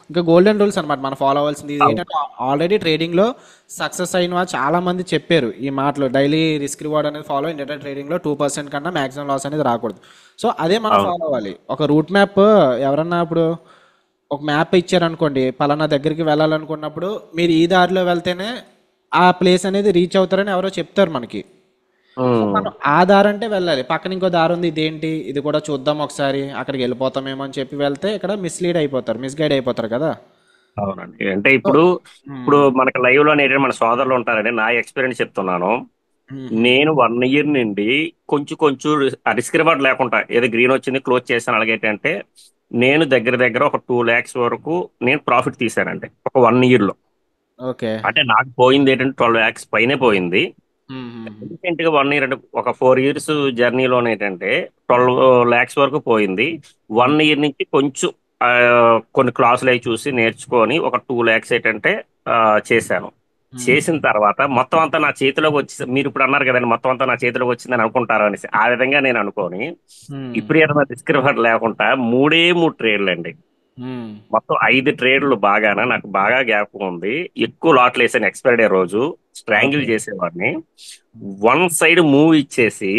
ఇంకా గోల్డెన్ రూల్స్ అనమాట మనం ఫాలో అవ్వాల్సింది. ఇది ఏంటంటే ఆల్రెడీ ట్రేడింగ్లో సక్సెస్ అయిన వాళ్ళు చాలా మంది చెప్పారు ఈ మాటలు. డైలీ రిస్క్ రివార్డ్ అనేది ఫాలో ఇంటర్డే ట్రేడింగ్లో 2% కన్నా మ్యాక్సిమం లాస్ అనేది రాకూడదు. సో అదే మనం ఫాలో అవ్వాలి. ఒక రూట్ మ్యాప్ ఎవరన్నా ఇప్పుడు ఒక మ్యాప్ ఇచ్చారనుకోండి, పలానా దగ్గరికి వెళ్ళాలనుకున్నప్పుడు మీరు ఈ దారిలో వెళ్తేనే ఆ ప్లేస్ అనేది రీచ్ అవుతారని ఎవరో చెప్తారు మనకి. మనం ఆ దారి అంటే వెళ్ళాలి. పక్కన ఇంకో దారి ఉంది, ఇదేంటి ఇది కూడా చూద్దాం ఒకసారి, అక్కడికి వెళ్ళిపోతామేమో అని చెప్పి వెళ్తే ఇక్కడ మిస్గైడ్ అయిపోతారు కదా. అవునండి. అంటే ఇప్పుడు ఇప్పుడు మనకి లైవ్ లో మన సోదరులు ఉంటారండి. నా ఎక్స్పీరియన్స్ చెప్తున్నాను. నేను 1 ఇయర్ నుండి కొంచెం కొంచెం రిస్క్ రివార్డ్ లేకుండా ఏదో గ్రీన్ వచ్చింది క్లోజ్ చేశాను. అలాగేంటంటే నేను దగ్గర దగ్గర ఒక 2 lakhs వరకు నేను ప్రాఫిట్ తీశానండి ఒక 1 year లో. ఓకే. అంటే నాకు పోయింది ఏంటంటే 12 lakhs పైనే పోయింది. రీసెంట్ గా 1 year అంటే ఒక 4 years జర్నీలో ఏంటంటే 12 lakhs వరకు పోయింది. 1 year నుంచి కొంచెం ఆ, కొన్ని క్లాసులు అవి చూసి నేర్చుకొని ఒక 2 lakhs ఏంటంటే చేశాను. చేసిన తర్వాత మొత్తం అంతా నా చేతిలోకి వచ్చి మీరు ఇప్పుడు అన్నారు కదండి మొత్తం అంతా నా చేతిలోకి వచ్చిందని అనుకుంటారు అనేసి ఆ విధంగా నేను అనుకోని ఇప్పుడు ఏదైనా రిస్క్ రివార్డ్ లేకుండా 3 ట్రేడ్లు అండి. మొత్తం 5 ట్రేడ్లు బాగాన నాకు బాగా గ్యాప్ ఉంది. ఎక్కువ లాట్లు వేసాను. ఎక్స్పైరీ డే రోజు స్ట్రాంగిల్ చేసేవాడిని. వన్ సైడ్ మూవ్ ఇచ్చేసి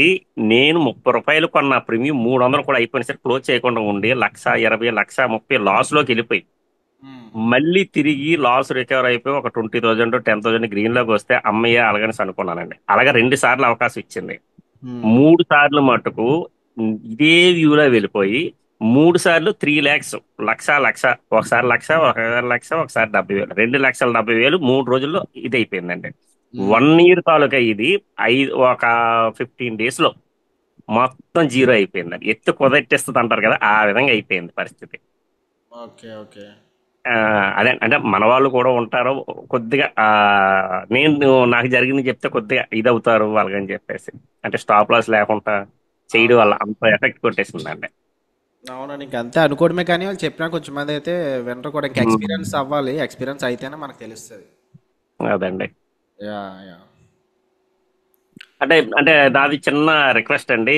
నేను 30 రూపాయలు కొన్న ప్రీమియం 300 కూడా అయిపోయిన సరే క్లోజ్ చేయకుండా ఉండి 1,20,000 1,30,000 లాస్ లోకి వెళ్ళిపోయి మళ్ళీ తిరిగి లాస్ రికవర్ అయిపోయి ఒక 20,000 10,000 గ్రీన్ లోకి వస్తే అమ్మయ్య అలాగని అనుకున్నానండి. అలాగే 2 సార్లు అవకాశం ఇచ్చింది. 3 సార్లు మటుకు ఇదే వ్యూలో వెళ్ళిపోయి 3 సార్లు 3 lakhs లక్ష ఒకసారి లక్ష ఒకసారి 70,000 2,70,000 3 రోజుల్లో ఇది అయిపోయిందండి. 1 year తాలూకా ఇది ఒక 15 days లో మొత్తం జీరో అయిపోయిందండి. ఎత్తు కుదెట్టేస్తుంది అంటారు కదా ఆ విధంగా అయిపోయింది పరిస్థితి. ఓకే. ఓకే. అదే అంటే మన వాళ్ళు కూడా ఉంటారు కొద్దిగా నేను నాకు జరిగింది చెప్తే కొద్దిగా ఇది అవుతారు వాళ్ళకని చెప్పేసి అంటే స్టాప్ లాస్ లేకుండా చేయడం వల్ల అంత ఎఫెక్ట్ కొట్టేసిందండి. అవునండి. ఇంక అంతే అనుకోవడమే కానీ వాళ్ళు చెప్పినా కొంచెం మంది అయితే వినరు కూడా. ఇంకా ఎక్స్పీరియన్స్ అవ్వాలి. ఎక్స్పీరియన్స్ అయితేనే మనకు తెలుస్తుంది. అదండి. యా యా అంటే అంటే నాది చిన్న రిక్వెస్ట్ అండి.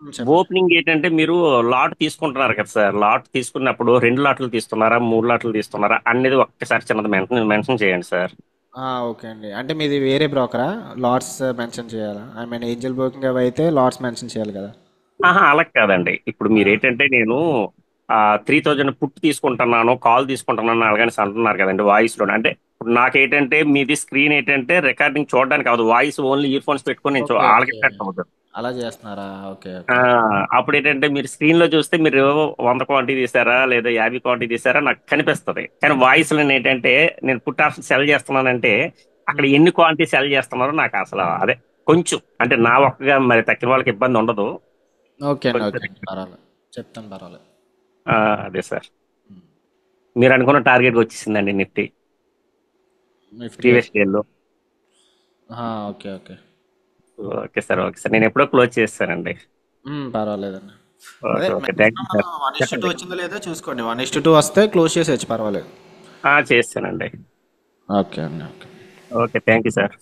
చెప్పండి. ఓపెనింగ్ ఏంటంటే మీరు లాట్ తీసుకుంటున్నారు కదా సార్. లాట్ తీసుకున్నప్పుడు 2 లాట్లు తీస్తున్నారా 3 లాట్లు తీస్తున్నారా అనేది ఒక్కసారి చిన్నది మెన్షన్ చేయండి సార్. ఓకే అండి. అంటే మీది వేరే బ్రోకరా? లాట్స్ మెన్షన్ చేయాలా? ఐ మీన్ ఏంజల్ బ్రోకింగ్ అవి అయితే లాట్స్ మెన్షన్ చేయాలి కదా. ఆహా అలా కాదండి. ఇప్పుడు మీరు ఏంటంటే నేను 3,000 పుట్ తీసుకుంటున్నాను కాల్ తీసుకుంటున్నాను అలాగని అంటున్నారు కదండి వాయిస్ లో. అంటే ఇప్పుడు నాకేంటంటే మీది స్క్రీన్ ఏంటంటే రికార్డింగ్ చూడడానికి అవదు. వాయిస్ ఓన్లీ ఇయర్ ఫోన్స్ పెట్టుకొని నేను ఓకే. వాళ్ళకి ఓకే. కట్ అవుతుంది. అలా చేస్తున్నారా? ఓకే. ఆ, ఓకే. అప్పుడు ఏంటంటే మీరు స్క్రీన్ లో చూస్తే మీరు 100 క్వాంటిటీ తీసారా లేదా 50 క్వాంటిటీ తీసారా నాకు కనిపిస్తుంది. కానీ వాయిస్ లో ఏంటంటే నేను పుట్ ఆప్షన్ సెల్ చేస్తున్నానంటే అక్కడ ఎన్ని క్వాంటిటీ సెల్ చేస్తున్నారో నాకు అసలు అదే కొంచెం అంటే నా ఒక్కగా మరి తక్కిన వాళ్ళకి ఇబ్బంది ఉండదు. ఓకే అండి. కొంచెం ఓకే అండి. పర్వాలేదు. చెప్తాను పర్వాలేదు. అదే సార్. మీరు అనుకున్న టార్గెట్ వచ్చేసిందండి నిఫ్టీ నిఫ్టీ ప్రీవియస్ వచ్చి. డేలో. Okay. Okay. Okay sir okay sir నేను ఎప్పుడో క్లోజ్ చేస్తానండి. పర్వాలేదండి. అదే okay okay thank maximum you మనం సార్. 1:2 చెప్పండి. వచ్చిందో లేదో చూసుకోండి. 1:2 వస్తే క్లోజ్ చేసేయచ్చు. పర్వాలేదు. చేస్తానండి. ఓకే అండి. Okay. Okay thank you sir.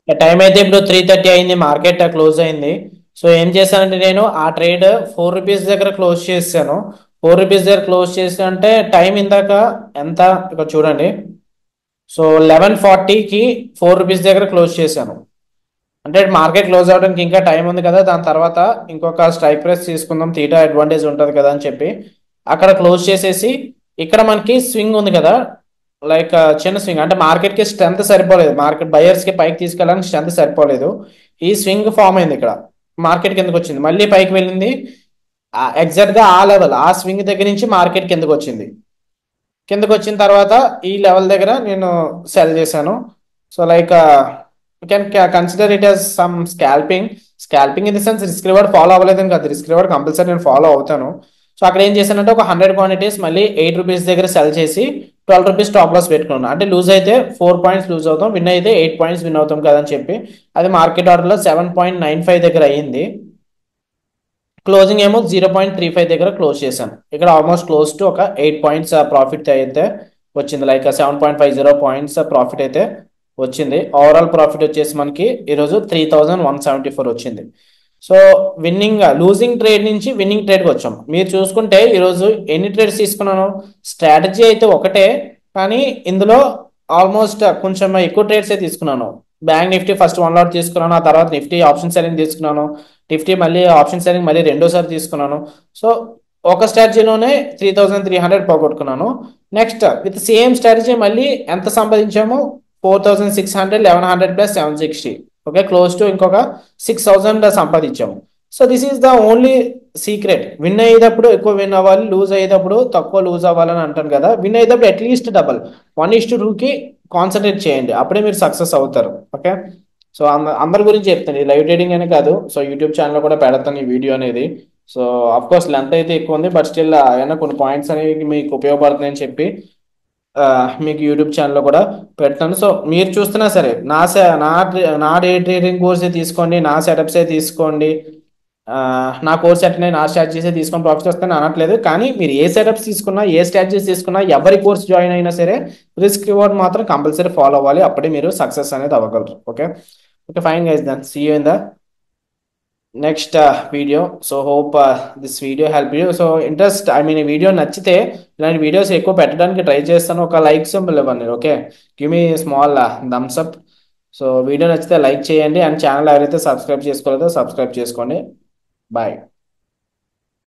Time అయితే ఇప్పుడు 3:30 అయింది. మార్కెట్ క్లోజ్ అయింది. సో ఏం చేశానంటే నేను ఆ ట్రేడ్ 4 రూపీస్ దగ్గర క్లోజ్ చేశాను. 4 రూపీస్ దగ్గర క్లోజ్ చేసి అంటే టైం ఇందాక ఎంత ఇక్కడ చూడండి. సో 11:40కి 4 రూపీస్ దగ్గర క్లోజ్ చేశాను. అంటే మార్కెట్ క్లోజ్ అవడానికి ఇంకా టైం ఉంది కదా, దాని తర్వాత ఇంకొక స్ట్రైక్ ప్రైస్ తీసుకుందాం థీటా అడ్వాంటేజ్ ఉంటుంది కదా అని చెప్పి అక్కడ క్లోజ్ చేసేసి ఇక్కడ మనకి స్వింగ్ ఉంది కదా, లైక్ చిన్న స్వింగ్ అంటే మార్కెట్ కి స్ట్రెంత్ సరిపోలేదు. మార్కెట్ బయర్స్ కి పైకి తీసుకెళ్ళడానికి స్ట్రెంత్ సరిపోలేదు. ఈ స్వింగ్ ఫామ్ అయింది ఇక్కడ. మార్కెట్ కిందకి వచ్చింది, మళ్ళీ పైకి వెళ్ళింది. ఎగ్జాక్ట్ గా ఆ లెవెల్ ఆ స్వింగ్ దగ్గర నుంచి మార్కెట్ కిందకి వచ్చింది. కిందకి వచ్చిన తర్వాత ఈ లెవెల్ దగ్గర నేను సెల్ చేశాను. So like can consider it as some scalping in the sense risk reward follow అవ్వలేదని కాదు, రిస్క్ రివార్డ్ కంపల్సరీ నేను ఫాలో అవుతాను. సో అక్కడ ఏం చేశానంటే ఒక 100 క్వాంటిటీస్ మళ్ళీ 8 రూపీస్ దగ్గర సెల్ చేసి 12 రూపీస్ టాప్ లాస్ పెట్టుకున్నాను. అంటే లూజ్ అయితే 4 పాయింట్స్ లూజ్ అవుతాం, విన్ అయితే 8 పాయింట్స్ విన్ అవుతాం కదని చెప్పి అది మార్కెట్ ఆర్డర్లో 7.95 దగ్గర అయ్యింది. క్లోజింగ్ ఏమో 0.35 దగ్గర క్లోజ్ చేశాను. ఇక్కడ ఆల్మోస్ట్ క్లోజ్ టు ఒక 8 పాయింట్స్ ప్రాఫిట్ అయితే వచ్చింది. లైక్ 7.50 పాయింట్స్ ప్రాఫిట్ అయితే వచ్చింది. ఓవరాల్ ప్రాఫిట్ వచ్చేసి మనకి ఈరోజు 3,174 వచ్చింది. సో లూజింగ్ ట్రేడ్ నుంచి విన్నింగ్ ట్రేడ్కి వచ్చాం. మీరు చూసుకుంటే ఈరోజు ఎన్ని ట్రేడ్స్ తీసుకున్నాను, స్ట్రాటజీ అయితే ఒకటే, కానీ ఇందులో ఆల్మోస్ట్ కొంచెం ఎక్కువ ట్రేడ్సే తీసుకున్నాను. బ్యాంక్ నిఫ్టీ ఫస్ట్ 1 లాట్ తీసుకున్నాను, ఆ తర్వాత నిఫ్టీ ఆప్షన్ సెల్లింగ్ తీసుకున్నాను, నిఫ్టీ మళ్ళీ ఆప్షన్ సెల్లింగ్ మళ్ళీ రెండోసారి తీసుకున్నాను. సో ఒక స్ట్రాటజీలోనే 3300 పోగొట్టుకున్నాను. నెక్స్ట్ విత్ సేమ్ స్ట్రాటజీ మళ్ళీ ఎంత సంపాదించాము, 4600, 1100 ప్లస్ 760. ఓకే, క్లోజ్ టు ఇంకొక 6000 సంపాదించాము. So this is the only secret. Win అయ్యేటప్పుడు ఎక్కువ విన్ అవ్వాలి, లూజ్ అయ్యేటప్పుడు తక్కువ లూజ్ అవ్వాలని అంటాను కదా. విన్ అయ్యేటప్పుడు అట్లీస్ట్ డబల్ 1:2కి కాన్సన్ట్రేట్ చేయండి, అప్పుడే మీరు సక్సెస్ అవుతారు. ఓకే, సో అందరి గురించి చెప్తాను, ఇది లైవ్ ట్రేడింగ్ అనే కాదు. సో యూట్యూబ్ ఛానల్లో కూడా పెడతాను ఈ వీడియో అనేది. సో అఫ్ కోర్స్ లెంత్ అయితే ఎక్కువ ఉంది, బట్ స్టిల్ ఏమైనా కొన్ని పాయింట్స్ అనేవి మీకు ఉపయోగపడుతున్నాయని చెప్పి మీకు యూట్యూబ్ ఛానల్లో కూడా పెడతాను. సో మీరు చూస్తున్నా సరే నా డే ట్రేడింగ్ కోర్సే తీసుకోండి, నా సెటప్సే తీసుకోండి, నా కోర్స్ అట్లనే నా స్ట్రాటజీసే తీసుకొని ప్రాఫిట్ వస్తాను అనట్లేదు. కానీ మీరు ఏ సెటప్స్ తీసుకున్నా, ఏ స్ట్రాటజీస్ తీసుకున్నా, ఎవరి కోర్స్ జాయిన్ అయినా సరే రిస్క్ రివార్డ్ మాత్రం కంపల్సరీ ఫాలో అవ్వాలి, అప్పుడే మీరు సక్సెస్ అనేది అవ్వగలరు. Okay okay, fine guys, then see you in the next video. So hope this video help you. So ఈ వీడియో నచ్చితే ఇలాంటి వీడియోస్ ఎక్కువ పెట్టడానికి ట్రై చేస్తాను. ఒక లైక్ సింబల్ ఇవ్వండి. Okay, give me small thumbs up. So video నచ్చితే like చేయండి, అండ్ ఛానల్ ఎవరైతే సబ్స్క్రైబ్ చేసుకోలేదో సబ్స్క్రైబ్ చేసుకోండి. బాయ్.